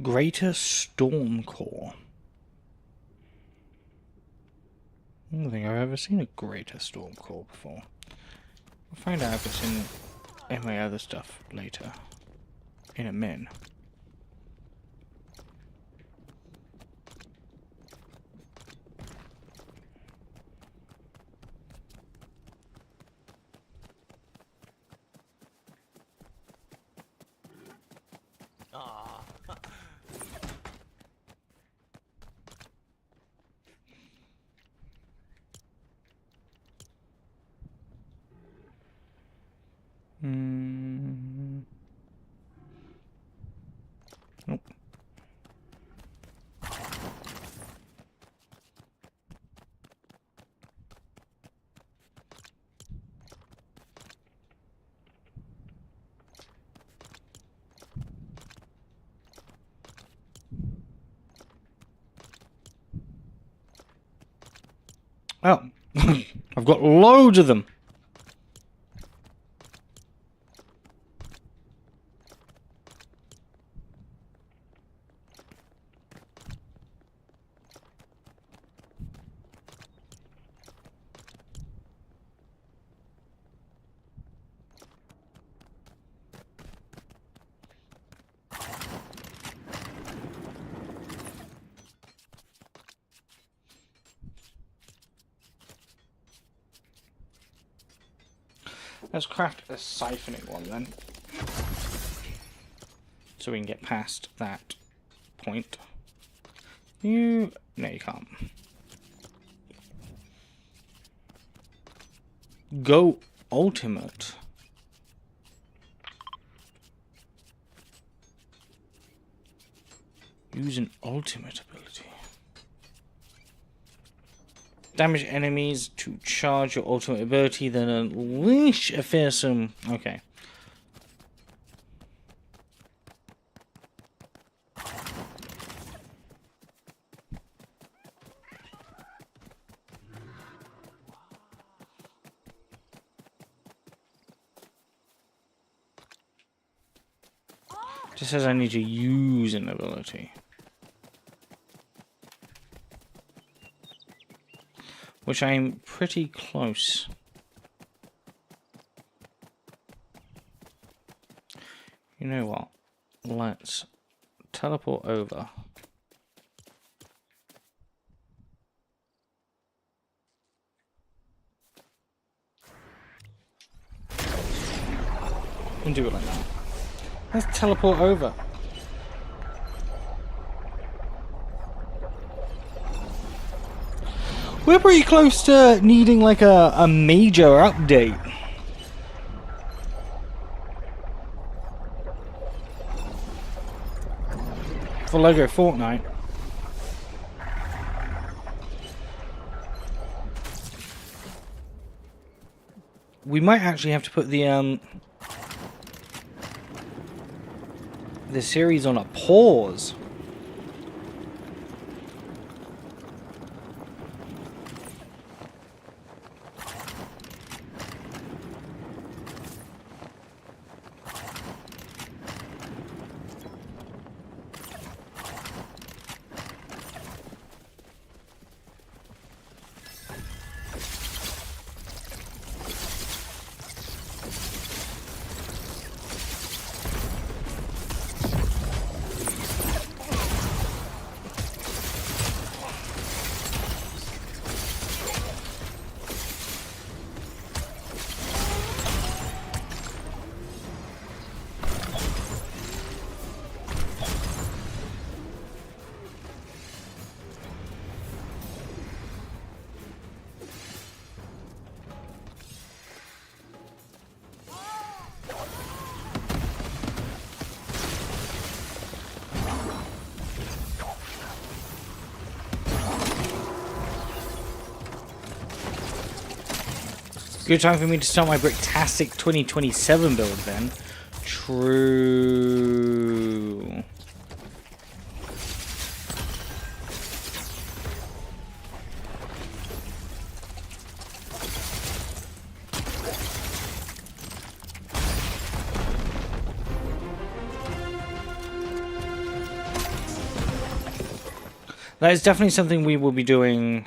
Speaker 1: Greater Storm Core. I don't think I've ever seen a Greater Storm Core before. We'll find out if it's in my other stuff later. In a min. Nope. Oh, I've got loads of them. Let's craft a siphoning one then. So we can get past that point. No, you can't. Go ultimate. Use an ultimate ability. Damage enemies to charge your ultimate ability, then unleash a fearsome. Okay. Just says I need to use an ability. Which I'm pretty close. You know what? Let's teleport over. And do it like that. Let's teleport over. We're pretty close to needing like a major update. For Lego Fortnite. We might actually have to put the series on a pause. Good time for me to start my Bricktastic 2027 build then. True. That is definitely something we will be doing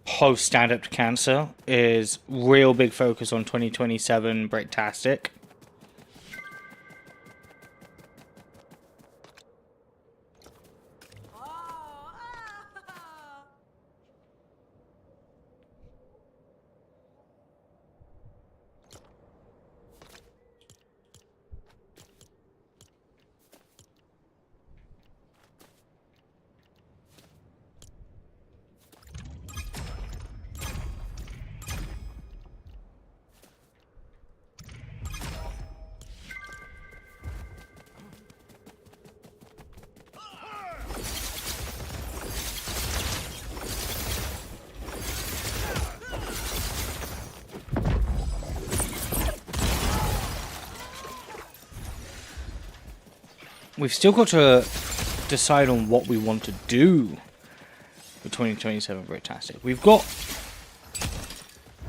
Speaker 1: post Stand Up to Cancer, is real big focus on 2027 Breaktastic. We've still got to decide on what we want to do for 2027 Breaktastic. We've got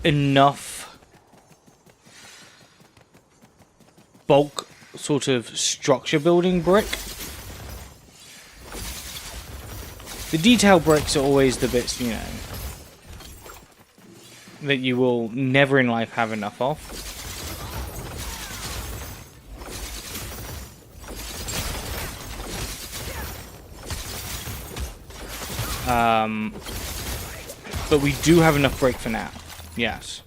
Speaker 1: enough bulk sort of structure building brick. The detail bricks are always the bits, you know, that you will never in life have enough of. But we do have enough brick for now. Yes.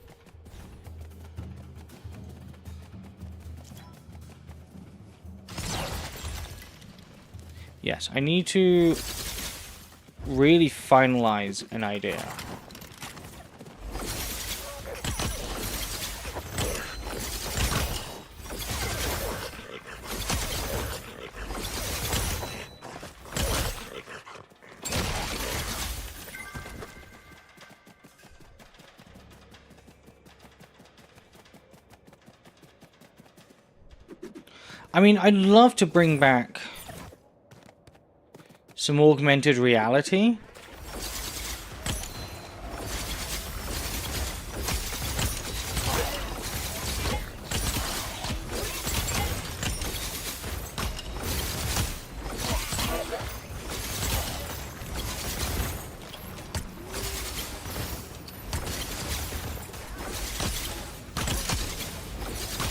Speaker 1: Yes, I need to really finalize an idea. I mean, I'd love to bring back some augmented reality.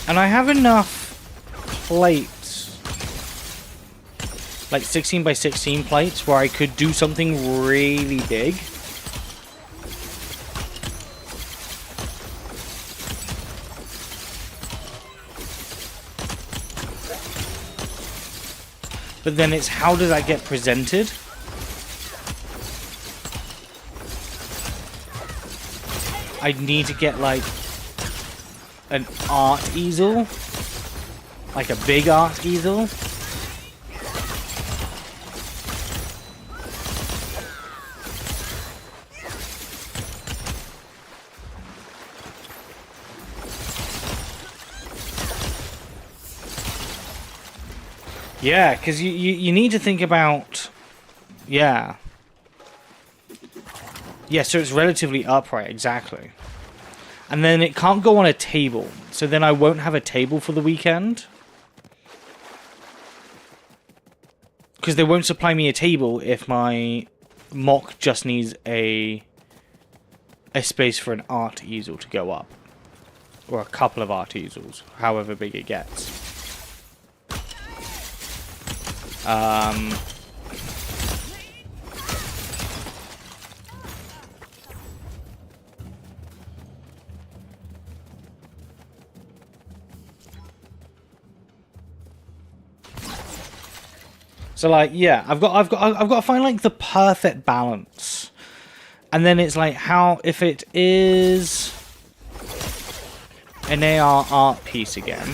Speaker 1: And I have enough plates, like 16 by 16 plates, where I could do something really big. But then it's how does that get presented? I need to get like an art easel. Like a big art easel. Yeah, because you need to think about... Yeah. Yeah, so it's relatively upright, exactly. And then it can't go on a table. So then I won't have a table for the weekend. Because they won't supply me a table if my mock just needs a space for an art easel to go up. Or a couple of art easels, however big it gets. So like, yeah, I've got to find like the perfect balance. And then it's like how if it is an AR art piece again.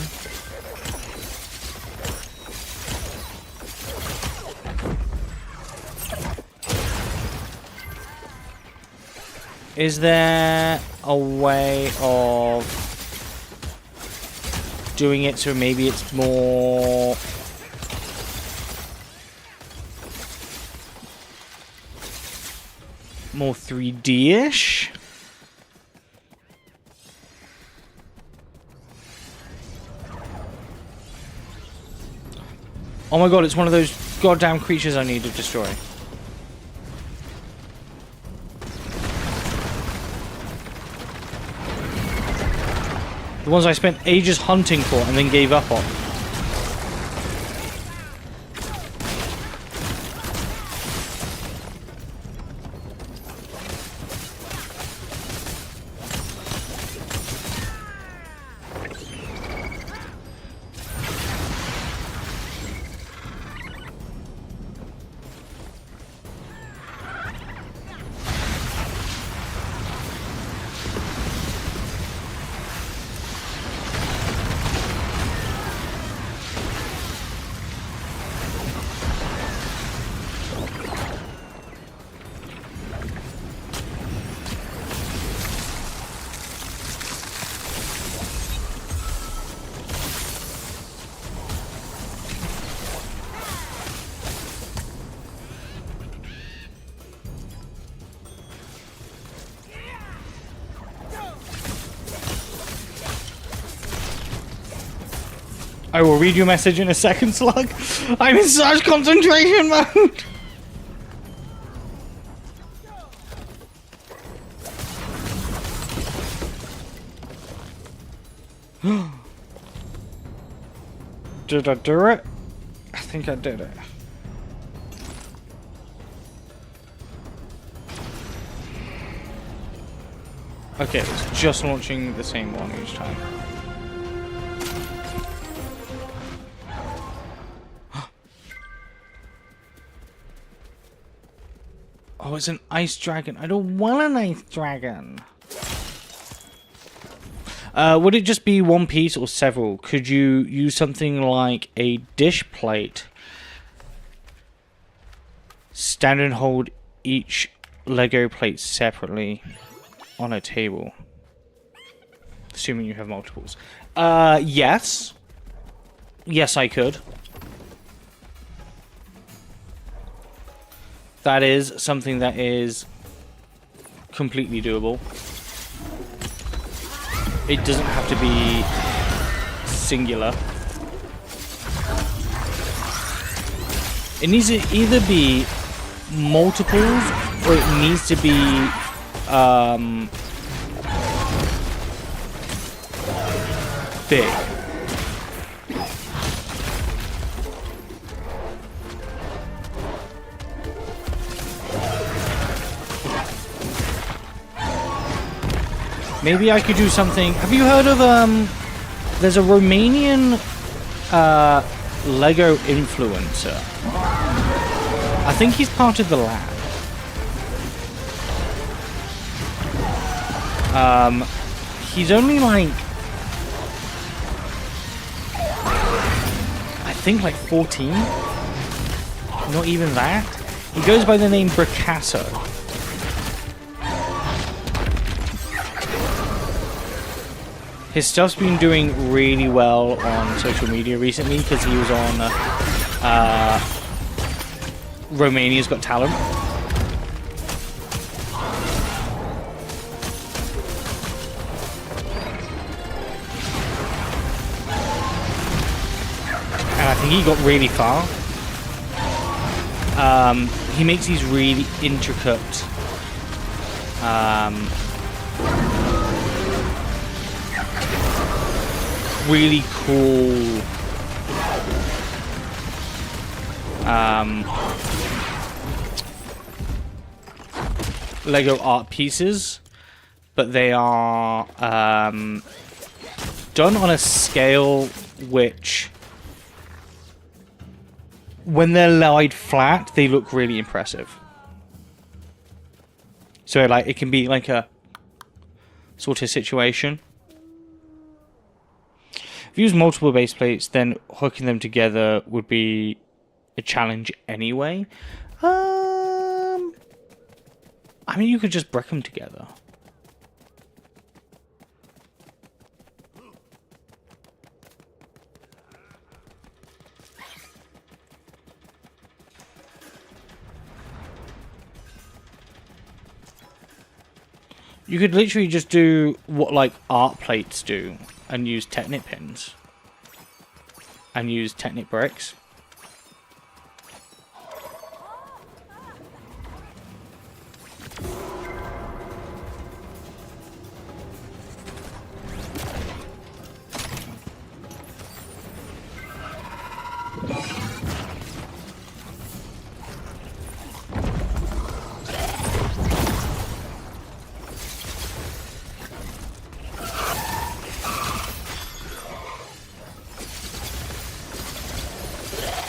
Speaker 1: Is there a way of doing it so maybe it's more more 3D-ish? Oh my god, it's one of those goddamn creatures I need to destroy. The ones I spent ages hunting for and then gave up on. I will read your message in a second, Slug. I'm in such concentration mode. Did I do it? I think I did it. Okay, it's just launching the same one each time. Oh, it's an ice dragon. I don't want an ice dragon. Would it just be one piece or several? Could you use something like a dish plate? Stand and hold each Lego plate separately on a table. Assuming you have multiples. Yes. Yes, I could. That is something that is completely doable. It doesn't have to be singular. It needs to either be multiples or it needs to be big. Maybe I could do something. Have you heard of there's a Romanian Lego influencer. I think he's part of the lab. He's only like I think like 14. Not even that. He goes by the name Bricasso. His stuff's been doing really well on social media recently because he was on Romania's Got Talent. And I think he got really far. He makes these really intricate really cool Lego art pieces, but they are done on a scale which, when they're laid flat, they look really impressive. So like it can be like a sort of situation. If you use multiple base plates, then hooking them together would be a challenge anyway. I mean, you could just brick them together. You could literally just do what like art plates do and use Technic pins and use Technic bricks.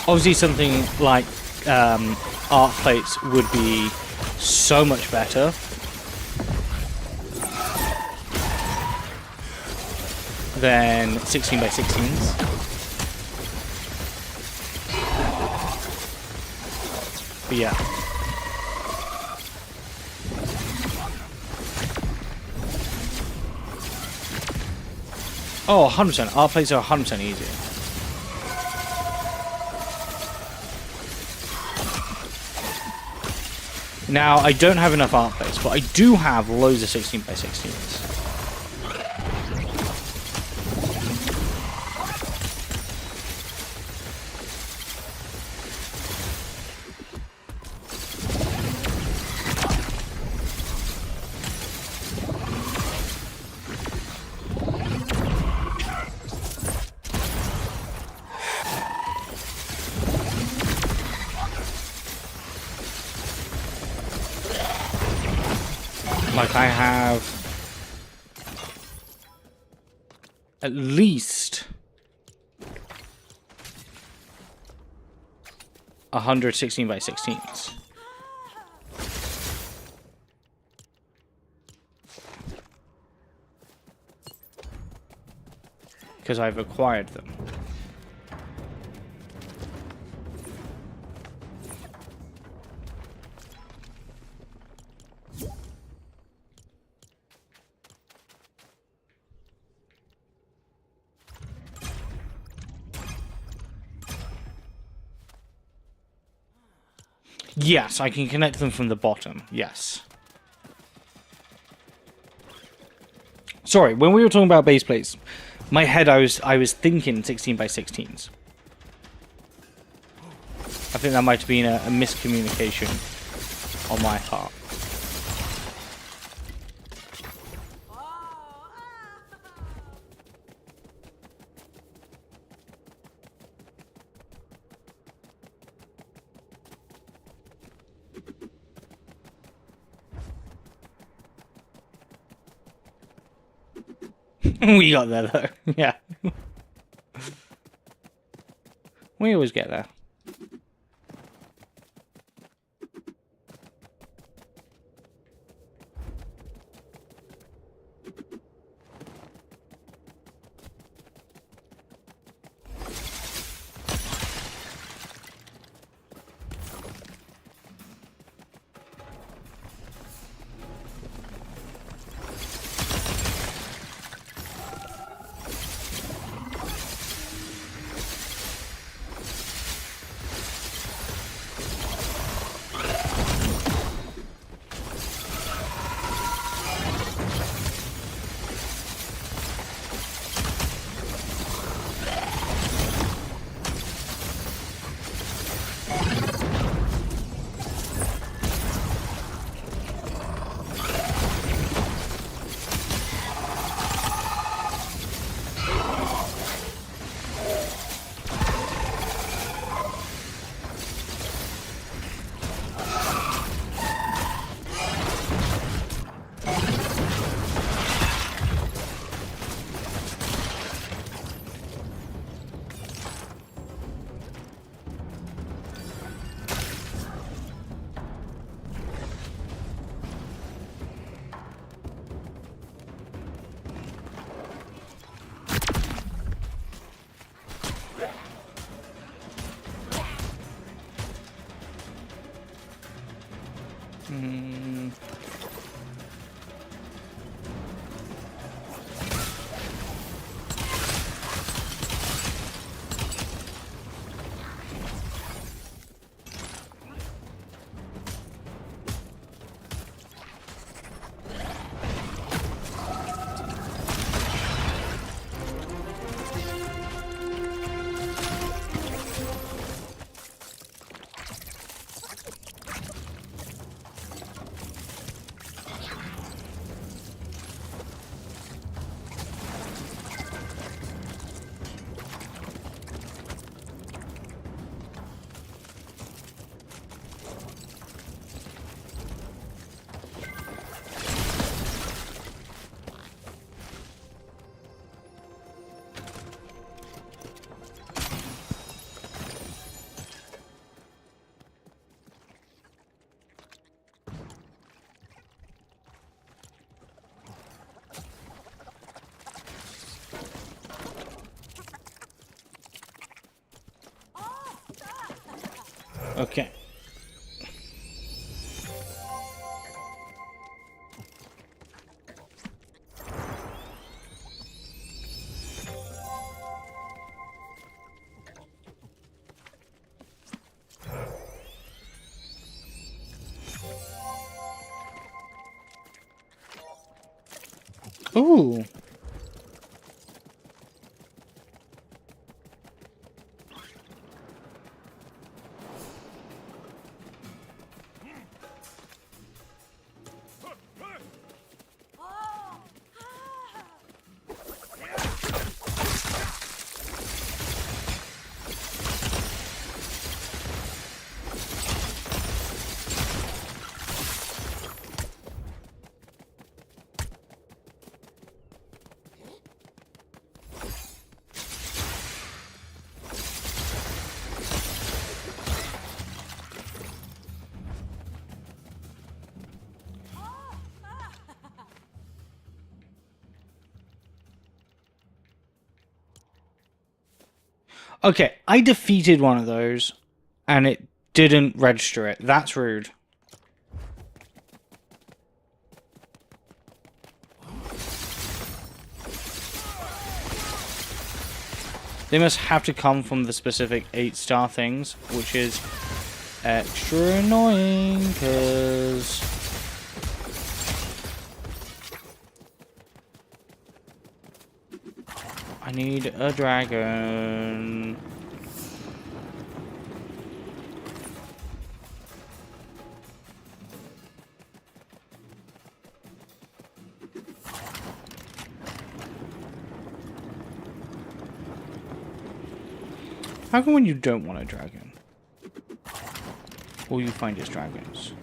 Speaker 1: Obviously, something like art plates would be so much better. Than 16 by 16s. But yeah. Oh, 100%. Art plates are 100% easier. Now, I don't have enough art plates, but I do have loads of 16 by 16s. Like, I have at least 100 16 by 16s. Because I've acquired them. Yes, I can connect them from the bottom. Yes. Sorry, when we were talking about base plates, my head I was thinking 16 by 16s. I think that might have been a miscommunication on my part. We got there though. Yeah. We always get there. Okay. Ooh. Okay, I defeated one of those, and it didn't register it. That's rude. They must have to come from the specific 8-star things, which is extra annoying, because... I need a dragon. How come when you don't want a dragon, all you find is dragons?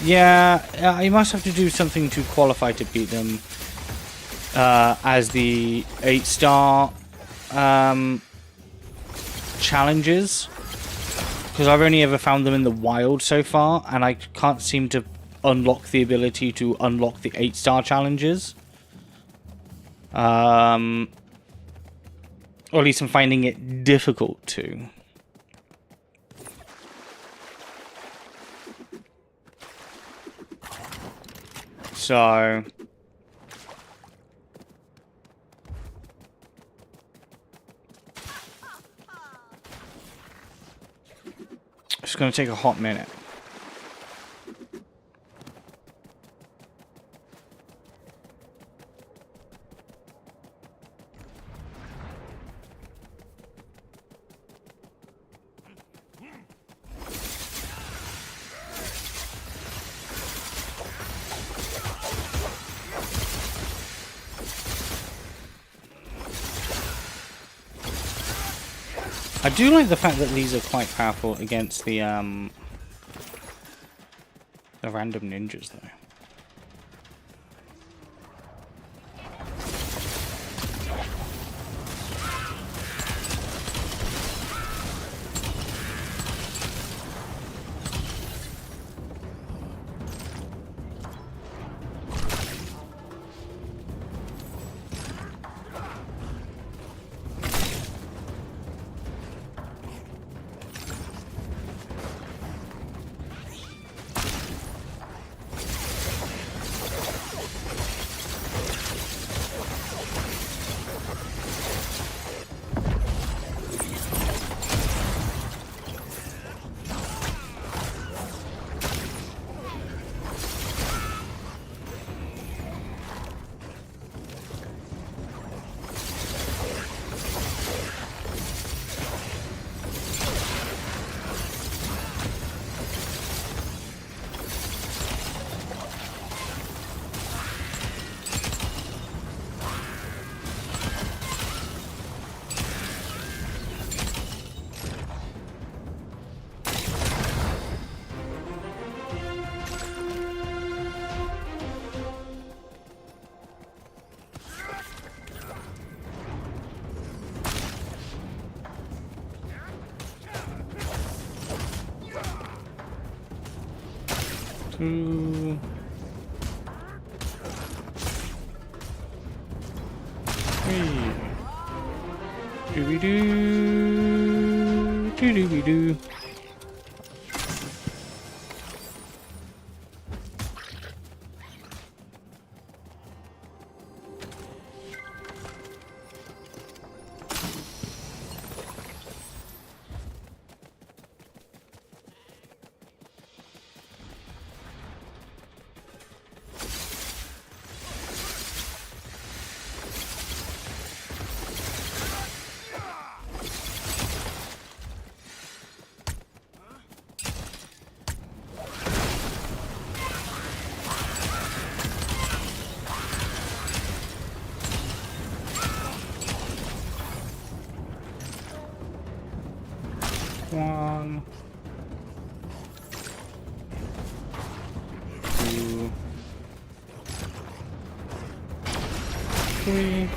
Speaker 1: Yeah, you must have to do something to qualify to beat them as the 8-star challenges. Because I've only ever found them in the wild so far, and I can't seem to unlock the ability to unlock the 8-star challenges. Or at least I'm finding it difficult to. So... it's going to take a hot minute. I do like the fact that these are quite powerful against the random ninjas, though. Ooh. Hey. Doo-be-doo. Doo-doo-be-doo. One, two, three,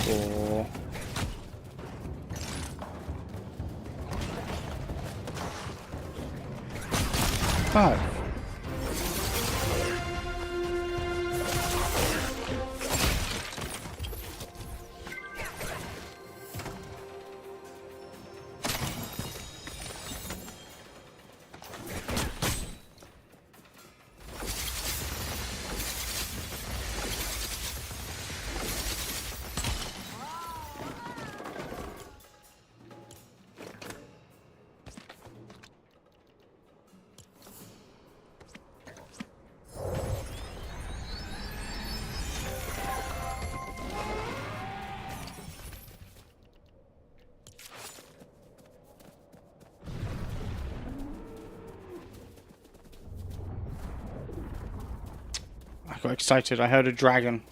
Speaker 1: four, five. I got excited. I heard a dragon,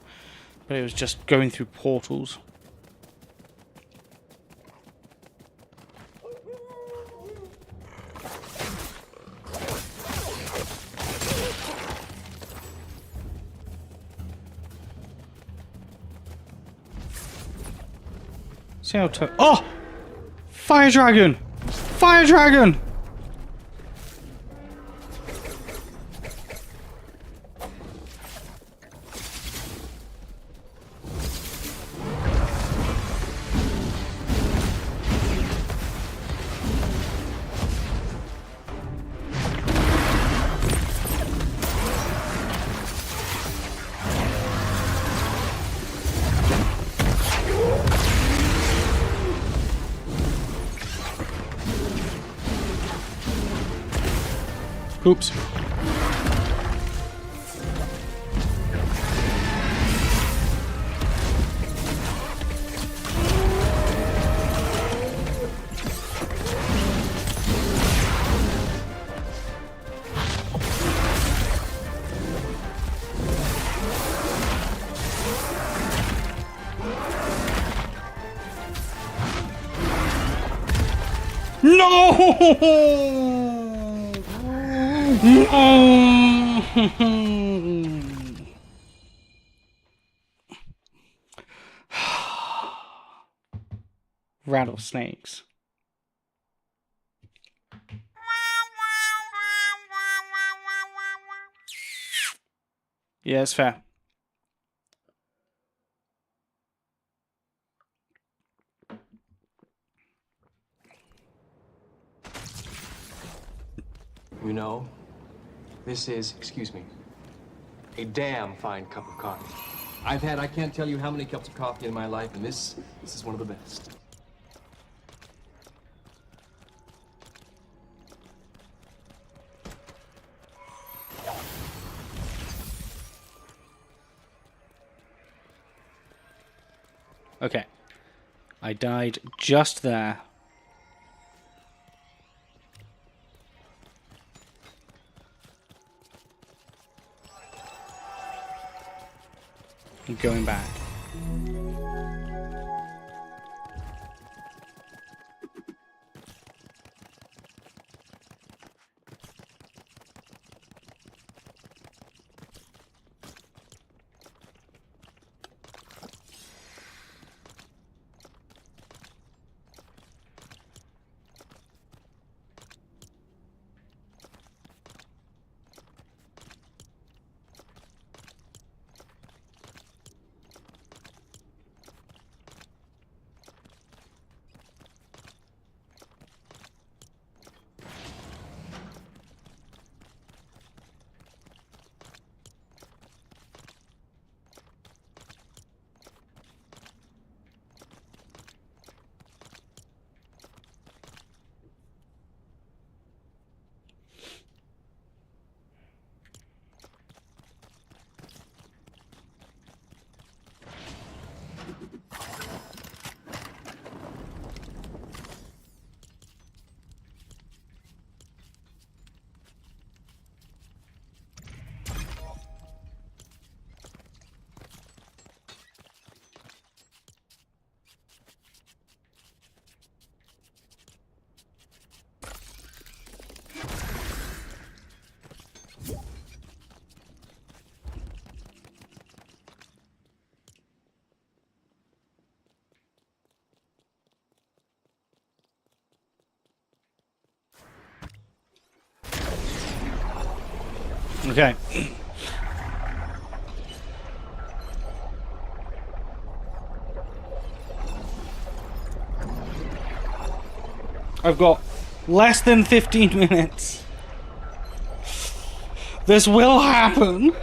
Speaker 1: but it was just going through portals. See how oh! Fire dragon! Fire dragon! Oops. No! Rattlesnakes. Yeah, it's fair.
Speaker 2: You know, this is, excuse me, a damn fine cup of coffee. I've had, I can't tell you how many cups of coffee in my life, and this is one of the best.
Speaker 1: Okay. I died just there. I'm going back. Okay. I've got less than 15 minutes. This will happen.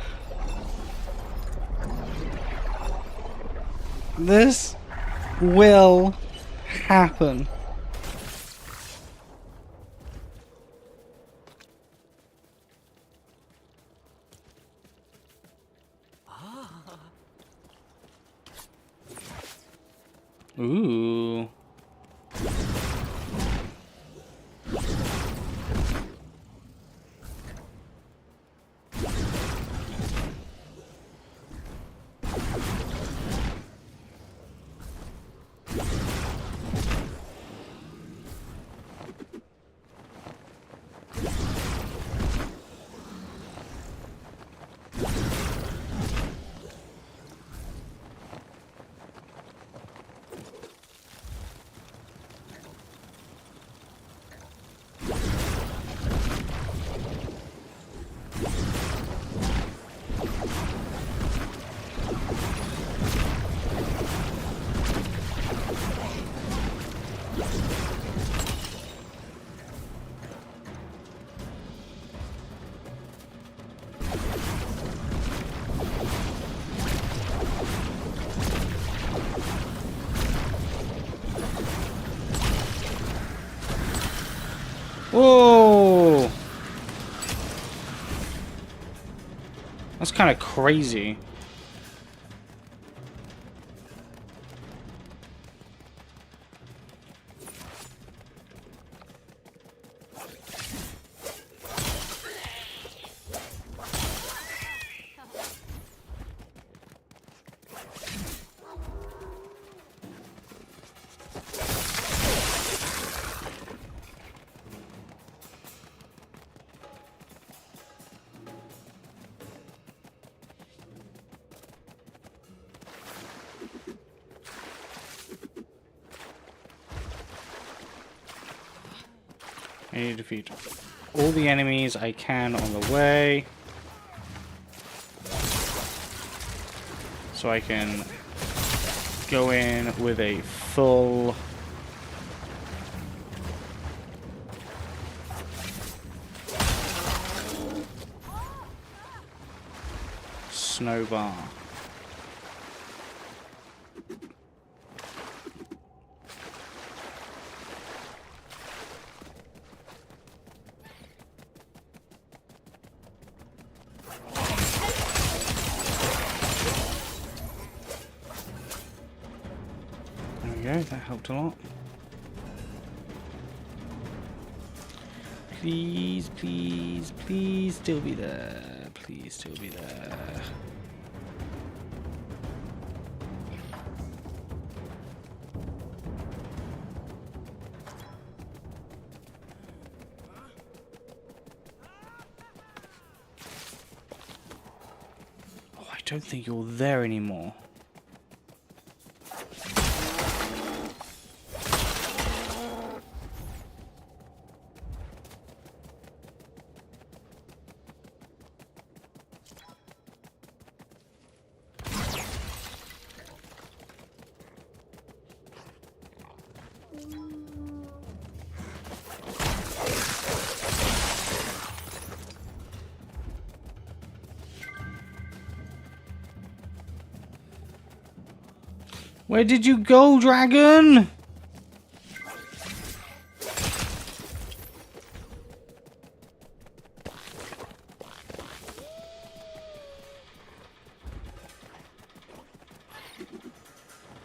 Speaker 1: This will happen. Ooh. Whoa! That's kind of crazy. I need to defeat all the enemies I can on the way, so I can go in with a full snow bar. There we go, that helped a lot. Please, please, please still be there. Please still be there. Oh, I don't think you're there anymore. Where did you go, dragon?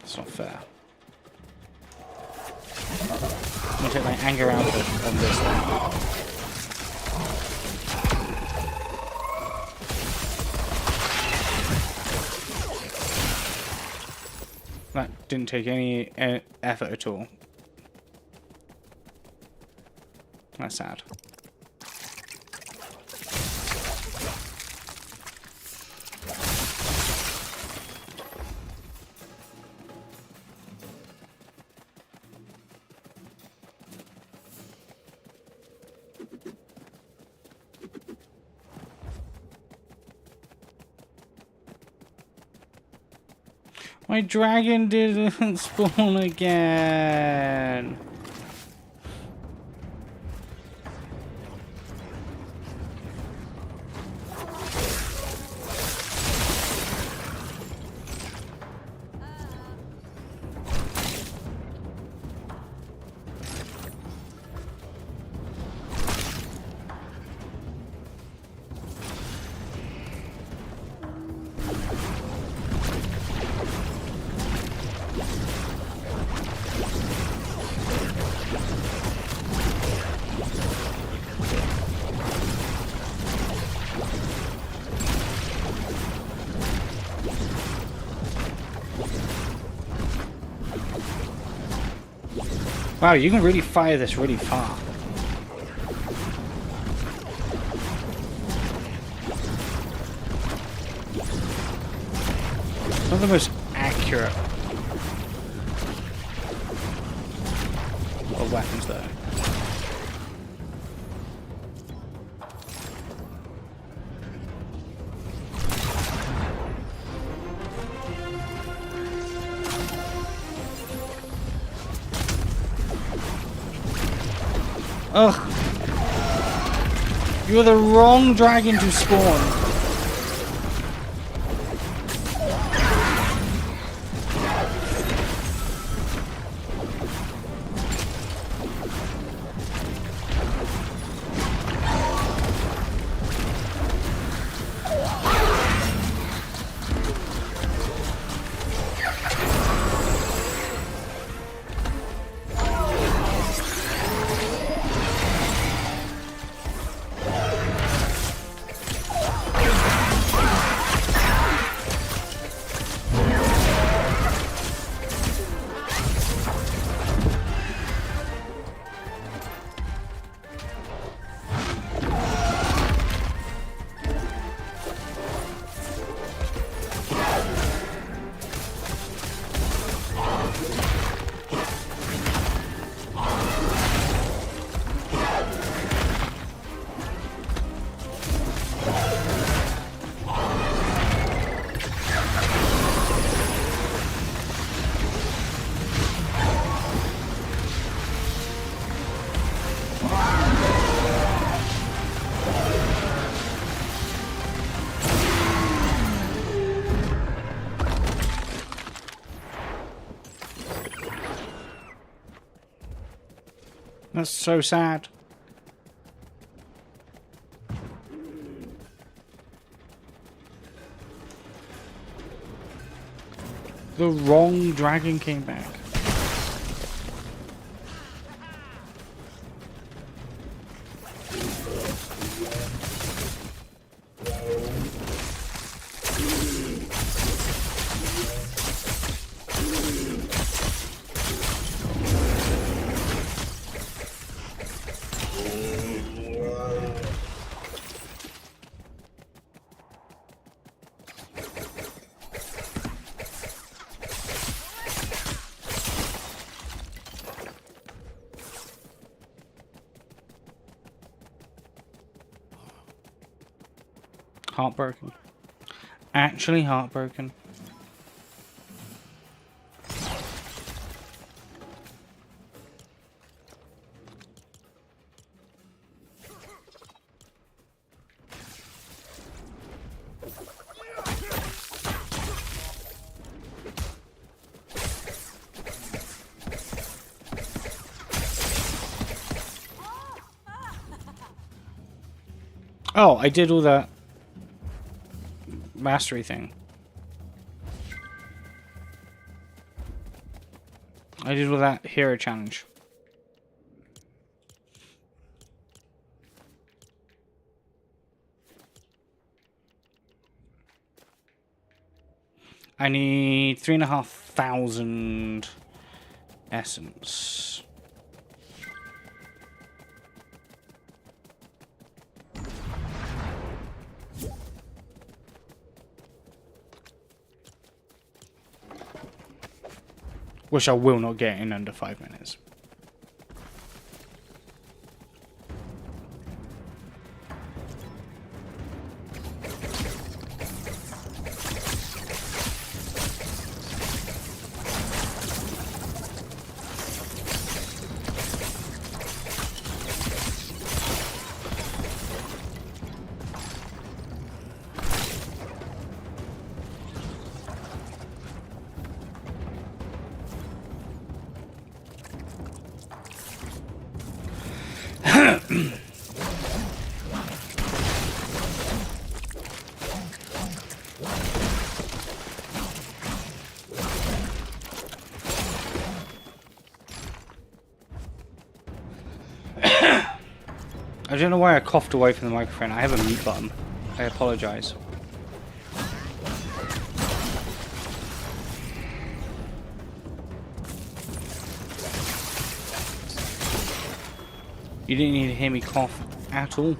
Speaker 1: It's not fair. I'm gonna take my anger out on this thing. That didn't take any effort at all. That's sad. My dragon didn't spawn again. Wow, you can really fire this really far. Not the most accurate of weapons, though. Ugh. You're the wrong dragon to spawn. That's so sad. The wrong dragon came back. Heartbroken. Actually heartbroken. Oh, I did all that mastery thing. I did all that hero challenge. I need 3,500 essence. Which I will not get in under 5 minutes. I don't know why I coughed away from the microphone. I have a mute button. I apologize. You didn't need to hear me cough at all.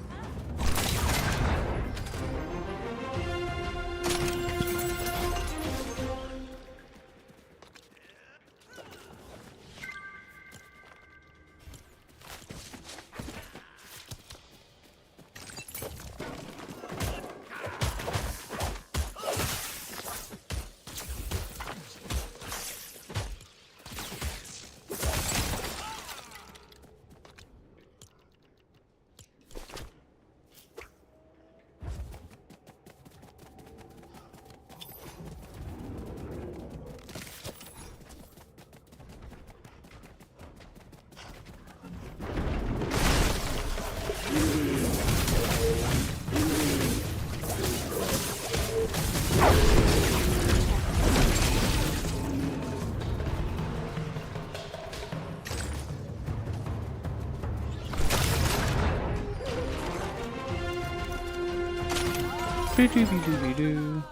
Speaker 1: Doo-doo-doo-doo-doo.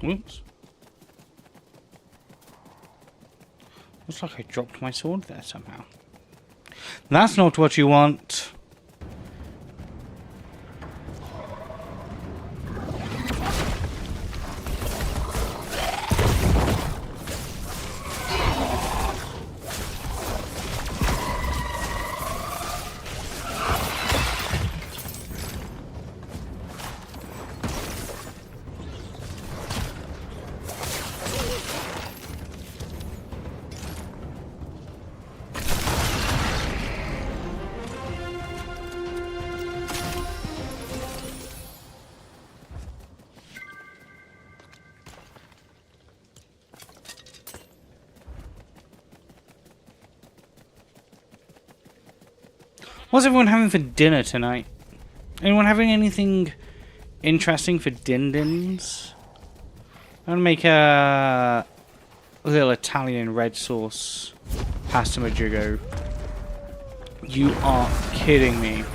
Speaker 1: Oops. Looks like I dropped my sword there somehow. That's not what you want. What's everyone having for dinner tonight? Anyone having anything interesting for din-dins? I'm gonna make a little Italian red sauce pasta Ninjago. You are kidding me.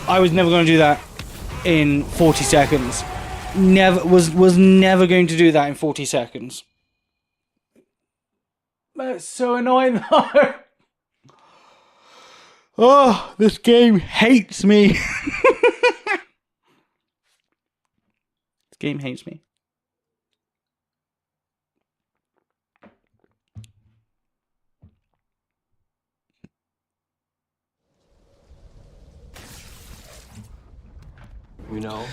Speaker 1: I was never going to do that in 40 seconds. Never was never going to do that in 40 seconds. That's so annoying though. Oh, this game hates me. This game hates me.
Speaker 2: You know,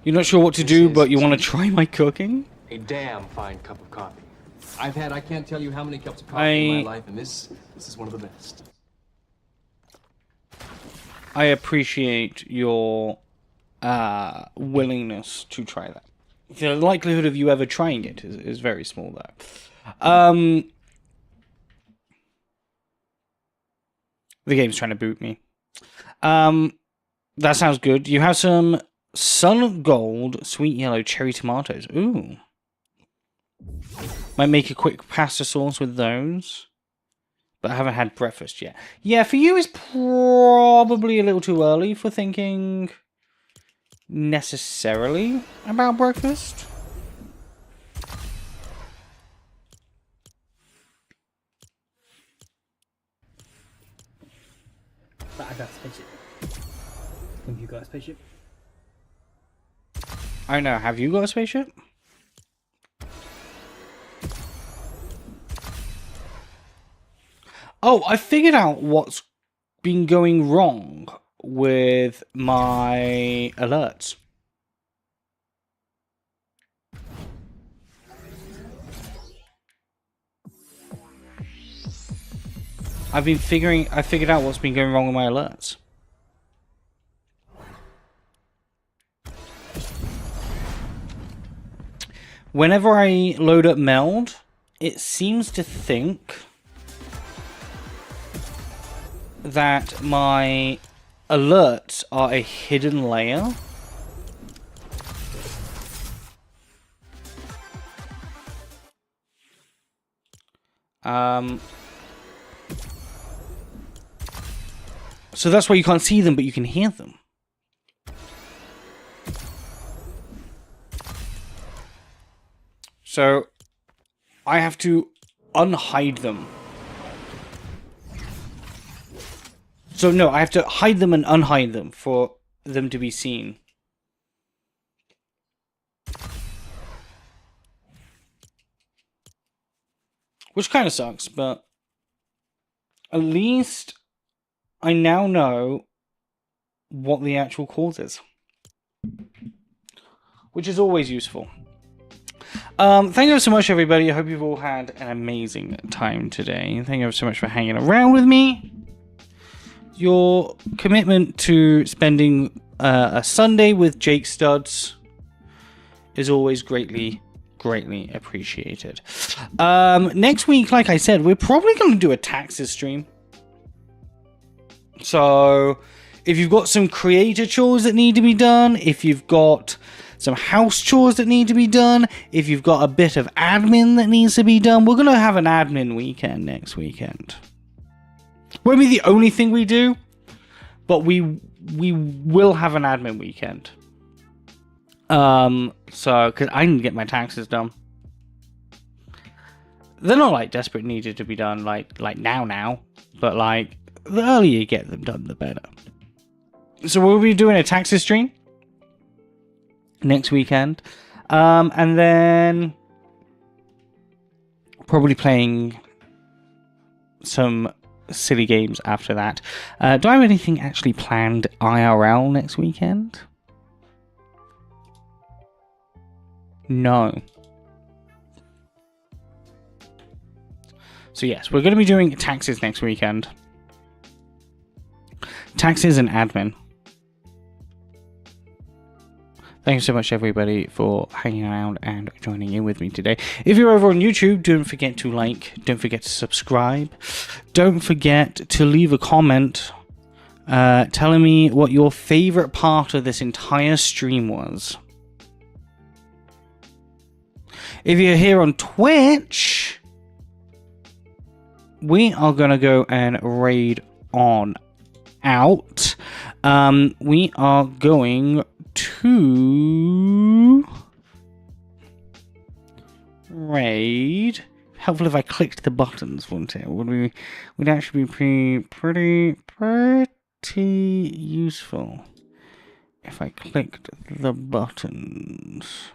Speaker 1: You're not sure what to do, but you want to try my cooking?
Speaker 2: a damn fine cup of coffee. I can't tell you how many cups of coffee in my life, and this is one of the best.
Speaker 1: I appreciate your willingness to try that. The likelihood of you ever trying it is very small, though. The game's trying to boot me. That sounds good. You have some Sun Gold sweet yellow cherry tomatoes. Ooh. Might make a quick pasta sauce with those. But I haven't had breakfast yet. Yeah, for you it's probably a little too early for thinking necessarily about breakfast.
Speaker 4: But I got a spaceship. Have you got a spaceship?
Speaker 1: I know, have you got a spaceship? Oh, I figured out what's been going wrong with my alerts? I figured out what's been going wrong with my alerts. Whenever I load up Meld, it seems to think that my alerts are a hidden layer. So that's why you can't see them, but you can hear them. So I have to unhide them. So no, I have to hide them and unhide them for them to be seen. Which kind of sucks, but at least I now know what the actual cause is. Which is always useful. Thank you so much, everybody. I hope you've all had an amazing time today. Thank you so much for hanging around with me. Your commitment to spending a Sunday with JakeStuds is always greatly appreciated. Next week, like I said, we're probably going to do a taxes stream. So, if you've got some creator chores that need to be done, if you've got some house chores that need to be done, if you've got a bit of admin that needs to be done, we're going to have an admin weekend next weekend. Won't be the only thing we do, but we will have an admin weekend. So, because I need to get my taxes done. They're not like desperate needed to be done like now, but like the earlier you get them done, the better. So we'll be doing a taxes stream next weekend, and then probably playing some silly games after that. Do I have anything actually planned IRL next weekend? No. So yes, we're going to be doing taxes next weekend. Taxes and admin. Thank you so much, everybody, for hanging around and joining in with me today. If you're over on YouTube, don't forget to like, don't forget to subscribe, don't forget to leave a comment telling me what your favorite part of this entire stream was. If you're here on Twitch, we are going to go and raid on out. We are going to raid. Helpful if I clicked the buttons, wouldn't it? Would actually be pretty useful if I clicked the buttons.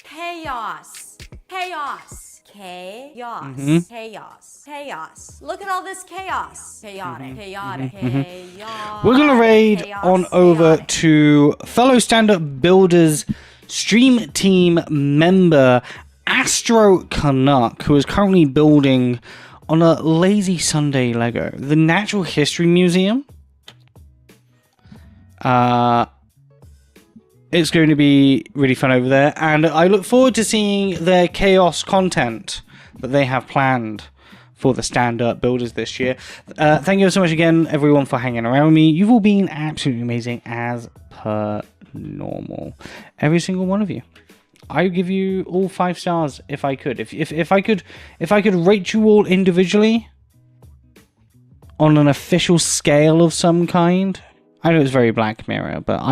Speaker 5: Chaos. Chaos. Chaos. Chaos. Chaos. Look at all this chaos. Chaotic. Chaotic. Chaos.
Speaker 1: We're going to raid on over to fellow stand-up builders stream team member Astro Canuck, who is currently building on a lazy Sunday Lego the Natural History Museum. It's going to be really fun over there, and I look forward to seeing their chaos content that they have planned for the stand-up builders this year. Thank you so much again, everyone, for hanging around with me. You've all been absolutely amazing, as per normal. Every single one of you. I would give you all 5 stars if I could. If I could rate you all individually on an official scale of some kind. I know it's very Black Mirror, but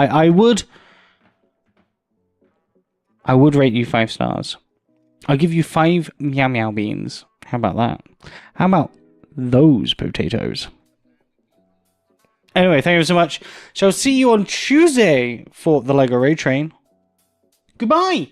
Speaker 1: I would rate you 5 stars. I'll give you 5 meow meow beans. How about that? How about those potatoes? Anyway, thank you so much. Shall see you on Tuesday for the Lego Raid Train. Goodbye.